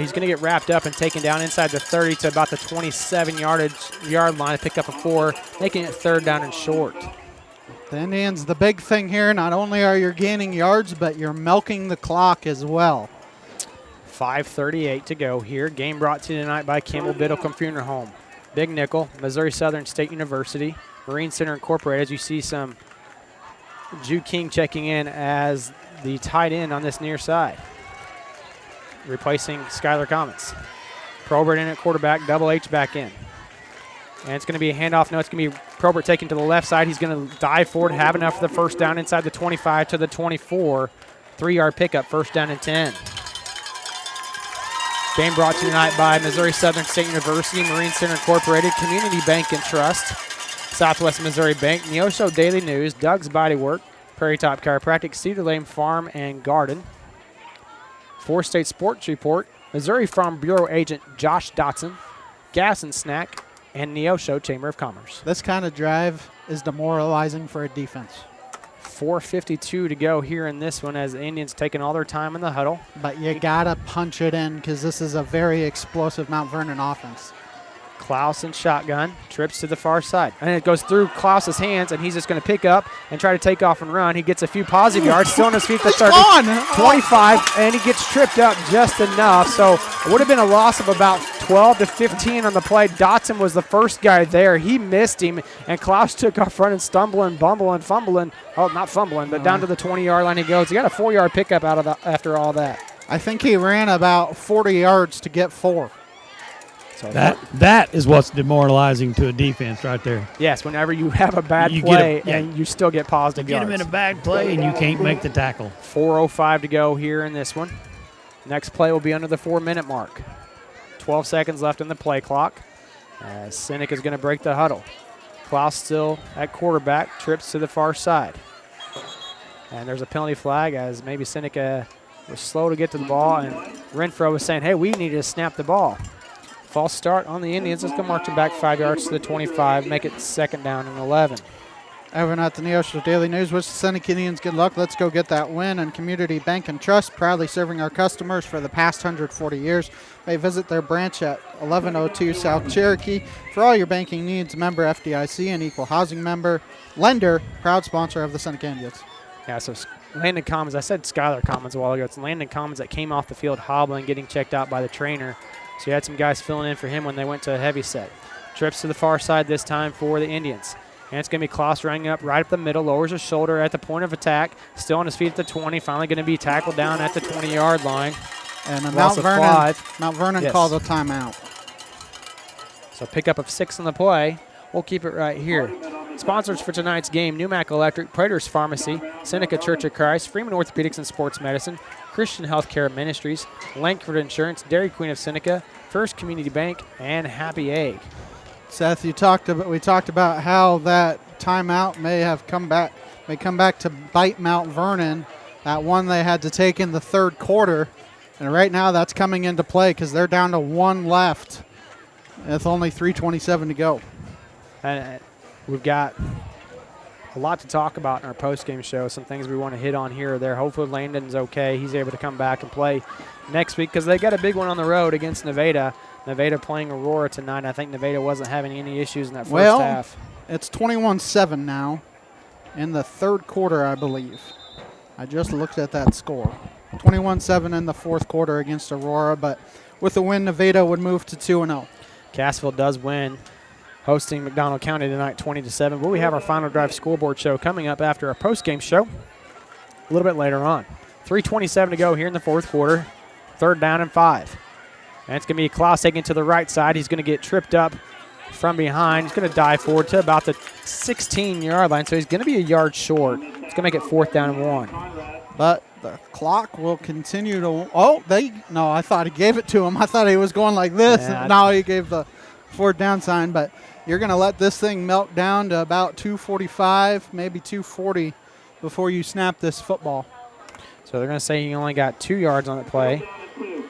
He's going to get wrapped up and taken down inside the 30 to about the 27-yard line to pick up a 4, making it 3rd down and short. The Indians, the big thing here, not only are you gaining yards, but you're milking the clock as well. 5:38 to go here. Game brought to you tonight by Campbell Biddlecombe Funeral Home. Big Nickel, Missouri Southern State University, Marine Center Incorporated. As you see some Jude King checking in as the tight end on this near side, replacing Skylar Comets. Probert in at quarterback, Double H back in. And it's going to be a handoff. No, it's going to be Probert taken to the left side. He's going to dive forward, have enough for the first down inside the 25 to the 24. 3-yard pickup, 1st down and 10. Game brought to you tonight by Missouri Southern State University, Marine Center Incorporated, Community Bank and Trust, Southwest Missouri Bank, Neosho Daily News, Doug's Body Work, Prairie Top Chiropractic, Cedar Lane Farm and Garden. 4-State Sports Report, Missouri Farm Bureau Agent Josh Dotson, Gas and Snack, and Neosho Chamber of Commerce. This kind of drive is demoralizing for a defense. 4:52 to go here in this one as the Indians taking all their time in the huddle. But you got to punch it in because this is a very explosive Mount Vernon offense. Klaus and shotgun, trips to the far side. And it goes through Klaus's hands, and he's just going to pick up and try to take off and run. He gets a few positive yards, still on his feet at 30. 25, and he gets tripped up just enough. So it would have been a loss of about 12 to 15 on the play. Dotson was the first guy there. He missed him, and Klaus took off running, stumbling, bumbling, fumbling. Oh, not fumbling, but down to the 20-yard line he goes. He got a 4-yard pickup out of after all that. I think he ran about 40 yards to get 4. So that is what's demoralizing to a defense right there. Yes, whenever you have a bad play and you still get positive yards. You get him in a bad play and you can't make the tackle. 4:05 to go here in this one. Next play will be under the 4-minute mark. 12 seconds left in the play clock. Seneca is going to break the huddle. Klaus still at quarterback, trips to the far side. And there's a penalty flag as maybe Seneca was slow to get to the ball, and Renfro was saying, hey, we need to snap the ball. False start on the Indians. Let's go march them back 5 yards to the 25, make it 2nd down and 11. Evan at the Neosho Daily News. Wish the Seneca Indians good luck. Let's go get that win. And Community Bank and Trust, proudly serving our customers for the past 140 years. May visit their branch at 1102 South Cherokee. For all your banking needs, member FDIC and equal housing member. Lender, proud sponsor of the Seneca Indians. Yeah, so Landon Commons, I said Skylar Commons a while ago. It's Landon Commons that came off the field hobbling, getting checked out by the trainer. So you had some guys filling in for him when they went to a heavy set. Trips to the far side this time for the Indians. And it's going to be Klaus running up right up the middle, lowers his shoulder at the point of attack, still on his feet at the 20, finally going to be tackled down at the 20-yard line. And Mount Vernon Yes. called a timeout. So pickup of 6 on the play. We'll keep it right here. Sponsors for tonight's game: Newmac Electric, Prater's Pharmacy, Seneca Church of Christ, Freeman Orthopedics and Sports Medicine, Christian Healthcare Ministries, Langford Insurance, Dairy Queen of Seneca, First Community Bank, and Happy Egg. Seth, we talked about how that timeout may come back to bite Mount Vernon. That one they had to take in the 3rd quarter, and right now that's coming into play because they're down to 1 left with only 3:27 to go. And we've got a lot to talk about in our post-game show, some things we want to hit on here or there. Hopefully Landon's okay. He's able to come back and play next week because they got a big one on the road against Nevada. Nevada playing Aurora tonight. I think Nevada wasn't having any issues in that first half. It's 21-7 now in the 3rd quarter, I believe. I just looked at that score. 21-7 in the 4th quarter against Aurora, but with a win, Nevada would move to 2-0. Cassville does win, hosting McDonald County tonight 20-7. But we have our Final Drive scoreboard show coming up after our post-game show a little bit later on. 3:27 to go here in the 4th quarter. 3rd down and 5. And it's going to be Klaus taking it to the right side. He's going to get tripped up from behind. He's going to dive forward to about the 16-yard line, so he's going to be a yard short. It's going to make it 4th down and 1. But the clock will continue to. No, I thought he gave it to him. I thought he was going like this. Yeah. Now he gave the 4th down sign. But you're going to let this thing melt down to about 2:45, maybe 2:40 before you snap this football. So they're going to say he only got 2 yards on the play,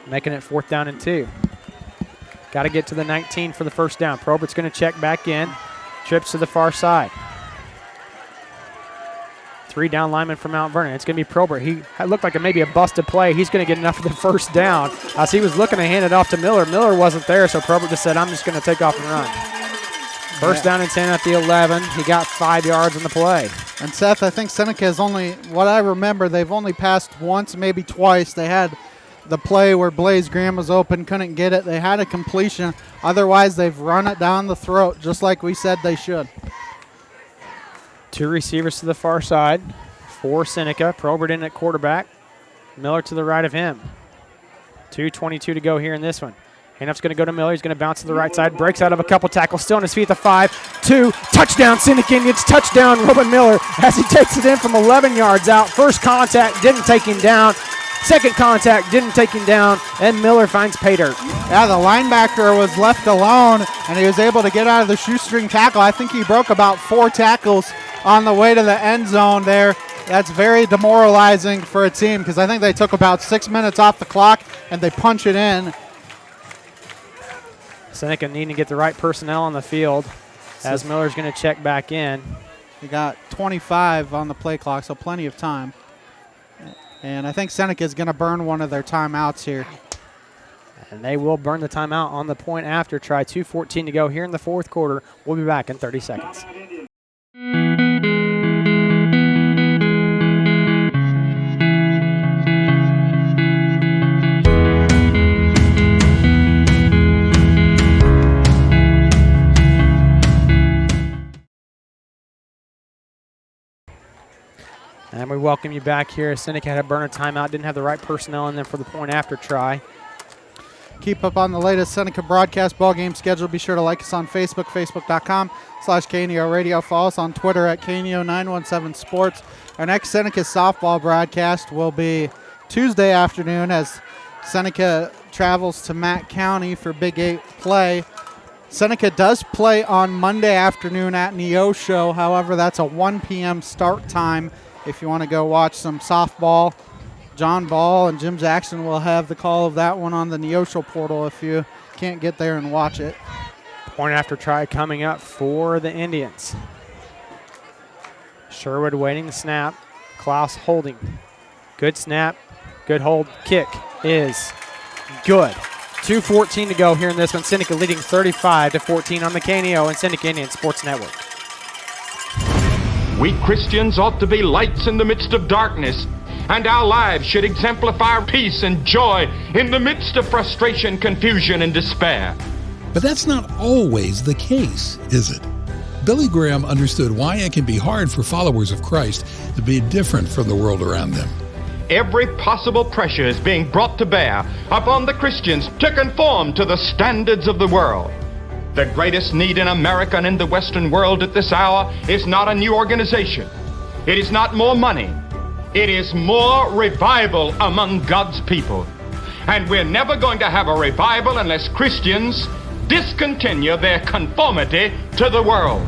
making it 4th down and 2. Got to get to the 19 for the 1st down. Probert's going to check back in. Trips to the far side. 3 down linemen from Mount Vernon. It's going to be Probert. He looked like maybe a busted play. He's going to get enough for the 1st down. As he was looking to hand it off to Miller. Miller wasn't there, so Probert just said, I'm just going to take off and run. 1st down and 10 at the 11. He got 5 yards on the play. And Seth, I think Seneca has only, what I remember, they've only passed once, maybe twice. They had the play where Blaze Graham was open, couldn't get it. They had a completion. Otherwise, they've run it down the throat, just like we said they should. 2 receivers to the far side for Seneca. Probert in at quarterback. Miller to the right of him. 2:22 to go here in this one. Handoff's going to go to Miller. He's going to bounce to the right side. Breaks out of a couple tackles. Still on his feet at the 5. 2. Touchdown, Seneca Indians. Touchdown, Robin Miller as he takes it in from 11 yards out. First contact, didn't take him down. Second contact, didn't take him down. And Miller finds pay dirt. Yeah, the linebacker was left alone, and he was able to get out of the shoestring tackle. I think he broke about 4 tackles on the way to the end zone there. That's very demoralizing for a team because I think they took about 6 minutes off the clock, and they punch it in. Seneca needing to get the right personnel on the field as Miller's going to check back in. He got 25 on the play clock, so plenty of time. And I think Seneca is going to burn one of their timeouts here. And they will burn the timeout on the point after try. 2:14 to go here in the 4th quarter. We'll be back in 30 seconds. And we welcome you back here. Seneca had a burner timeout, didn't have the right personnel in them for the point after try. Keep up on the latest Seneca broadcast ball game schedule. Be sure to like us on Facebook, facebook.com/KNEO Radio. Follow us on Twitter at KNEO917Sports. Our next Seneca softball broadcast will be Tuesday afternoon as Seneca travels to Mack County for Big 8 play. Seneca does play on Monday afternoon at Neosho. However, that's a 1 p.m. start time if you want to go watch some softball. John Ball and Jim Jackson will have the call of that one on the Neosho portal if you can't get there and watch it. Point after try coming up for the Indians. Sherwood waiting the snap. Klaus holding. Good snap. Good hold. Kick is good. 2:14 to go here in this one. Seneca leading 35-14 on the KNEO and Seneca Indian Sports Network. We Christians ought to be lights in the midst of darkness, and our lives should exemplify peace and joy in the midst of frustration, confusion, and despair. But that's not always the case, is it? Billy Graham understood why it can be hard for followers of Christ to be different from the world around them. Every possible pressure is being brought to bear upon the Christians to conform to the standards of the world. The greatest need in America and in the Western world at this hour is not a new organization. It is not more money. It is more revival among God's people. And we're never going to have a revival unless Christians discontinue their conformity to the world.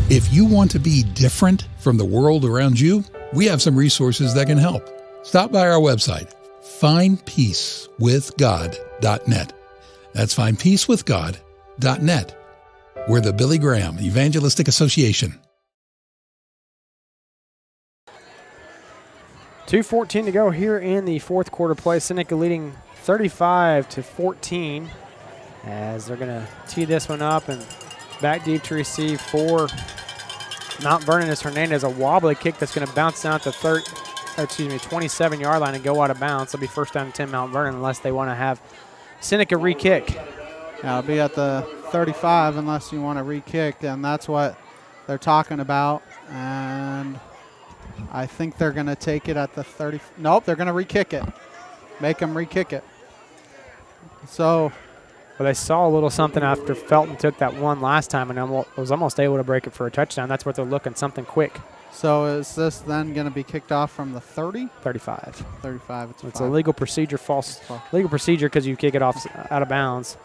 If you want to be different from the world around you, we have some resources that can help. Stop by our website, findpeacewithgod.net. That's findpeacewithgod.net. We're the Billy Graham Evangelistic Association. 2:14 to go here in the fourth quarter play. Seneca leading 35-14 as they're going to tee this one up and back deep to receive for Mount Vernon is Hernandez. A wobbly kick that's going to bounce down at the 27-yard line and go out of bounds. It'll be first down and 10 Mount Vernon unless they want to have Seneca re-kick. Yeah, it'll be at the 35 unless you want to re-kick, and that's what they're talking about. And I think they're going to take it at the 30. Nope, they're going to re-kick it. Make them re-kick it. So, well, they saw a little something after Felton took that one last time and was almost able to break it for a touchdown. That's what they're looking, something quick. So is this then going to be kicked off from the 30? 35. 35. It's a legal procedure, legal procedure because you kick it off out of bounds.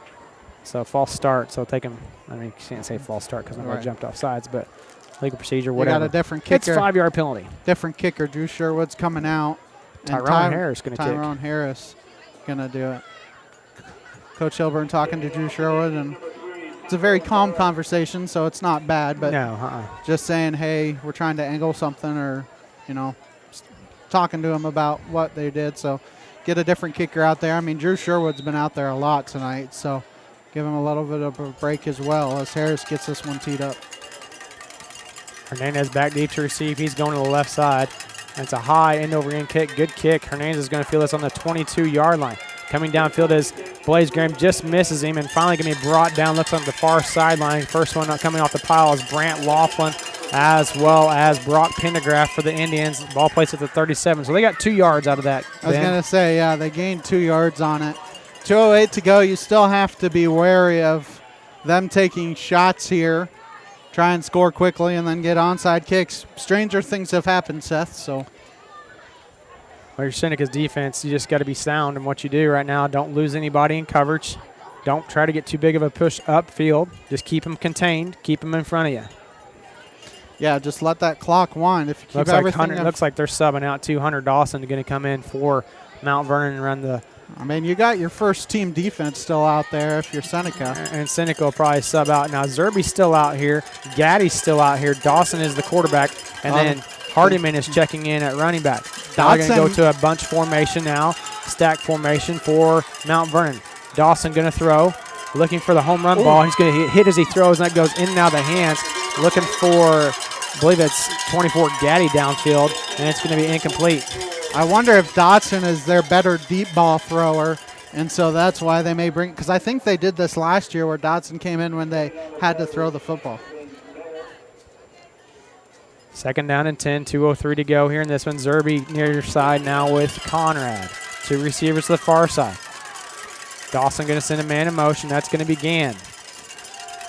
So false start. So take them. I mean, you can't say false start because nobody jumped off sides, but legal procedure, whatever. They got a different kicker. It's 5-yard penalty. Different kicker. Drew Sherwood's coming out. Tyrone Harris going to kick. Tyrone Harris going to do it. Coach Hilburn talking to Drew Sherwood, and it's a very calm conversation, so it's not bad. But just saying, hey, we're trying to angle something, or talking to him about what they did. So get a different kicker out there. I mean, Drew Sherwood's been out there a lot tonight, so give him a little bit of a break as well as Harris gets this one teed up. Hernandez back deep to receive. He's going to the left side. That's a high end-over-end kick. Good kick. Hernandez is going to feel this on the 22-yard line. Coming downfield as Blaze Graham just misses him and finally going to be brought down. Looks on the far sideline. First one coming off the pile is Brant Laughlin as well as Brock Pendergraft for the Indians. Ball placed at the 37. So they got 2 yards out of that. I was going to say, yeah, they gained 2 yards on it. 2:08 to go. You still have to be wary of them taking shots here. Try and score quickly and then get onside kicks. Stranger things have happened, Seth, so. Well, your Seneca's defense, you just got to be sound in what you do right now. Don't lose anybody in coverage. Don't try to get too big of a push upfield. Just keep them contained. Keep them in front of you. Yeah, just let that clock wind. If you keep looks like they're subbing out 200. Dawson going to come in for Mount Vernon and run the. I mean, you got your first team defense still out there if you're Seneca. And Seneca will probably sub out. Now, Zerby's still out here. Gaddy's still out here. Dawson is the quarterback. And then Hardiman is checking in at running back. Now they're going to go to a bunch formation now. Stack formation for Mount Vernon. Dawson going to throw. Looking for the home run ball. He's going to hit as he throws, and that goes in and out of the hands. Looking for, I believe it's 24 Gaddy downfield, and it's going to be incomplete. I wonder if Dotson is their better deep ball thrower, and so that's why they may bring – because I think they did this last year where Dotson came in when they had to throw the football. Second down and 10, 2:03 to go here in this one. Zerby near your side now with Conrad. 2 receivers to the far side. Dawson going to send a man in motion. That's going to be Gann.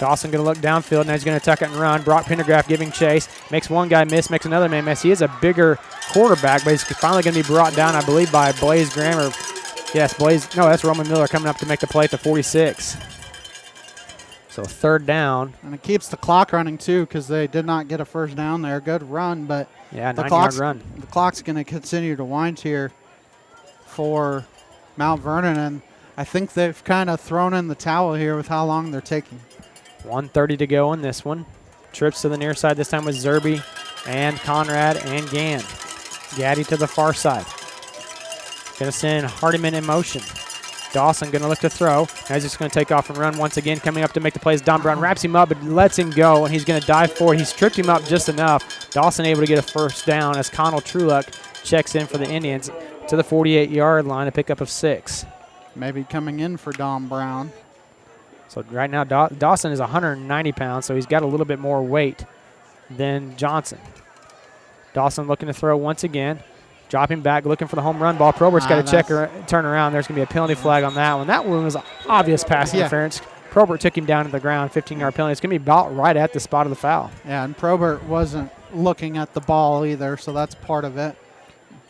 Dawson going to look downfield. Now he's going to tuck it and run. Brock Pendergraft giving chase. Makes one guy miss, makes another man miss. He is a bigger quarterback, but he's finally going to be brought down, I believe, by Blaze Graham. Yes, Blaze. No, that's Roman Miller coming up to make the play at the 46. So third down. And it keeps the clock running, too, because they did not get a first down there. Good run, but yeah, the 9-yard run. The clock's going to continue to wind here for Mount Vernon, and I think they've kind of thrown in the towel here with how long they're taking. 1:30 to go in this one. Trips to the near side this time with Zerby and Conrad and Gann. Gaddy to the far side. Going to send Hardiman in motion. Dawson going to look to throw. Now he's just going to take off and run once again. Coming up to make the plays. Don Brown wraps him up but lets him go, and he's going to dive forward. He's tripped him up just enough. Dawson able to get a first down as Connell Trueluck checks in for the Indians to the 48-yard line, a pickup of 6. Maybe coming in for Don Brown. So right now Dawson is 190 pounds, so he's got a little bit more weight than Johnson. Dawson looking to throw once again. Dropping back, looking for the home run ball. Probert's got to turn around. There's going to be a penalty flag on that one. That one was obvious pass interference. Probert took him down to the ground, 15-yard penalty. It's going to be about right at the spot of the foul. Yeah, and Probert wasn't looking at the ball either, so that's part of it.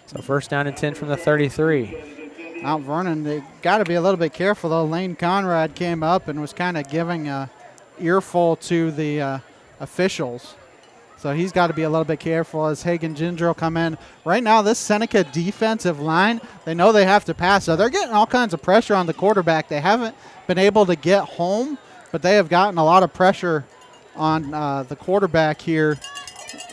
So first down and 10 from the 33. Mount Vernon, they got to be a little bit careful, though. Lane Conrad came up and was kind of giving a earful to the officials. So he's got to be a little bit careful as Hagen Ginger will come in. Right now, this Seneca defensive line, they know they have to pass. So they're getting all kinds of pressure on the quarterback. They haven't been able to get home, but they have gotten a lot of pressure on the quarterback here.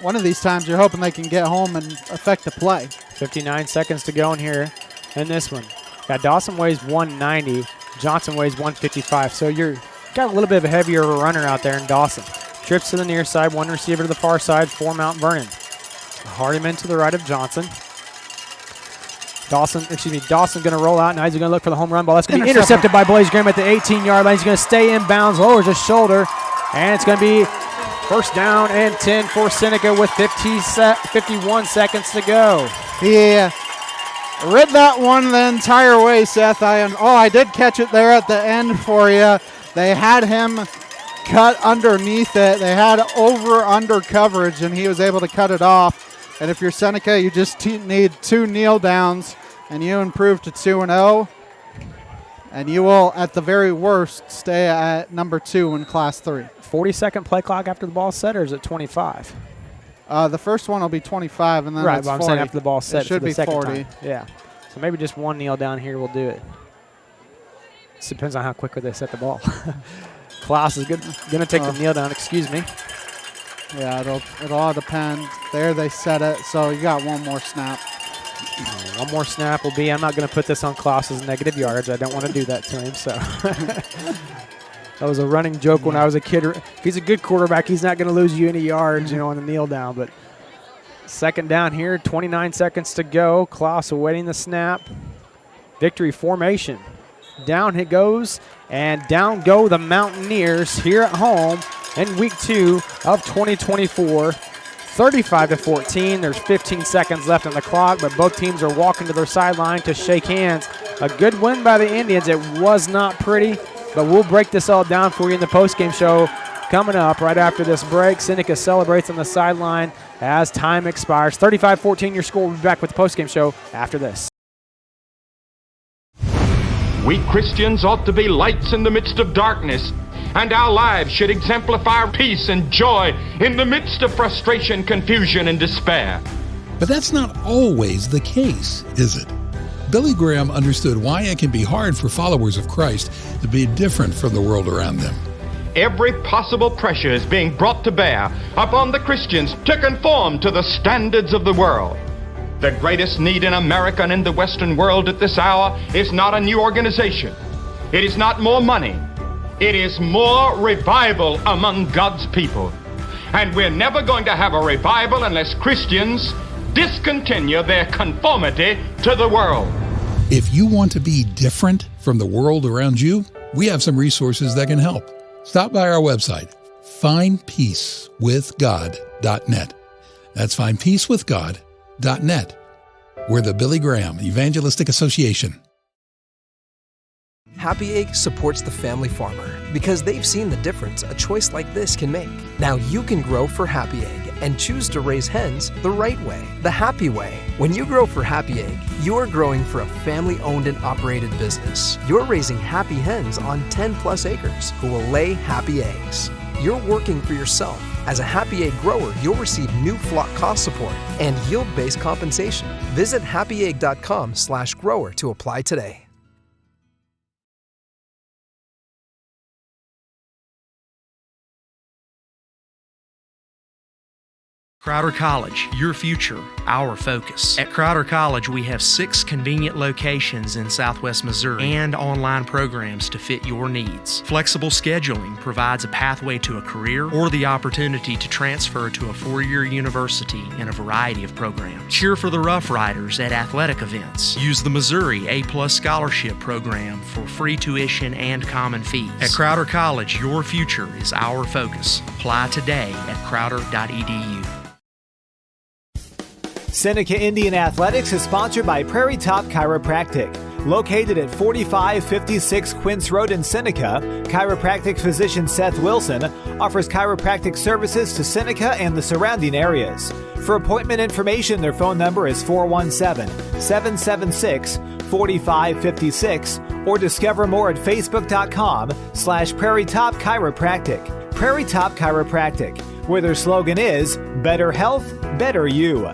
One of these times you're hoping they can get home and affect the play. 59 seconds to go in here in this one. Got Dawson weighs 190. Johnson weighs 155. So you're got a little bit of a heavier runner out there in Dawson. Trips to the near side, one receiver to the far side for Mount Vernon. Hardiman to the right of Johnson. Dawson's going to roll out. Now he's going to look for the home run ball. That's going to be intercepted by Blaze Graham at the 18-yard line. He's going to stay in bounds, lowers his shoulder, and it's going to be first down and 10 for Seneca with 51 seconds to go. Yeah. Read that one the entire way, Seth. I did catch it there at the end for you. They had him cut underneath it. They had over-under coverage, and he was able to cut it off. And if you're Seneca, you just need 2 kneel downs, and you improve to 2-0. And you will, at the very worst, stay at number 2 in Class 3. 40-second play clock after the ball set, or is it 25? The first one will be 25, and then right, it's but I'm 40. saying after the ball set, it should for the be second 40. Time. Yeah. So maybe just 1 kneel down here will do it. It depends on how quickly they set the ball. Klaus is going to take the kneel down, excuse me. Yeah, it'll all depend. There they set it, so you got one more snap. One more snap will be, I'm not going to put this on Klaus's negative yards. I don't want to do that to him, so. That was a running joke when I was a kid. If he's a good quarterback, he's not going to lose you any yards, on the kneel down. But second down here, 29 seconds to go. Klaus awaiting the snap. Victory formation. Down it goes, and down go the Mountaineers here at home in week 2 of 2024. 35-14. There's 15 seconds left on the clock, but both teams are walking to their sideline to shake hands. A good win by the Indians. It was not pretty, but we'll break this all down for you in the postgame show coming up right after this break. Seneca celebrates on the sideline as time expires. 35-14 your score. We'll be back with the postgame show after this. We Christians ought to be lights in the midst of darkness, and our lives should exemplify peace and joy in the midst of frustration, confusion, and despair. But that's not always the case, is it? Billy Graham understood why it can be hard for followers of Christ to be different from the world around them. Every possible pressure is being brought to bear upon the Christians to conform to the standards of the world. The greatest need in America and in the Western world at this hour is not a new organization. It is not more money. It is more revival among God's people. And we're never going to have a revival unless Christians discontinue their conformity to the world. If you want to be different from the world around you, we have some resources that can help. Stop by our website, findpeacewithgod.net. That's findpeacewithgod.net. We're the Billy Graham Evangelistic Association. Happy Egg supports the family farmer because they've seen the difference a choice like this can make. Now you can grow for Happy Egg and choose to raise hens the right way, the happy way. When you grow for Happy Egg, you're growing for a family-owned and operated business. You're raising happy hens on 10+ acres who will lay happy eggs. You're working for yourself. As a Happy Egg grower, you'll receive new flock cost support and yield-based compensation. Visit happyegg.com/grower to apply today. Crowder College, your future, our focus. At Crowder College, we have 6 convenient locations in Southwest Missouri and online programs to fit your needs. Flexible scheduling provides a pathway to a career or the opportunity to transfer to a 4-year university in a variety of programs. Cheer for the Rough Riders at athletic events. Use the Missouri A+ Scholarship Program for free tuition and common fees. At Crowder College, your future is our focus. Apply today at crowder.edu. Seneca Indian Athletics is sponsored by Prairie Top Chiropractic. Located at 4556 Quince Road in Seneca, chiropractic physician Seth Wilson offers chiropractic services to Seneca and the surrounding areas. For appointment information, their phone number is 417-776-4556 or discover more at facebook.com/Prairie Top Chiropractic. Prairie Top Chiropractic, where their slogan is better health, better you.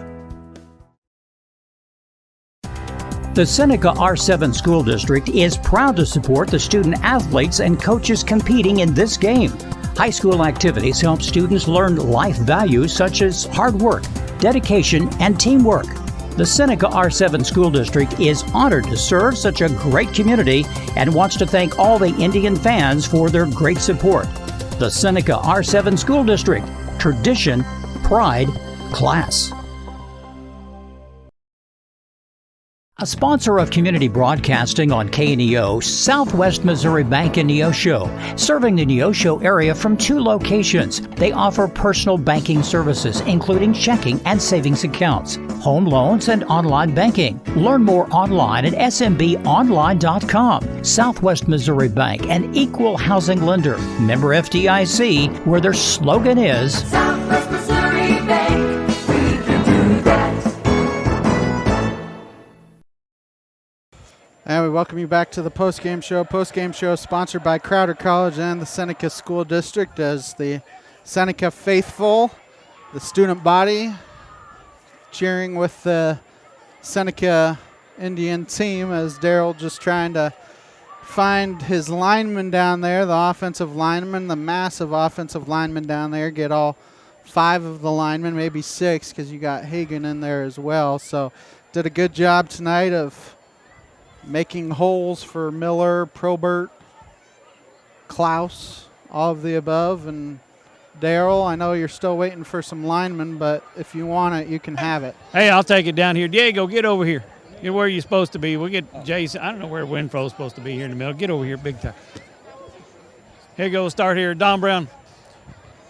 The Seneca R7 School District is proud to support the student athletes and coaches competing in this game. High school activities help students learn life values such as hard work, dedication, and teamwork. The Seneca R7 School District is honored to serve such a great community and wants to thank all the Indian fans for their great support. The Seneca R7 School District, tradition, pride, class. A sponsor of community broadcasting on KNEO, Southwest Missouri Bank and Neosho, serving the Neosho area from 2 locations. They offer personal banking services, including checking and savings accounts, home loans, and online banking. Learn more online at smbonline.com. Southwest Missouri Bank, an equal housing lender. Member FDIC, where their slogan is Southwest Missouri Bank. We can do that. And we welcome you back to the postgame show. Postgame show sponsored by Crowder College and the Seneca School District, as the Seneca faithful, the student body, cheering with the Seneca Indian team, as Daryl just trying to find his lineman down there, the offensive lineman, the massive offensive lineman down there, get all 5 of the linemen, maybe 6, because you got Hagan in there as well. So did a good job tonight of making holes for Miller, Probert, Klaus, all of the above. And Daryl, I know you're still waiting for some linemen, but if you want it, you can have it. Hey, I'll take it down here. Diego, get over here. Get where you're supposed to be. We'll get Jason. I don't know where Winfrow's supposed to be here in the middle. Get over here big time. Here you go. Start here. Don Brown.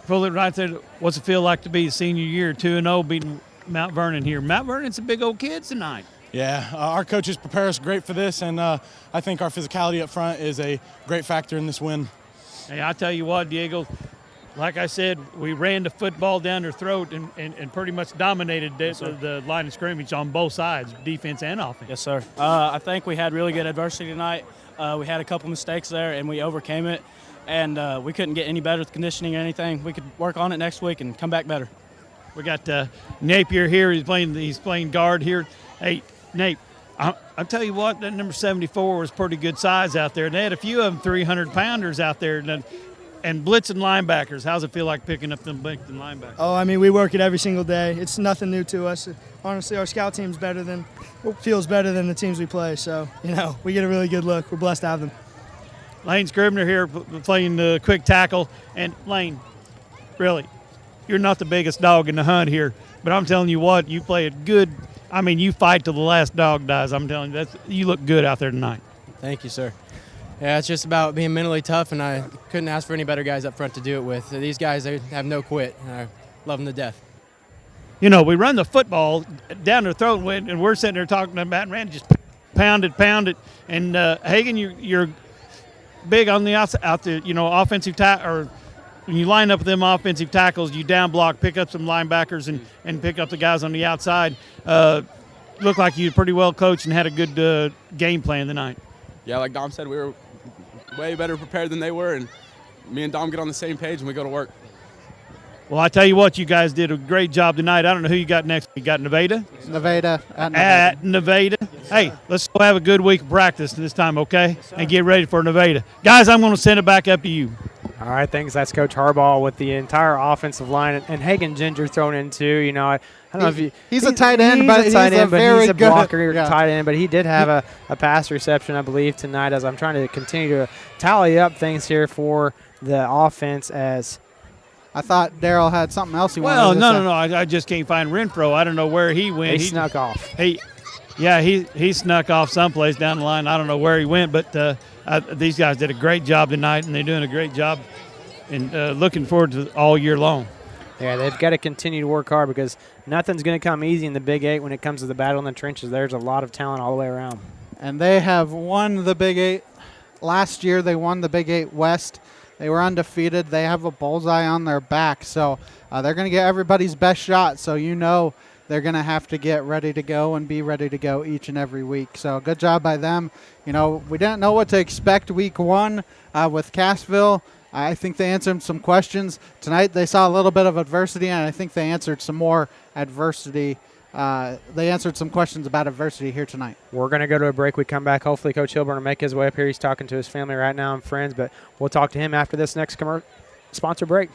Pull it right there. What's it feel like to be senior year, 2-0, beating Mount Vernon here? Mount Vernon's some big old kids tonight. Yeah, our coaches prepare us great for this, and I think our physicality up front is a great factor in this win. Hey, I tell you what, Diego, like I said, we ran the football down their throat and pretty much dominated the line of scrimmage on both sides, defense and offense. Yes, sir. I think we had really good adversity tonight. We had a couple mistakes there, and we overcame it, and we couldn't get any better with conditioning or anything. We could work on it next week and come back better. We got Napier here. He's playing guard here. Hey, Nate, I'll tell you what, that number 74 was pretty good size out there. They had a few of them 300-pounders out there and blitzing linebackers. How's it feel like picking up them blitzing linebackers? Oh, I mean, we work it every single day. It's nothing new to us. Honestly, our scout team's feels better than the teams we play. So, we get a really good look. We're blessed to have them. Lane Scribner here playing the quick tackle. And, Lane, really, you're not the biggest dog in the hunt here, but I'm telling you what, you play a good – I mean, you fight till the last dog dies. I'm telling you, you look good out there tonight. Thank you, sir. Yeah, it's just about being mentally tough, and I couldn't ask for any better guys up front to do it with. These guys, they have no quit, and I love them to death. We run the football down their throat, and we're sitting there talking about it, and just pound it. And Hagan, you're big on the outside, out there, offensive or when you line up them offensive tackles, you down block, pick up some linebackers, and pick up the guys on the outside. Looked like you pretty well coached and had a good game plan tonight. Yeah, like Dom said, we were way better prepared than they were, and me and Dom get on the same page and we go to work. Well, I tell you what, you guys did a great job tonight. I don't know who you got next. You got Nevada? Nevada. At Nevada. Hey, let's go have a good week of practice this time, okay? And get ready for Nevada. Guys, I'm going to send it back up to you. All right, thanks. That's Coach Harbaugh with the entire offensive line, and Hagen Ginger thrown in too. You know, I don't know if he's a tight end, but he's a very he's a blocker, good tight end. But he did have a pass reception, I believe, tonight. As I'm trying to continue to tally up things here for the offense, as I thought Daryl had something else he wanted to say. No. I just can't find Renfro. I don't know where he went. He snuck off. He snuck off someplace down the line. I don't know where he went, but these guys did a great job tonight, and they're doing a great job, and looking forward to all year long. Yeah, they've got to continue to work hard because nothing's going to come easy in the Big 8 when it comes to the battle in the trenches. There's a lot of talent all the way around. And they have won the Big 8. Last year they won the Big 8 West. They were undefeated. They have a bullseye on their back. So they're going to get everybody's best shot. So you know they're going to have to get ready to go and be ready to go each and every week. So good job by them. You know, we didn't know what to expect week 1 with Cassville. I think they answered some questions. Tonight they saw a little bit of adversity, and I think they answered some more adversity. They answered some questions about adversity here tonight. We're going to go to a break. We come back. Hopefully Coach Hilburn will make his way up here. He's talking to his family right now and friends, but we'll talk to him after this next sponsor break.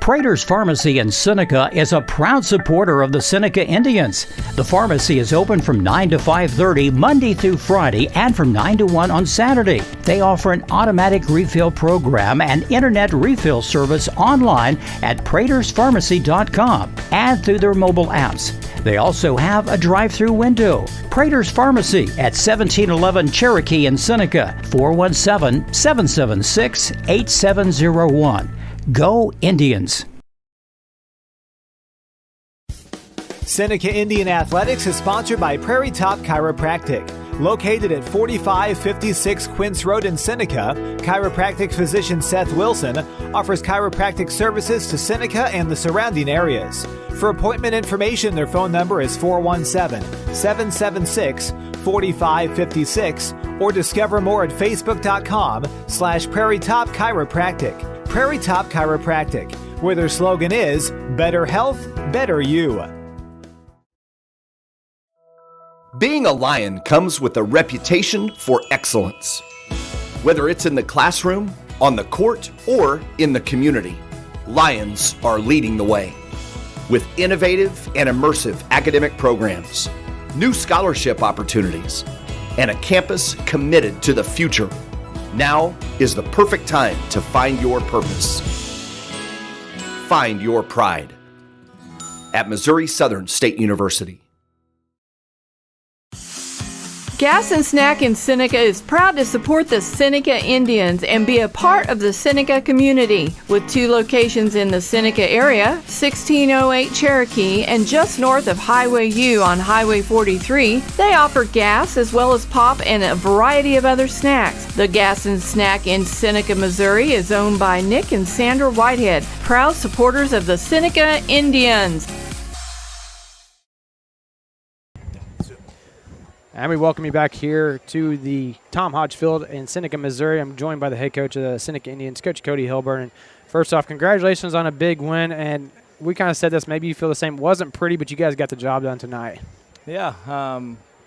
Prater's Pharmacy in Seneca is a proud supporter of the Seneca Indians. The pharmacy is open from 9 to 5:30 Monday through Friday and from 9 to 1 on Saturday. They offer an automatic refill program and internet refill service online at praterspharmacy.com and through their mobile apps. They also have a drive-through window. Prater's Pharmacy at 1711 Cherokee in Seneca, 417-776-8701. Go Indians! Seneca Indian Athletics is sponsored by Prairie Top Chiropractic. Located at 4556 Quince Road in Seneca, chiropractic physician Seth Wilson offers chiropractic services to Seneca and the surrounding areas. For appointment information, their phone number is 417-776-4556 or discover more at facebook.com/Prairie Top Chiropractic. Prairie Top Chiropractic, where their slogan is Better Health, Better You. Being a Lion comes with a reputation for excellence. Whether it's in the classroom, on the court, or in the community, Lions are leading the way. With innovative and immersive academic programs, new scholarship opportunities, and a campus committed to the future, now is the perfect time to find your purpose. Find your pride at Missouri Southern State University. Gas and Snack in Seneca is proud to support the Seneca Indians and be a part of the Seneca community. With 2 locations in the Seneca area, 1608 Cherokee and just north of Highway U on Highway 43, they offer gas as well as pop and a variety of other snacks. The Gas and Snack in Seneca, Missouri is owned by Nick and Sandra Whitehead, proud supporters of the Seneca Indians. And we welcome you back here to the Tom Hodge Field in Seneca, Missouri. I'm joined by the head coach of the Seneca Indians, Coach Cody Hilburn. And first off, congratulations on a big win. And we kind of said this, maybe you feel the same. It wasn't pretty, but you guys got the job done tonight. Yeah,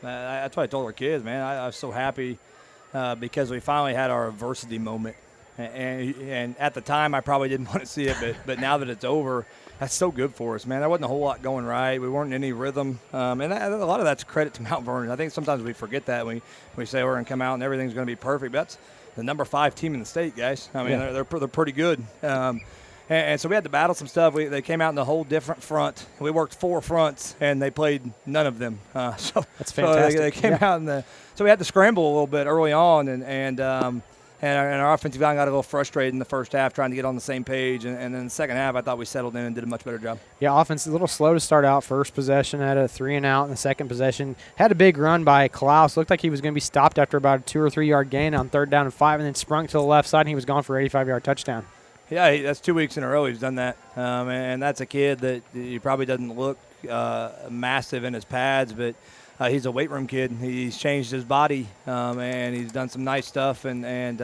that's what I told our kids, man. I was so happy because we finally had our adversity moment. And at the time, I probably didn't want to see it, but now that it's over, that's so good for us, man. There wasn't a whole lot going right. We weren't in any rhythm. And a lot of that's credit to Mount Vernon. I think sometimes we forget that when we say we're going to come out and everything's going to be perfect. But that's the number 5 team in the state, guys. I mean, they're pretty good. And so we had to battle some stuff. They came out in a whole different front. We worked 4 fronts, and they played none of them. So that's fantastic. So they came out so we had to scramble a little bit early on, and our offensive line got a little frustrated in the first half trying to get on the same page. And then the second half, I thought we settled in and did a much better job. Yeah, offense a little slow to start out. First possession, had a 3-and-out in the second possession. Had a big run by Klaus. Looked like he was going to be stopped after about a 2 or 3 yard gain on 3rd down and 5, and then sprung to the left side, and he was gone for an 85-yard touchdown. Yeah, that's 2 weeks in a row he's done that, and that's a kid that he probably doesn't look massive in his pads, but he's a weight room kid. He's changed his body, and he's done some nice stuff and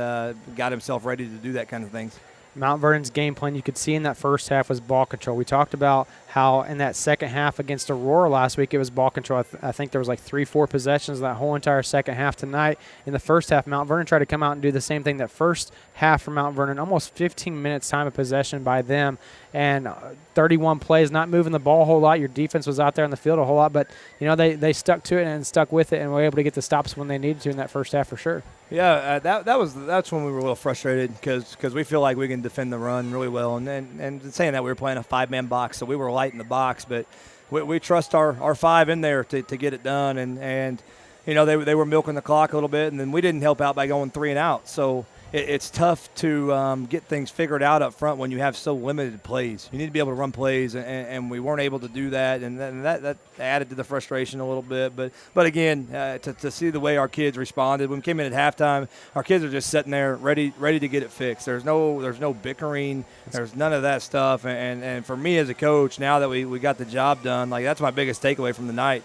got himself ready to do that kind of things. Mount Vernon's game plan, you could see in that first half, was ball control. We talked about how in that second half against Aurora last week, it was ball control. I think there was like 3-4 possessions that whole entire second half. Tonight, in the first half, Mount Vernon tried to come out and do the same thing. That first half for Mount Vernon, almost 15 minutes time of possession by them, and 31 plays, not moving the ball a whole lot. Your defense was out there on the field a whole lot, but they stuck to it and stuck with it and were able to get the stops when they needed to in that first half for sure. Yeah, that's when we were a little frustrated because we feel like we can defend the run really well. And saying that, we were playing a 5-man box, so we were light in the box, but we trust our 5 in there to get it done. And they were milking the clock a little bit, and then we didn't help out by going 3 and out. So it's tough to get things figured out up front when you have so limited plays. You need to be able to run plays, and we weren't able to do that, and that added to the frustration a little bit. But again, to see the way our kids responded when we came in at halftime, our kids are just sitting there ready to get it fixed. There's no bickering. There's none of that stuff. And for me as a coach, now that we got the job done, like that's my biggest takeaway from the night.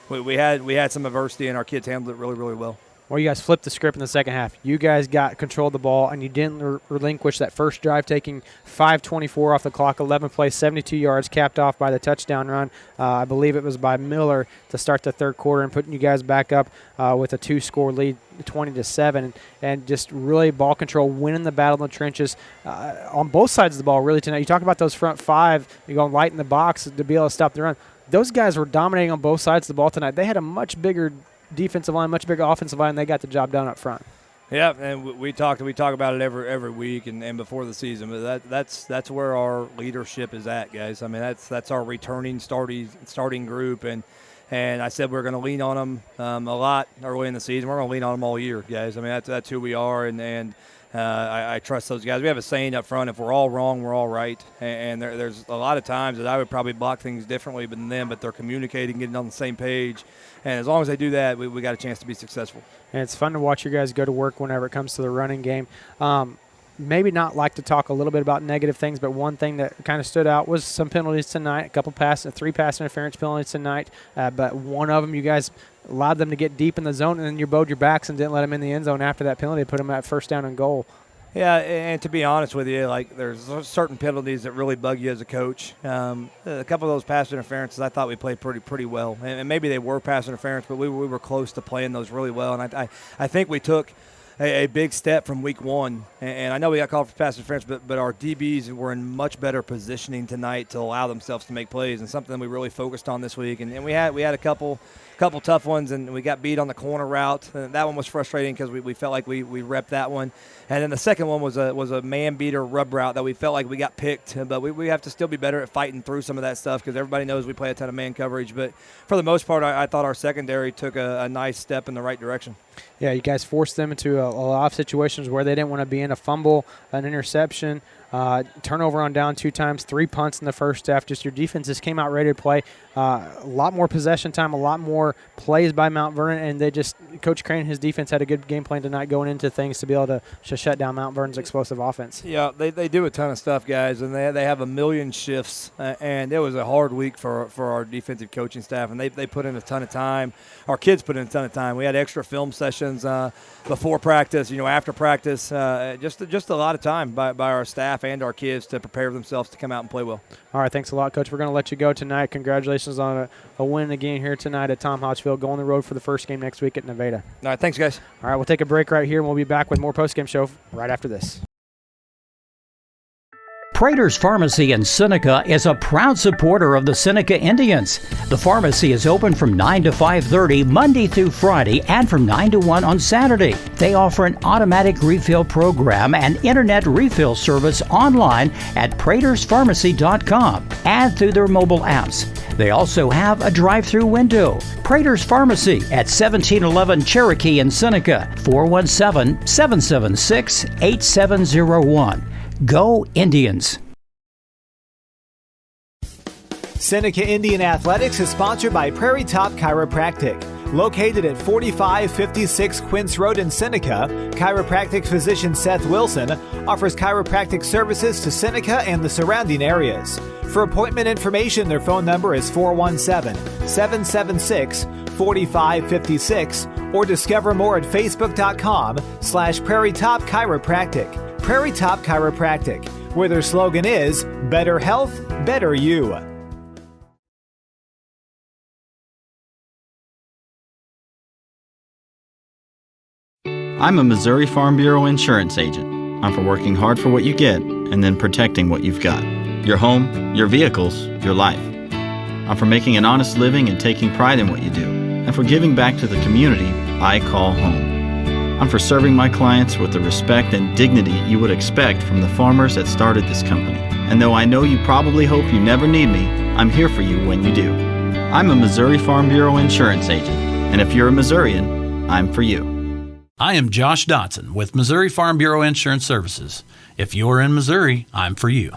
We had some adversity, and our kids handled it really, really well. Well, you guys flipped the script in the second half. You guys got control of the ball, and you didn't relinquish that first drive, taking 5:24 off the clock, 11 plays, 72 yards, capped off by the touchdown run. I believe it was by Miller to start the third quarter and putting you guys back up with a 2-score lead, 20-7, and just really ball control, winning the battle in the trenches on both sides of the ball really tonight. You talk about those front 5, you're going light in the box to be able to stop the run. Those guys were dominating on both sides of the ball tonight. They had a much bigger defensive line, much bigger offensive line, and they got the job done up front. Yeah, and we talk about it every week and before the season. But that's where our leadership is at, guys. I mean, that's our returning starting group, and I said we're going to lean on them a lot early in the season. We're going to lean on them all year, guys. I mean, that's who we are, and I trust those guys. We have a saying up front: if we're all wrong, we're all right. And there's a lot of times that I would probably block things differently than them, but they're communicating, getting on the same page. And as long as they do that, we got a chance to be successful. And it's fun to watch you guys go to work whenever it comes to the running game. Maybe not like to talk a little bit about negative things, but one thing that kind of stood out was some penalties tonight, 3 pass interference penalties tonight. But one of them, you guys allowed them to get deep in the zone, and then you bowed your backs and didn't let them in the end zone after that penalty, put them at first down and goal. Yeah, and to be honest with you, like there's certain penalties that really bug you as a coach. A couple of those pass interferences, I thought we played pretty well, and maybe they were pass interference, but we were close to playing those really well. And I think we took a big step from week 1, and I know we got called for pass interference, but our DBs were in much better positioning tonight to allow themselves to make plays, and something we really focused on this week. And we had a couple tough ones, and we got beat on the corner route. And that one was frustrating because we felt like we repped that one. And then the second one was a man beater rub route that we felt like we got picked, but we have to still be better at fighting through some of that stuff because everybody knows we play a ton of man coverage. But for the most part, I thought our secondary took a nice step in the right direction. Yeah, you guys forced them into a lot of situations where they didn't want to be in: a fumble, an interception, turnover on down 2 times, 3 punts in the first half. Just your defense just came out ready to play. A lot more possession time, a lot more plays by Mount Vernon, and Coach Crane and his defense had a good game plan tonight going into things to be able to shut down Mount Vernon's explosive offense. Yeah, they do a ton of stuff, guys, and they have a million shifts, and it was a hard week for our defensive coaching staff, and they put in a ton of time. Our kids put in a ton of time. We had extra film sessions before practice, after practice, just a lot of time by our staff and our kids to prepare themselves to come out and play well. All right, thanks a lot, Coach. We're going to let you go tonight. Congratulations on a win again here tonight at Tom Hodgeville. Go on the road for the first game next week at Nevada. All right, thanks, guys. All right, we'll take a break right here, and we'll be back with more postgame show right after this. Prater's Pharmacy in Seneca is a proud supporter of the Seneca Indians. The pharmacy is open from 9 to 5:30 Monday through Friday and from 9 to 1 on Saturday. They offer an automatic refill program and internet refill service online at praterspharmacy.com and through their mobile apps. They also have a drive-through window. Prater's Pharmacy at 1711 Cherokee in Seneca, 417-776-8701. Go Indians! Seneca Indian Athletics is sponsored by Prairie Top Chiropractic. Located at 4556 Quince Road in Seneca, chiropractic physician Seth Wilson offers chiropractic services to Seneca and the surrounding areas. For appointment information, their phone number is 417-776-4556 or discover more at facebook.com/Prairie Top Chiropractic. Prairie Top Chiropractic, where their slogan is better health, better you. I'm a Missouri Farm Bureau insurance agent. I'm for working hard for what you get and then protecting what you've got. Your home, your vehicles, your life. I'm for making an honest living and taking pride in what you do, and for giving back to the community I call home. I'm for serving my clients with the respect and dignity you would expect from the farmers that started this company. And though I know you probably hope you never need me, I'm here for you when you do. I'm a Missouri Farm Bureau insurance agent, and if you're a Missourian, I'm for you. I am Josh Dotson with Missouri Farm Bureau Insurance Services. If you're in Missouri, I'm for you.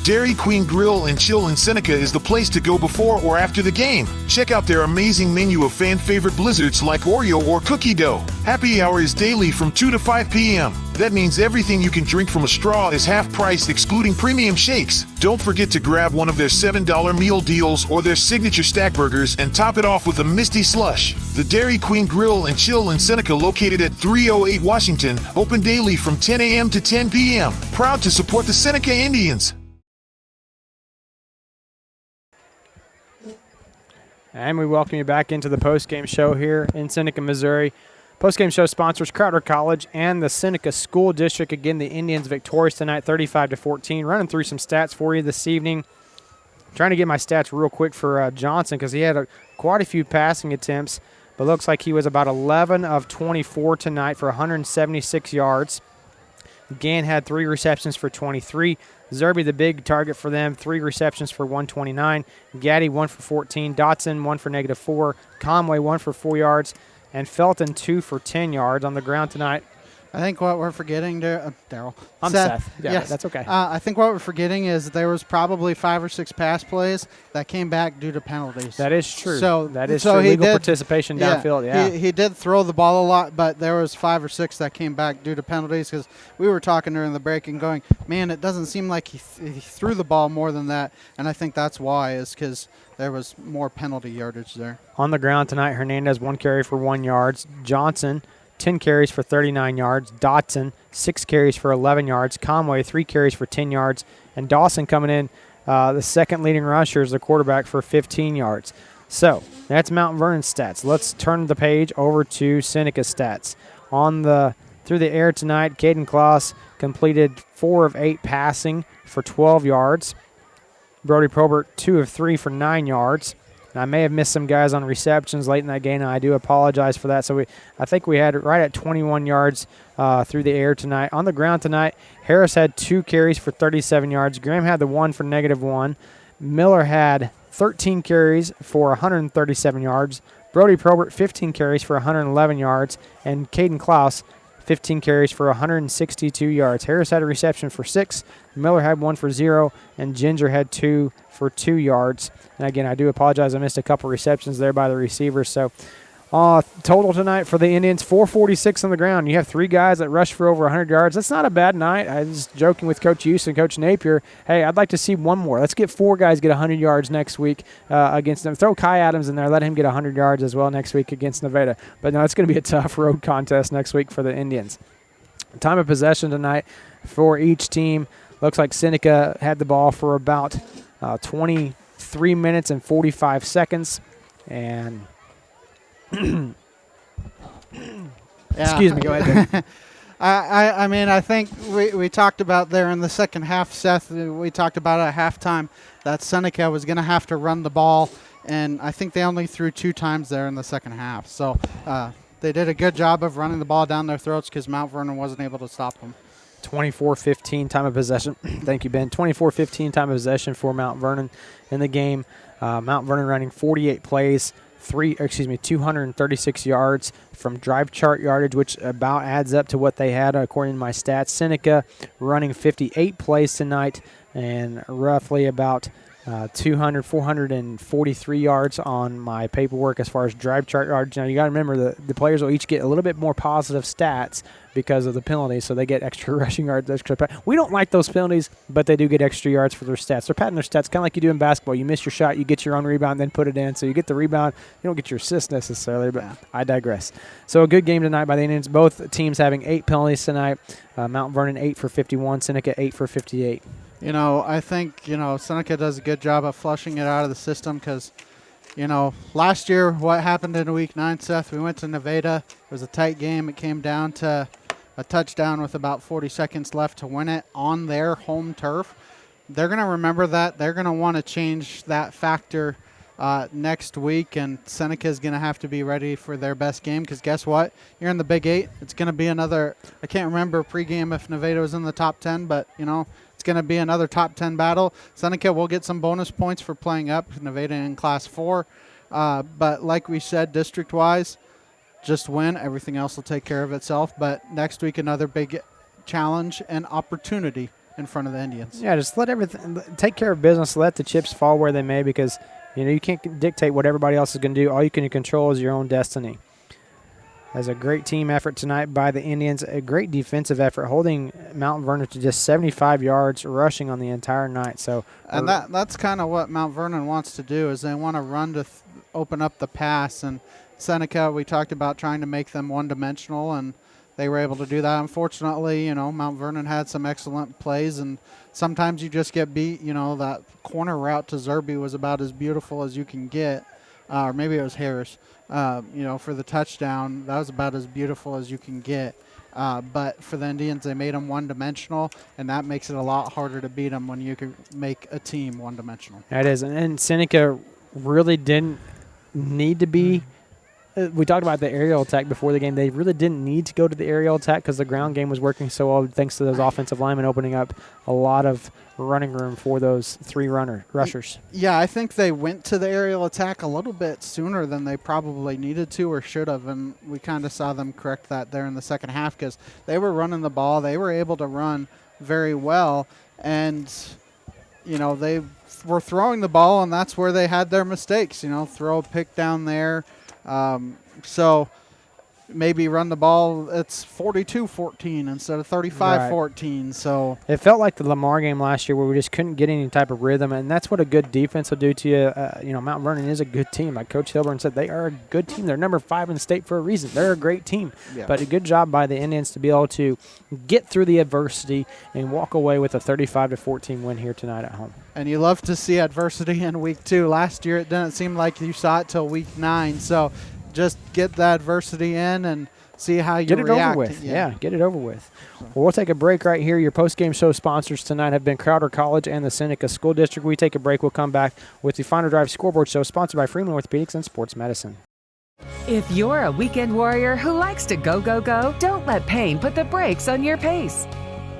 Dairy Queen Grill and Chill in Seneca is the place to go before or after the game. Check out their amazing menu of fan-favorite blizzards like Oreo or cookie dough. Happy hour is daily from 2 to 5 p.m. That means everything you can drink from a straw is half price, excluding premium shakes. Don't forget to grab one of their $7 meal deals or their signature stack burgers and top it off with a Misty Slush. The Dairy Queen Grill and Chill in Seneca, located at 308 Washington, open daily from 10 a.m. to 10 p.m. Proud to support the Seneca Indians. And we welcome you back into the postgame show here in Seneca, Missouri. Postgame show sponsors Crowder College and the Seneca School District. Again, the Indians victorious tonight, 35-14. Running through some stats for you this evening. Trying to get my stats real quick for Johnson because he had quite a few passing attempts, but looks like he was about 11 of 24 tonight for 176 yards. Gann had 3 receptions for 23. Zerby, the big target for them, 3 receptions for 129. Gaddy, 1 for 14. Dotson, 1 for -4. Conway, 1 for 4 yards. And Felton, 2 for 10 yards on the ground tonight. I think what we're forgetting, Daryl. I'm Seth. Yeah, yes. That's okay. I think what we're forgetting is there was probably 5 or 6 pass plays that came back due to penalties. That is true. So that is true. Legal participation downfield. Yeah, he did throw the ball a lot, but there was 5 or 6 that came back due to penalties because we were talking during the break and going, man, it doesn't seem like he threw the ball more than that, and I think that's why is because there was more penalty yardage there. On the ground tonight, Hernandez 1 carry for 1 yard. Johnson, 10 carries for 39 yards. Dotson, 6 carries for 11 yards. Conway, 3 carries for 10 yards. And Dawson coming in, the second leading rusher, is the quarterback for 15 yards. So that's Mount Vernon stats. Let's turn the page over to Seneca stats. Through the air tonight, Caden Klaus completed 4 of 8 passing for 12 yards. Brody Probert, 2 of 3 for 9 yards. And I may have missed some guys on receptions late in that game, and I do apologize for that. So I think we had right at 21 yards through the air tonight. On the ground tonight, Harris had 2 carries for 37 yards. Graham had the 1 for -1. Miller had 13 carries for 137 yards. Brody Probert, 15 carries for 111 yards. And Caden Klaus, 15 carries for 162 yards. Harris had a reception for 6. Miller had 1 for 0. And Ginger had 2 for 2 yards. And again, I do apologize. I missed a couple receptions there by the receivers. So total tonight for the Indians, 446 on the ground. You have 3 guys that rushed for over 100 yards. That's not a bad night. I was joking with Coach Hughes and Coach Napier. Hey, I'd like to see 1 more. Let's get 4 guys get 100 yards next week against them. Throw Kai Adams in there. Let him get 100 yards as well next week against Nevada. But no, it's going to be a tough road contest next week for the Indians. Time of possession tonight for each team. Looks like Seneca had the ball for about 23 minutes and 45 seconds. And excuse me, go ahead. I mean, I think we talked about there in the second half, Seth, we talked about at halftime that Seneca was going to have to run the ball, and I think they only threw 2 times there in the second half. So they did a good job of running the ball down their throats because Mount Vernon wasn't able to stop them. 24-15 time of possession. Thank you, Ben. 24-15 time of possession for Mount Vernon in the game. Mount Vernon running 48 plays, 236 yards from drive chart yardage, which about adds up to what they had according to my stats. Seneca running 58 plays tonight and roughly about 443 yards on my paperwork as far as drive chart yards. Now, you got to remember the players will each get a little bit more positive stats because of the penalties, so they get extra rushing yards. We don't like those penalties, but they do get extra yards for their stats. They're padding their stats kind of like you do in basketball. You miss your shot, you get your own rebound, then put it in. So you get the rebound. You don't get your assist necessarily, but I digress. So a good game tonight by the Indians. Both teams having 8 penalties tonight. Mount Vernon 8 for 51, Seneca 8 for 58. You know, I think, Seneca does a good job of flushing it out of the system because, last year what happened in week 9, Seth, we went to Nevada. It was a tight game. It came down to a touchdown with about 40 seconds left to win it on their home turf. They're going to remember that. They're going to want to change that factor next week, and Seneca is going to have to be ready for their best game because guess what? You're in the Big 8. It's going to be another – I can't remember pregame if Nevada was in the top 10, but, it's going to be another top 10 battle. Seneca will get some bonus points for playing up. Nevada in Class 4. But like we said, district-wise, just win. Everything else will take care of itself. But next week, another big challenge and opportunity in front of the Indians. Yeah, just let everything – take care of business. Let the chips fall where they may because, you can't dictate what everybody else is going to do. All you can control is your own destiny. As a great team effort tonight by the Indians, a great defensive effort, holding Mount Vernon to just 75 yards rushing on the entire night. So, and that's kind of what Mount Vernon wants to do is they want to run to open up the pass. And Seneca, we talked about trying to make them one-dimensional, and they were able to do that. Unfortunately, Mount Vernon had some excellent plays, and sometimes you just get beat. That corner route to Zerby was about as beautiful as you can get. Or maybe it was Harris, for the touchdown. That was about as beautiful as you can get. But for the Indians, they made them one-dimensional, and that makes it a lot harder to beat them when you can make a team one-dimensional. That is, and Seneca really didn't need to be we talked about the aerial attack before the game. They really didn't need to go to the aerial attack because the ground game was working so well thanks to those offensive linemen opening up a lot of running room for those 3 rushers. Yeah, I think they went to the aerial attack a little bit sooner than they probably needed to or should have, and we kind of saw them correct that there in the second half because they were running the ball. They were able to run very well, and, they were throwing the ball, and that's where they had their mistakes. Throw a pick down there. So maybe run the ball, it's 42-14 instead of 35-14. Right. So it felt like the Lamar game last year where we just couldn't get any type of rhythm, and that's what a good defense will do to you. Mount Vernon is a good team. Like Coach Hilburn said, they are a good team. They're number 5 in the state for a reason. They're a great team. Yeah. But a good job by the Indians to be able to get through the adversity and walk away with a 35-14 win here tonight at home. And you love to see adversity in week 2. Last year it didn't seem like you saw it till week 9. So just get the adversity in and see how you react. Get it over with. Yeah, get it over with. Well, we'll take a break right here. Your post-game show sponsors tonight have been Crowder College and the Seneca School District. We take a break. We'll come back with the Final Drive Scoreboard Show sponsored by Freeman Orthopedics and Sports Medicine. If you're a weekend warrior who likes to go, go, go, don't let pain put the brakes on your pace.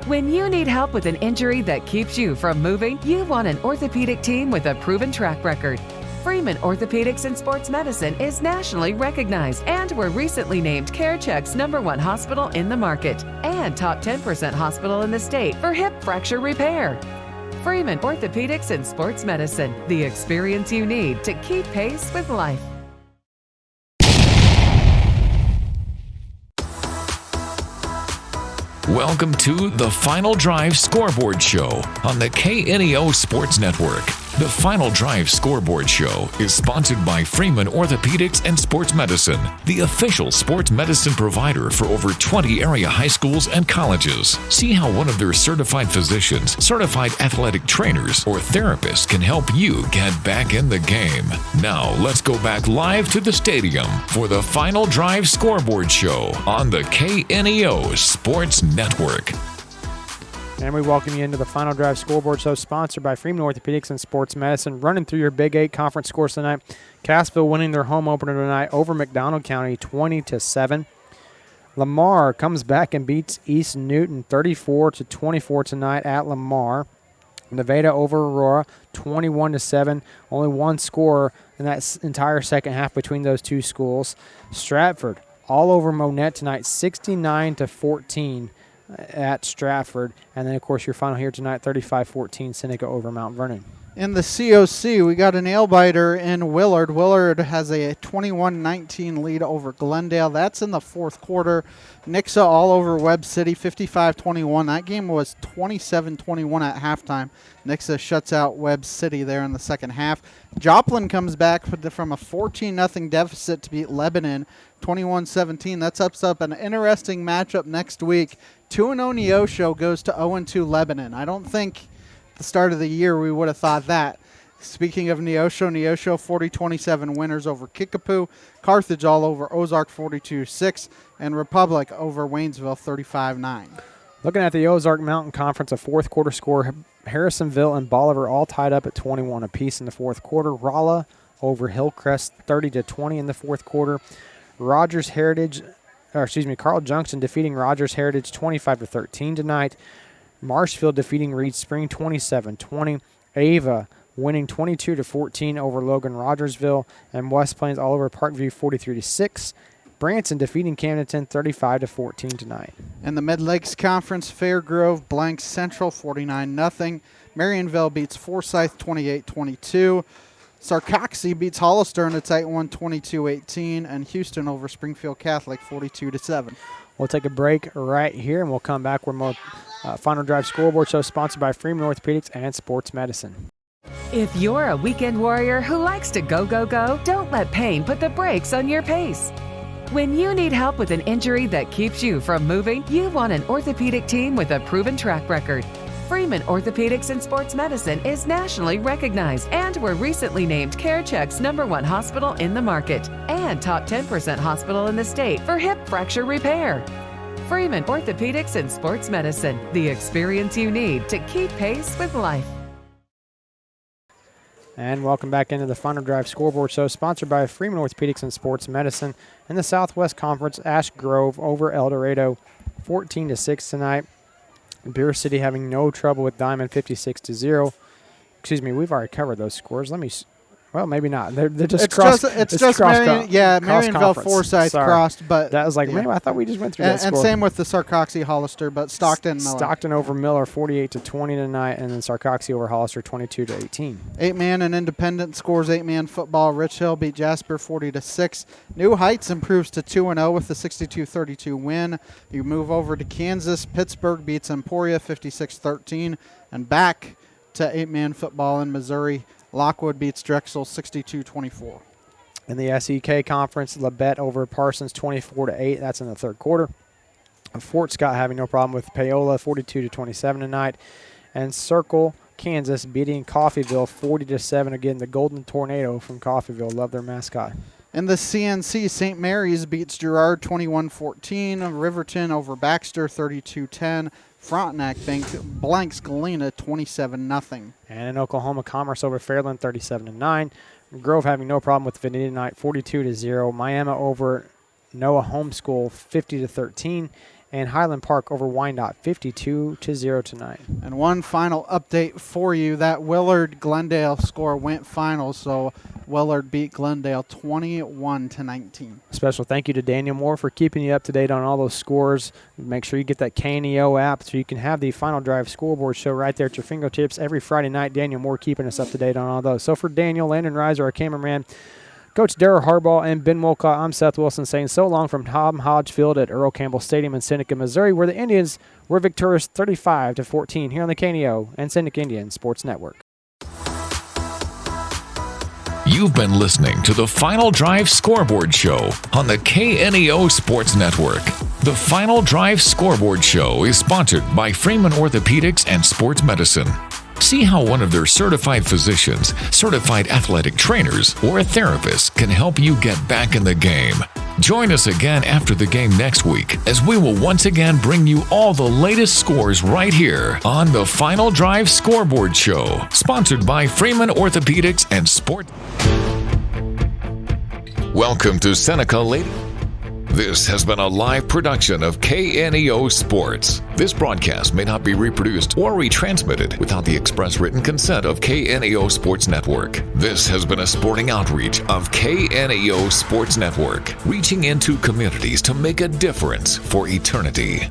When you need help with an injury that keeps you from moving, you want an orthopedic team with a proven track record. Freeman Orthopedics and Sports Medicine is nationally recognized and were recently named CareCheck's #1 hospital in the market and top 10% hospital in the state for hip fracture repair. Freeman Orthopedics and Sports Medicine, the experience you need to keep pace with life. Welcome to the Final Drive Scoreboard Show on the KNEO Sports Network. The Final Drive Scoreboard Show is sponsored by Freeman Orthopedics and Sports Medicine, the official sports medicine provider for over 20 area high schools and colleges. See how one of their certified physicians, certified athletic trainers, or therapists can help you get back in the game. Now, let's go back live to the stadium for the Final Drive Scoreboard Show on the KNEO Sports Network. And we welcome you into the Final Drive Scoreboard Show, sponsored by Freeman Orthopedics and Sports Medicine. Running through your Big 8 conference scores tonight. Cassville winning their home opener tonight over McDonald County 20-7. Lamar comes back and beats East Newton 34-24 tonight at Lamar. Nevada over Aurora 21-7. Only one scorer in that entire second half between those two schools. Stratford all over Monette tonight 69-14. At Stratford. And then, of course, your final here tonight, 35-14, Seneca over Mount Vernon. In the COC, we got a nail-biter in Willard. Willard has a 21-19 lead over Glendale. That's in the fourth quarter. Nixa all over Webb City, 55-21. That game was 27-21 at halftime. Nixa shuts out Webb City there in the second half. Joplin comes back from a 14-0 deficit to beat Lebanon, 21-17. That sets up an interesting matchup next week. 2-0 Neosho goes to 0-2 Lebanon. I don't think the start of the year we would have thought that. Speaking of Neosho 40-27 winners over Kickapoo. Carthage all over Ozark 42-6, and Republic over Waynesville 35-9. Looking at the Ozark Mountain Conference, a fourth quarter score, Harrisonville and Bolivar all tied up at 21 apiece in the fourth quarter. Rolla over Hillcrest 30-20 in the fourth quarter. Carl Junction defeating Rogers Heritage 25-13 tonight. Marshfield defeating Reed Spring 27-20. Ava winning 22-14 over Logan Rogersville, and West Plains all over Parkview 43-6. Branson defeating Camdenton 35-14 tonight. In the Mid-Lakes Conference, Fairgrove blanks Central 49-0. Marionville beats Forsyth 28-22. Sarcoxie beats Hollister in a tight one 22-18, and Houston over Springfield Catholic 42-7. We'll take a break right here, and we'll come back with more Final Drive Scoreboard Show sponsored by Freeman Orthopedics and Sports Medicine. If you're a weekend warrior who likes to go, go, go, don't let pain put the brakes on your pace. When you need help with an injury that keeps you from moving, you want an orthopedic team with a proven track record. Freeman Orthopedics and Sports Medicine is nationally recognized and were recently named CareCheck's #1 hospital in the market and top 10% hospital in the state for hip fracture repair. Freeman Orthopedics and Sports Medicine, the experience you need to keep pace with life. And welcome back into the Final Drive Scoreboard Show, sponsored by Freeman Orthopedics and Sports Medicine. In the Southwest Conference, Ash Grove over El Dorado, 14-6 tonight. Beer City having no trouble with Diamond, 56-0. Excuse me, we've already covered those scores. Well, maybe not. They're just crossed. It's just Marionville Forsyth crossed, but that was like, man, I thought we just went through that score. And same with the Sarcoxie Hollister, but Stockton Miller. Stockton over Miller 48-20 tonight, and then Sarcoxie over Hollister 22-18. 8-man and independent scores 8-man football. Rich Hill beat Jasper 40-6. New Heights improves to 2-0 with the 62-32 win. You move over to Kansas. Pittsburgh beats Emporia 56-13, and back to 8-man football in Missouri. Lockwood beats Drexel 62-24. In the SEK Conference, Labette over Parsons 24-8. That's in the third quarter. Fort Scott having no problem with Paola 42-27 tonight. And Circle, Kansas beating Coffeyville 40-7. Again, the Golden Tornado from Coffeyville. Love their mascot. In the CNC, St. Mary's beats Girard 21-14. Riverton over Baxter 32-10. Frontenac blanks Galena 27-0. And in Oklahoma, Commerce over Fairland 37-9. Grove having no problem with Vanita Knight 42-0. Miami over Noah Homeschool 50-13. And Highland Park over Wyandotte 52-0 tonight. And one final update for you. That Willard-Glendale score went final, so Willard beat Glendale 21-19. Special thank you to Daniel Moore for keeping you up to date on all those scores. Make sure you get that KNEO app so you can have the Final Drive Scoreboard Show right there at your fingertips every Friday night. Daniel Moore keeping us up to date on all those. So for Daniel, Landon Reiser, our cameraman, Coach Darrell Harbaugh, and Ben Wolcott, I'm Seth Wilson saying so long from Tom Hodge Field at Earl Campbell Stadium in Seneca, Missouri, where the Indians were victorious 35-14 here on the KNEO and Seneca Indian Sports Network. You've been listening to the Final Drive Scoreboard Show on the KNEO Sports Network. The Final Drive Scoreboard Show is sponsored by Freeman Orthopedics and Sports Medicine. See how one of their certified physicians, certified athletic trainers, or a therapist can help you get back in the game. Join us again after the game next week as we will once again bring you all the latest scores right here on the Final Drive Scoreboard Show, sponsored by Freeman Orthopedics and Sport. Welcome to Seneca, Lady. This has been a live production of KNEO Sports. This broadcast may not be reproduced or retransmitted without the express written consent of KNEO Sports Network. This has been a sporting outreach of KNEO Sports Network, reaching into communities to make a difference for eternity.